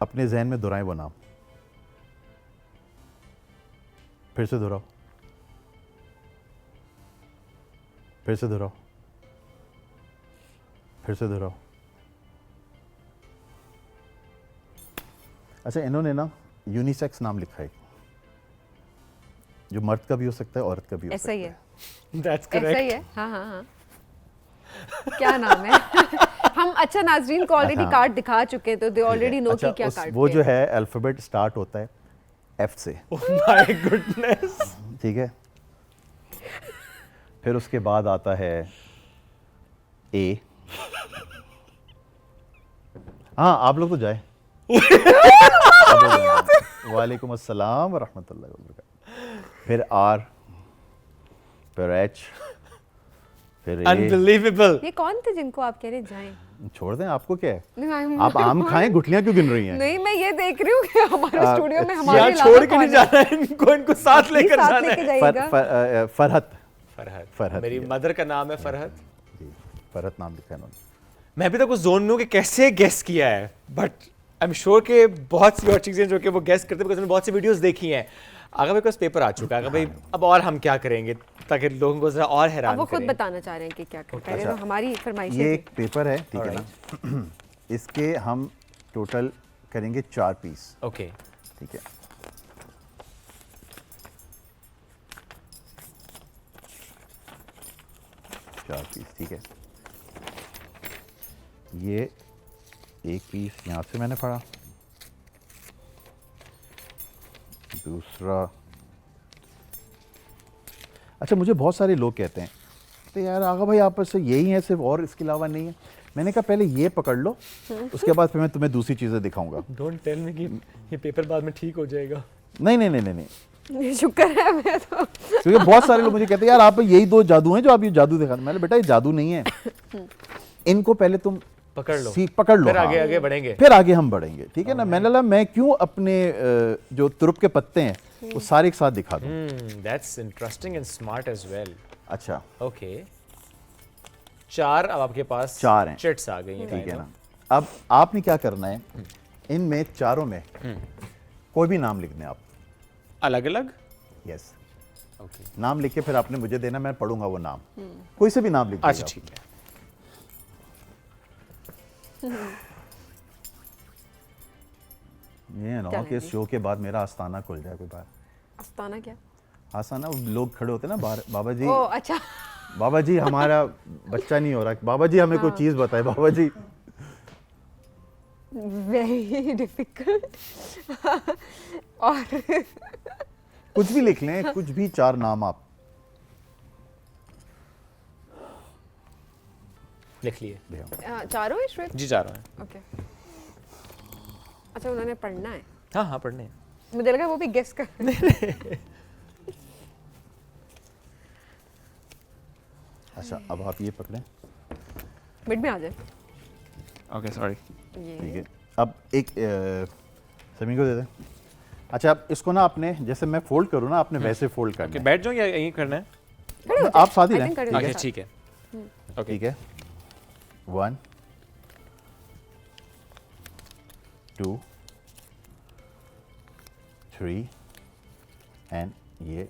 [SPEAKER 8] अपने जहन में दोहराएं वो नाम। फिर से दोहराओ, फिर से दोहराओ, फिर से दोहराओ। अच्छा, इन्होंने ना यूनिसेक्स नाम लिखा है, जो मर्द का भी हो सकता है, औरत का भी हो
[SPEAKER 1] ऐसा
[SPEAKER 8] सकता
[SPEAKER 1] ही
[SPEAKER 8] है।
[SPEAKER 1] है,
[SPEAKER 2] दैट्स
[SPEAKER 1] ऐसा ही
[SPEAKER 2] करेक्ट।
[SPEAKER 1] है। हाँ हाँ हाँ। क्या नाम है? हम अच्छा नाजरीन को ऑलरेडी
[SPEAKER 8] हाँ।
[SPEAKER 1] कार्ड दिखा चुके हैं, तो दे ऑलरेडी नो
[SPEAKER 8] अच्छा,
[SPEAKER 1] कि क्या
[SPEAKER 8] उस-
[SPEAKER 1] कार्ड
[SPEAKER 8] वो जो है अल्फ़ाबेट स्टार्ट होता है एफ से,
[SPEAKER 2] माय गुडनेस।
[SPEAKER 8] ठीक है? फिर उसके बाद आता है ए। हाँ, आप लोग तो जाए। वालेकुम अस्सलाम वरहमतुल्लाहि वबरकातुहू। फिर आर, फिर एच, फिर ए।
[SPEAKER 2] अनबिलीवेबल।
[SPEAKER 1] ये कौन थे जिनको आप कह रहे जाएं?
[SPEAKER 8] छोड़ दें, आपको क्या है?
[SPEAKER 1] नहीं,
[SPEAKER 8] आप आम खाएं, गुठलियां क्यों गिन रही हैं?
[SPEAKER 1] नहीं, मैं ये देख रही हूँ कि हमारे स्टूडियो में
[SPEAKER 2] यहाँ
[SPEAKER 1] हमारे अलावा
[SPEAKER 2] छोड़ के
[SPEAKER 1] कौन
[SPEAKER 2] नहीं
[SPEAKER 1] है?
[SPEAKER 2] जाना है इनको, इनको साथ लेकर
[SPEAKER 1] साथ
[SPEAKER 2] जाना
[SPEAKER 1] लेके
[SPEAKER 2] है।
[SPEAKER 1] जाइएगा।
[SPEAKER 8] फरहत।
[SPEAKER 2] फरहत।
[SPEAKER 8] फरहत,
[SPEAKER 2] मेरी
[SPEAKER 8] ये।
[SPEAKER 2] मदर का नाम है फरहत।
[SPEAKER 8] जी, फरहत नाम लिखा है इन्होंने।
[SPEAKER 2] मैं अभी तक उस जोन में हूँ कि कैसे गेस किया है, बट आई एम श्योर कि बहुत सी और चीज़ें जो कि वो गेस करते हैं, बिकॉज मैंने बहुत सी वीडियोस देखी हैं। अगर मेरे पास पेपर आ चुका है, अगर भाई अब और हम क्या करेंगे ताकि लोगों को जरा और हैरान
[SPEAKER 1] अब वो खुद
[SPEAKER 2] करें।
[SPEAKER 1] बताना चाह रहे हैं कि क्या करें। पहले तो हमारी फरमाइश
[SPEAKER 8] ये
[SPEAKER 1] है।
[SPEAKER 8] एक पेपर है, ठीक है ना? इसके हम टोटल करेंगे 4 पीस,
[SPEAKER 2] ओके,
[SPEAKER 8] ठीक है? चार पीस, ठीक है? ये एक पीस यहाँ से मैंने पढ़ा, दूसरा। अच्छा, मुझे बहुत सारे लोग कहते हैं तो यार आगा भाई आपस से यही है सिर्फ, और इसके अलावा नहीं है। मैंने कहा पहले ये पकड़ लो, उसके बाद फिर मैं तुम्हें दूसरी चीज़ें दिखाऊंगा।
[SPEAKER 2] डोंट टेल मी कि ये पेपर बाद में ठीक हो जाएगा।
[SPEAKER 8] नहीं नहीं नहीं नहीं नहीं,
[SPEAKER 1] शुक्र है। मैं तो
[SPEAKER 8] क्योंकि बहुत सारे लोग मुझे कहते हैं यार आप यही 2 जादू हैं जो आप ये जादू दिखा। मैंने बेटा ये जादू नहीं है, इनको पहले तुम
[SPEAKER 2] पकड़ लो,
[SPEAKER 8] पकड़ लो,
[SPEAKER 2] फिर
[SPEAKER 8] हाँ।
[SPEAKER 2] आगे आगे बढ़ेंगे।
[SPEAKER 8] फिर आगे हम बढ़ेंगे, ठीक है ना? मैंने लगा मैं क्यों अपने जो तुरुप के पत्ते हैं वो सारे एक साथ दिखा दूं।
[SPEAKER 2] That's interesting and smart as well.
[SPEAKER 8] अच्छा,
[SPEAKER 2] ओके, 4 अब आपके पास
[SPEAKER 8] 4 हैं,
[SPEAKER 2] चिट्स आ गई हैं,
[SPEAKER 8] ठीक है
[SPEAKER 2] kind
[SPEAKER 8] ना?
[SPEAKER 2] of।
[SPEAKER 8] अब आपने क्या करना है, इनमें चारों में कोई भी नाम लिखने आप।
[SPEAKER 2] अलग अलग।
[SPEAKER 8] यस,
[SPEAKER 2] ओके,
[SPEAKER 8] नाम लिख के फिर आपने मुझे देना, मैं पढ़ूंगा वो नाम। कोई से भी नाम लिख
[SPEAKER 2] अच्छा
[SPEAKER 8] दीजिए
[SPEAKER 2] ठीक है।
[SPEAKER 8] आप। ये ना
[SPEAKER 1] क्या
[SPEAKER 8] हो कि इस
[SPEAKER 1] लेंगे?
[SPEAKER 8] शो के बाद मेरा आस्थाना खुल जाए कोई बार।
[SPEAKER 1] आस्ताना क्या?
[SPEAKER 8] आस्थाना, वो लोग खड़े होते हैं ना बाहर, बाबा जी,
[SPEAKER 1] ओ अच्छा।
[SPEAKER 8] बाबा जी हमारा बच्चा नहीं हो रहा, बाबा जी हमें कोई चीज़ बताए, बाबा जी।
[SPEAKER 1] Very difficult. और
[SPEAKER 8] कुछ भी लिख लें, कुछ भी 4 नाम आप।
[SPEAKER 2] लिख लिए।
[SPEAKER 1] चारों है श्वेत?
[SPEAKER 2] जी चारों हैं।
[SPEAKER 1] ओके। अच्छा उन्होंने पढ़ना है?
[SPEAKER 2] हाँ हाँ पढ़ने हैं।
[SPEAKER 1] मुझे लगा वो भी गेस कर।
[SPEAKER 8] अच्छा अब आप ये पकड़ें।
[SPEAKER 1] मिड में आ जाए।
[SPEAKER 2] Okay sorry.
[SPEAKER 8] ठीक है अब एक समी को दे दें। अच्छा अब इसको ना आपने जैसे मैं फोल्ड करूँ ना आपने वैसे फोल्ड करना है।
[SPEAKER 2] बैठ जाओ या यहीं करना है?
[SPEAKER 8] आप साथ ही
[SPEAKER 1] I
[SPEAKER 8] रहें।
[SPEAKER 1] think खड़े
[SPEAKER 8] ठीक है?
[SPEAKER 2] ओके ठीक है। ओके
[SPEAKER 8] ठीक है 1 2 3 एंड ये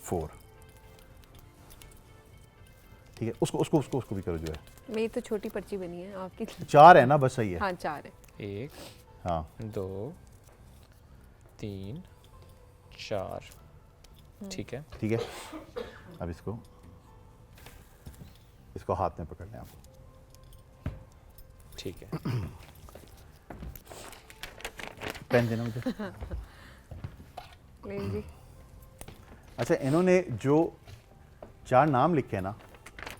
[SPEAKER 8] 4। ठीक है उसको उसको उसको उसको भी करो जो है।
[SPEAKER 1] मेरी तो छोटी पर्ची बनी है आपकी।
[SPEAKER 8] 4 है ना बस सही है।
[SPEAKER 1] हाँ 4 है।
[SPEAKER 2] 1
[SPEAKER 8] हाँ
[SPEAKER 2] 2 3 4 ठीक है।
[SPEAKER 8] ठीक है अब इसको हाथ में पकड़ लें आप।
[SPEAKER 2] ठीक है।
[SPEAKER 8] पेन देना मुझे।
[SPEAKER 1] ले जी।
[SPEAKER 8] अच्छा इन्होंने जो 4 नाम लिखे हैं ना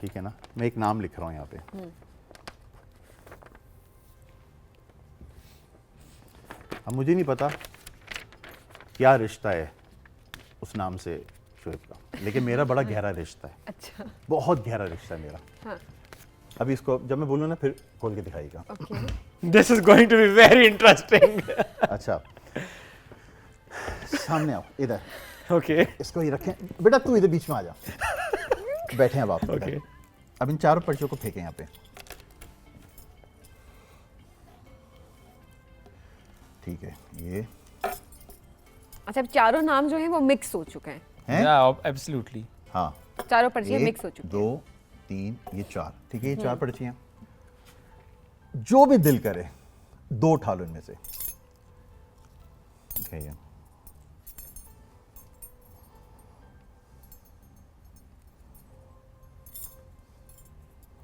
[SPEAKER 8] ठीक है ना मैं एक नाम लिख रहा हूँ यहाँ पे। अब मुझे नहीं पता क्या रिश्ता है उस नाम से शोएब का लेकिन मेरा बड़ा गहरा रिश्ता है।
[SPEAKER 1] अच्छा।
[SPEAKER 8] बहुत गहरा रिश्ता है मेरा।
[SPEAKER 1] हाँ।
[SPEAKER 8] अभी इसको जब मैं बोलूँ ना फिर खोल के दिखाएगा।
[SPEAKER 1] Okay.
[SPEAKER 2] This is going to be very interesting.
[SPEAKER 8] अच्छा सामने आओ इधर।
[SPEAKER 2] ओके
[SPEAKER 8] इसको ही रखें बेटा तू इधर बीच में आ जा। बैठे अब आप।
[SPEAKER 2] ओके
[SPEAKER 8] अब इन 4 पर्चियों को फेंकें यहाँ पे। ठीक है ये
[SPEAKER 1] अच्छा अब चारों नाम जो हैं वो मिक्स हो चुके हैं।
[SPEAKER 8] हैं?
[SPEAKER 2] एब्सोल्युटली।
[SPEAKER 8] हाँ
[SPEAKER 1] चारों पर्चियाँ
[SPEAKER 8] 1
[SPEAKER 1] मिक्स हो चुकी
[SPEAKER 8] 2 3 ये 4 ठीक है ये 4 पर्चियाँ। जो भी दिल करे 2 उठा लो इनमें से। ठीक है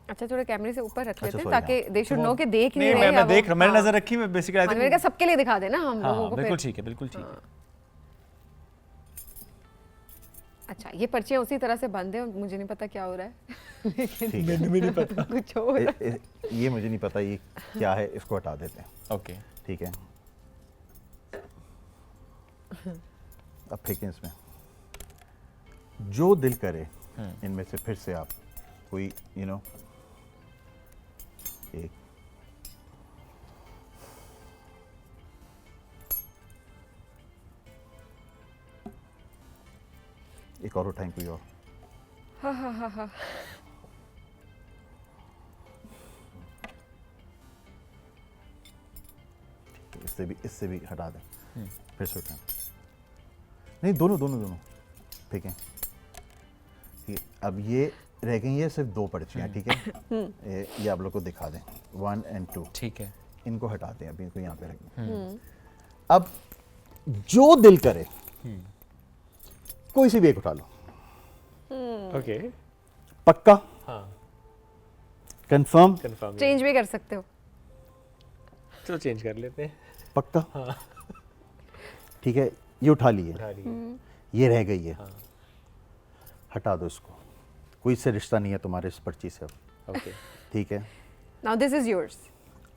[SPEAKER 1] अच्छा थोड़ा कैमरे से ऊपर रख लेते हैं
[SPEAKER 8] sorry,
[SPEAKER 1] ताकि दे शुड नो कि देख नहीं
[SPEAKER 2] नहीं
[SPEAKER 1] रहे हैं
[SPEAKER 2] मैं
[SPEAKER 1] या
[SPEAKER 2] देख
[SPEAKER 1] वो-
[SPEAKER 2] मैंने
[SPEAKER 1] हाँ।
[SPEAKER 2] नजर रखी मैं बेसिकली
[SPEAKER 1] मैंने कहा सबके लिए दिखा देना हम लोगों
[SPEAKER 2] हाँ
[SPEAKER 1] को
[SPEAKER 2] बिल्कुल
[SPEAKER 1] फिर।
[SPEAKER 2] ठीक है बिल्कुल ठीक है।
[SPEAKER 1] अच्छा ये पर्चियाँ उसी तरह से बंद है मुझे नहीं पता क्या हो रहा है।
[SPEAKER 8] ठीक है
[SPEAKER 2] मैंने भी नहीं पता।
[SPEAKER 1] कुछ हो रहा है।
[SPEAKER 8] ये मुझे नहीं पता ये क्या है इसको हटा देते हैं।
[SPEAKER 2] ओके
[SPEAKER 8] ठीक है अब फेंकें इसमें जो दिल करे इनमें से फिर से आप कोई यू नो एक और उठाएं कोई और। इससे भी हटा दें फिर से उठाएं। नहीं दोनों दोनों दोनों फेंकें। ठीक है अब ये रह गई है सिर्फ 2 पर्चियाँ। ठीक है ये आप लोग को दिखा दें 1 और 2।
[SPEAKER 2] ठीक है
[SPEAKER 8] इनको हटा दें अभी इनको यहाँ पे रख दें। अब जो दिल करे कोई सी भी एक उठा लो।
[SPEAKER 2] ओके
[SPEAKER 8] पक्का
[SPEAKER 2] हाँ
[SPEAKER 8] कंफर्म
[SPEAKER 2] कंफर्म।
[SPEAKER 1] चेंज भी कर सकते हो।
[SPEAKER 2] चलो चेंज कर लेते हैं।
[SPEAKER 8] पक्का ठीक है ये उठा लिए ये रह गई है। हटा दो इसको कोई से रिश्ता नहीं है तुम्हारे इस पर्ची से।
[SPEAKER 2] ओके
[SPEAKER 8] ठीक है
[SPEAKER 1] नाउ दिस इज योर्स।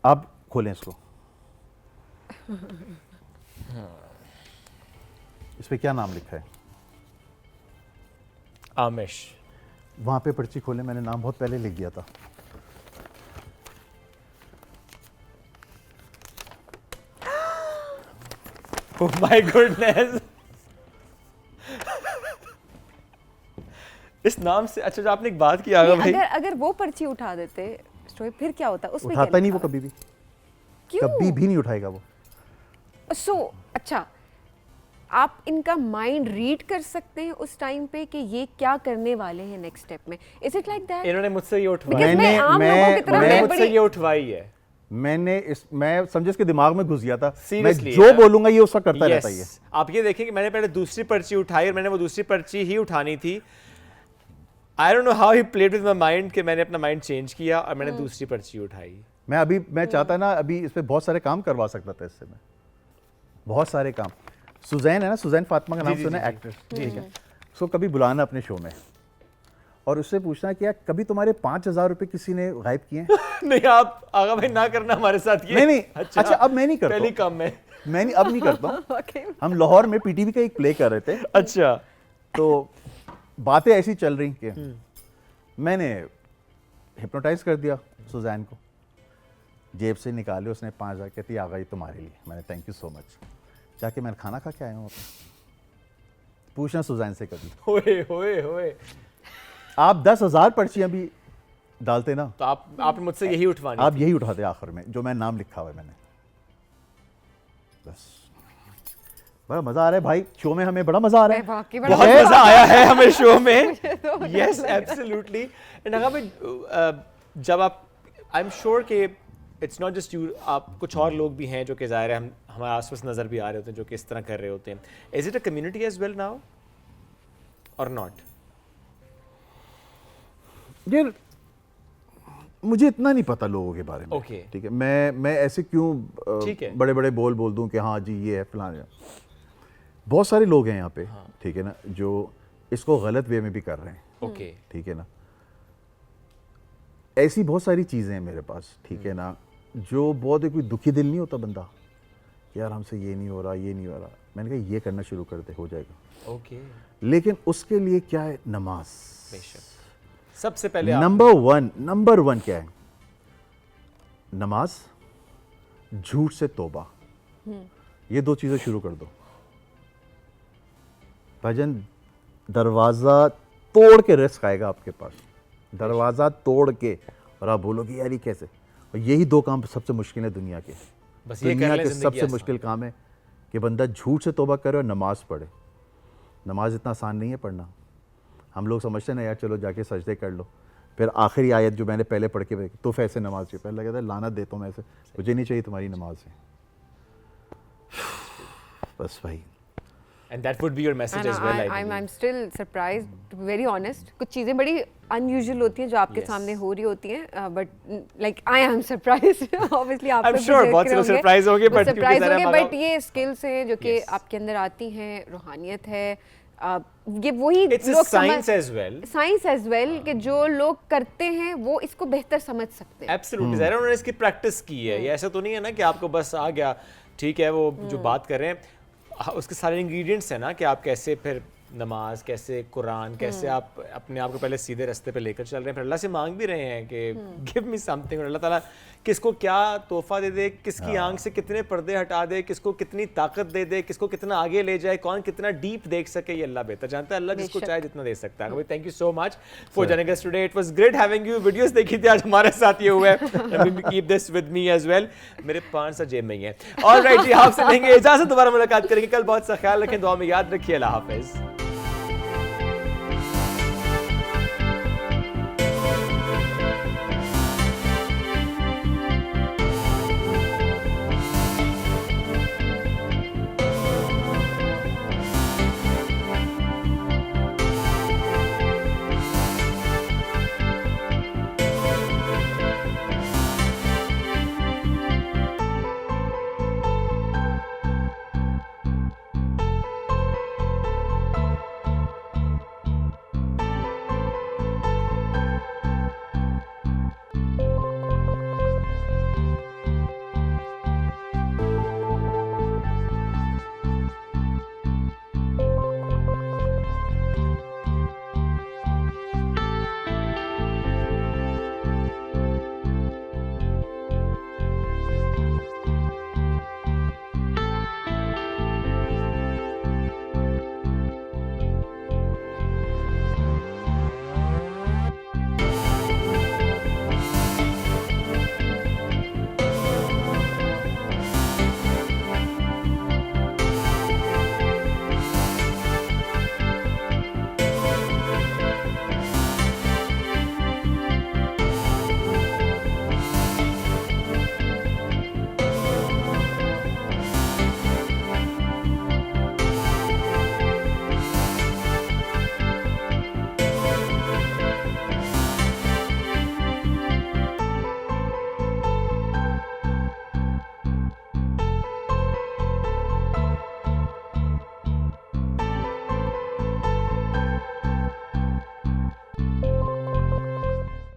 [SPEAKER 8] अब खोलें इसको। इस पे क्या नाम लिखा है?
[SPEAKER 2] आमिश।
[SPEAKER 8] वहां पे पर्ची खोले मैंने नाम बहुत पहले लिख दिया था।
[SPEAKER 2] Oh my goodness! इस नाम से अच्छा जो आपने एक बात की आगा भाई।
[SPEAKER 1] अगर अगर वो पर्ची उठा देते तो फिर क्या होता उसमें
[SPEAKER 8] उठाता
[SPEAKER 1] क्या
[SPEAKER 8] नहीं वो
[SPEAKER 1] लिखा?
[SPEAKER 8] कभी भी
[SPEAKER 1] क्यों?
[SPEAKER 8] कभी भी नहीं उठाएगा वो।
[SPEAKER 1] सो अच्छा आप इनका माइंड रीड कर सकते हैं उस टाइम पे कि ये क्या करने वाले हैं नेक्स्ट स्टेप में। Is it like that?
[SPEAKER 2] इन्होंने मुझसे ये उठवाई
[SPEAKER 1] Because मैं आम लोगों की तरह
[SPEAKER 2] मैंने
[SPEAKER 1] मैं
[SPEAKER 2] मुझसे
[SPEAKER 1] बड़ी
[SPEAKER 2] ये उठवाई है।
[SPEAKER 8] मैं समझे इसके दिमाग में घुस गया था। मैं
[SPEAKER 2] Seriously,
[SPEAKER 8] जो
[SPEAKER 2] yeah.
[SPEAKER 8] बोलूंगा ये उसका करता रहता है ये।
[SPEAKER 2] आप ये देखें कि मैंने पहले दूसरी पर्ची उठाई और मैंने वो दूसरी पर्ची ही उठानी थी। I don't know how he played with my mind कि मैंने अपना माइंड चेंज किया और मैंने दूसरी पर्ची उठाई।
[SPEAKER 8] मैं चाहता ना अभी इस पे बहुत सारे काम करवा सकता था इससे मैं। बहुत सारे काम। सुजैन है ना सुजैन फातिमा का नाम सुना है एक्ट्रेस। ठीक है उसको कभी बुलाना अपने शो में और उससे पूछना कि यार कभी तुम्हारे 5,000 रुपए किसी ने गायब किए हैं?
[SPEAKER 2] नहीं आप आगा भाई ना करना हमारे साथ ये।
[SPEAKER 8] नहीं अच्छा अब मैं नहीं करता
[SPEAKER 2] पहली
[SPEAKER 8] हूं।
[SPEAKER 2] काम में
[SPEAKER 8] मैं नहीं अब नहीं करता हूं। हम लाहौर में पीटीवी का एक प्ले कर रहे थे,
[SPEAKER 2] अच्छा
[SPEAKER 8] तो बातें ऐसी चल रही कि मैंने हिप्नोटाइज कर दिया सुजैन को, जेब से निकाले उसने 5,000, कहती आ गई तुम्हारे लिए। मैंने थैंक यू सो मच, जाके मैं खाना खा के आया हूँ। पूछना सुजैन से कभी,
[SPEAKER 2] होए होए होए
[SPEAKER 8] आप 10,000 पर्चियां भी डालते ना,
[SPEAKER 2] तो आपने मुझसे यही उठवानी
[SPEAKER 8] आप यही उठाते आखिर में, जो मैं नाम लिखा हुआ है मैंने। बस बड़ा मजा आ रहा है भाई, शो में हमें बड़ा मजा आ रहा है।
[SPEAKER 1] वाकई बड़ा
[SPEAKER 2] बहुत मजा आया है हमें शो में। Yes absolutely. एंड अगर जब आप, आई एम श्योर कि इट्स नॉट जस्ट यू, आप कुछ और लोग भी हैं जो कि ज़ाहिर है हम हमारे आसपास नज़र भी आ रहे होते हैं जो कि इस तरह कर रहे होते हैं। Is it a community as well now or not?
[SPEAKER 8] यार मुझे इतना नहीं पता लोगों के बारे में।
[SPEAKER 2] Okay.
[SPEAKER 8] ठीक है, मैं ऐसे क्यों
[SPEAKER 2] ठीक है।
[SPEAKER 8] बड़े बड़े बोल दूं कि हाँ जी ये है फलाना। बहुत सारे लोग हैं यहाँ पे, ठीक है ना, जो इसको गलत वे में भी कर रहे हैं।
[SPEAKER 2] ओके
[SPEAKER 8] ठीक है ना, ऐसी बहुत सारी चीज़ें हैं मेरे पास, ठीक है ना, जो बहुत कोई दुखी दिल नहीं होता बंदा, यार हमसे ये नहीं हो रहा, ये नहीं हो रहा। मैंने कहा ये करना शुरू कर दे, हो जाएगा।
[SPEAKER 2] ओके
[SPEAKER 8] लेकिन उसके लिए क्या है, नमाज।
[SPEAKER 2] बेशक सबसे पहले
[SPEAKER 8] नंबर वन क्या है, नमाज, झूठ से तौबा, ये दो चीजें शुरू कर दो। भाईजान दरवाजा तोड़ के रिस्क आएगा आपके पास, दरवाजा तोड़ के, और आप बोलोगे यार ये कैसे। और यही दो काम सबसे मुश्किल है दुनिया के।
[SPEAKER 2] बस ये
[SPEAKER 8] दुनिया
[SPEAKER 2] कर ले
[SPEAKER 8] के
[SPEAKER 2] जिंदगी
[SPEAKER 8] सबसे
[SPEAKER 2] आसान।
[SPEAKER 8] मुश्किल काम है कि बंदा झूठ से तौबा करे और नमाज पढ़े। नमाज इतना आसान नहीं है पढ़ना। हम लोग समझते हैं ना यार चलो जाके सजदे कर लो, फिर आखिरी आयत जो मैंने पहले पढ़ के तो फैसे नमाज के पहले लगा था लानत देता हूँ मैं, ऐसे मुझे नहीं चाहिए तुम्हारी नमाज से। बस भाई,
[SPEAKER 2] and that would be your message as well, I believe.
[SPEAKER 1] I'm still surprised, to be very honest. कुछ चीज़ें बड़ी unusual होती हैं जो आपके
[SPEAKER 2] Yes.
[SPEAKER 1] सामने हो रही होती हैं, but like I am surprised. Obviously आप
[SPEAKER 2] I'm
[SPEAKER 1] लोग भी
[SPEAKER 2] sure
[SPEAKER 1] देख
[SPEAKER 2] बहुत
[SPEAKER 1] रहे
[SPEAKER 2] से लोग
[SPEAKER 1] होंगे,
[SPEAKER 2] surprise होंगे,
[SPEAKER 1] वो
[SPEAKER 2] but क्योंकि
[SPEAKER 1] surprise
[SPEAKER 2] ज़रा
[SPEAKER 1] होंगे,
[SPEAKER 2] मगा-
[SPEAKER 1] but ये skills हैं जो कि
[SPEAKER 2] Yes.
[SPEAKER 1] आपके अंदर आती हैं, रूहानियत है, ये वही
[SPEAKER 2] It's a
[SPEAKER 1] लोग
[SPEAKER 2] science as well.
[SPEAKER 1] Science as well कि जो लोग करते हैं वो इसको बेहतर समझ सकते हैं।
[SPEAKER 2] एब्सोल्युटली ज़ाहिर है उन्होंने इसकी प्रैक्टिस की है। ये ऐसा तो नहीं है ना कि आपको बस आ गया, ठीक है, वो जो बात कर रहे हैं उसके सारे इंग्रेडिएंट्स हैं ना, कि आप कैसे फिर नमाज, कैसे कुरान, कैसे आप अपने आप को पहले सीधे रास्ते पे लेकर चल रहे हैं, फिर अल्लाह से मांग भी रहे हैं कि गिव मी समथिंग, और अल्लाह ताला किसको क्या तोहफा दे दे, किसकी आंख से कितने पर्दे हटा दे, किसको कितनी ताकत दे दे, किसको कितना आगे ले जाए, कौन कितना डीप देख सके, ये अल्लाह बेहतर जानता है। अल्लाह जिसको चाहे जितना दे सकता है। Thank you so much for joining us today, it was great having you. Videos देखी थी आज हमारे साथ ये हुआ है, keep this with me as well. मेरे 5 सा जेब में ही है। ऑलराइट जी, आपसे लेंगे इजाजत, दोबारा मुलाकात करेंगे कल। बहुत सा ख्याल रखें, दुआ में याद रखिए। अल्लाह हाफिज।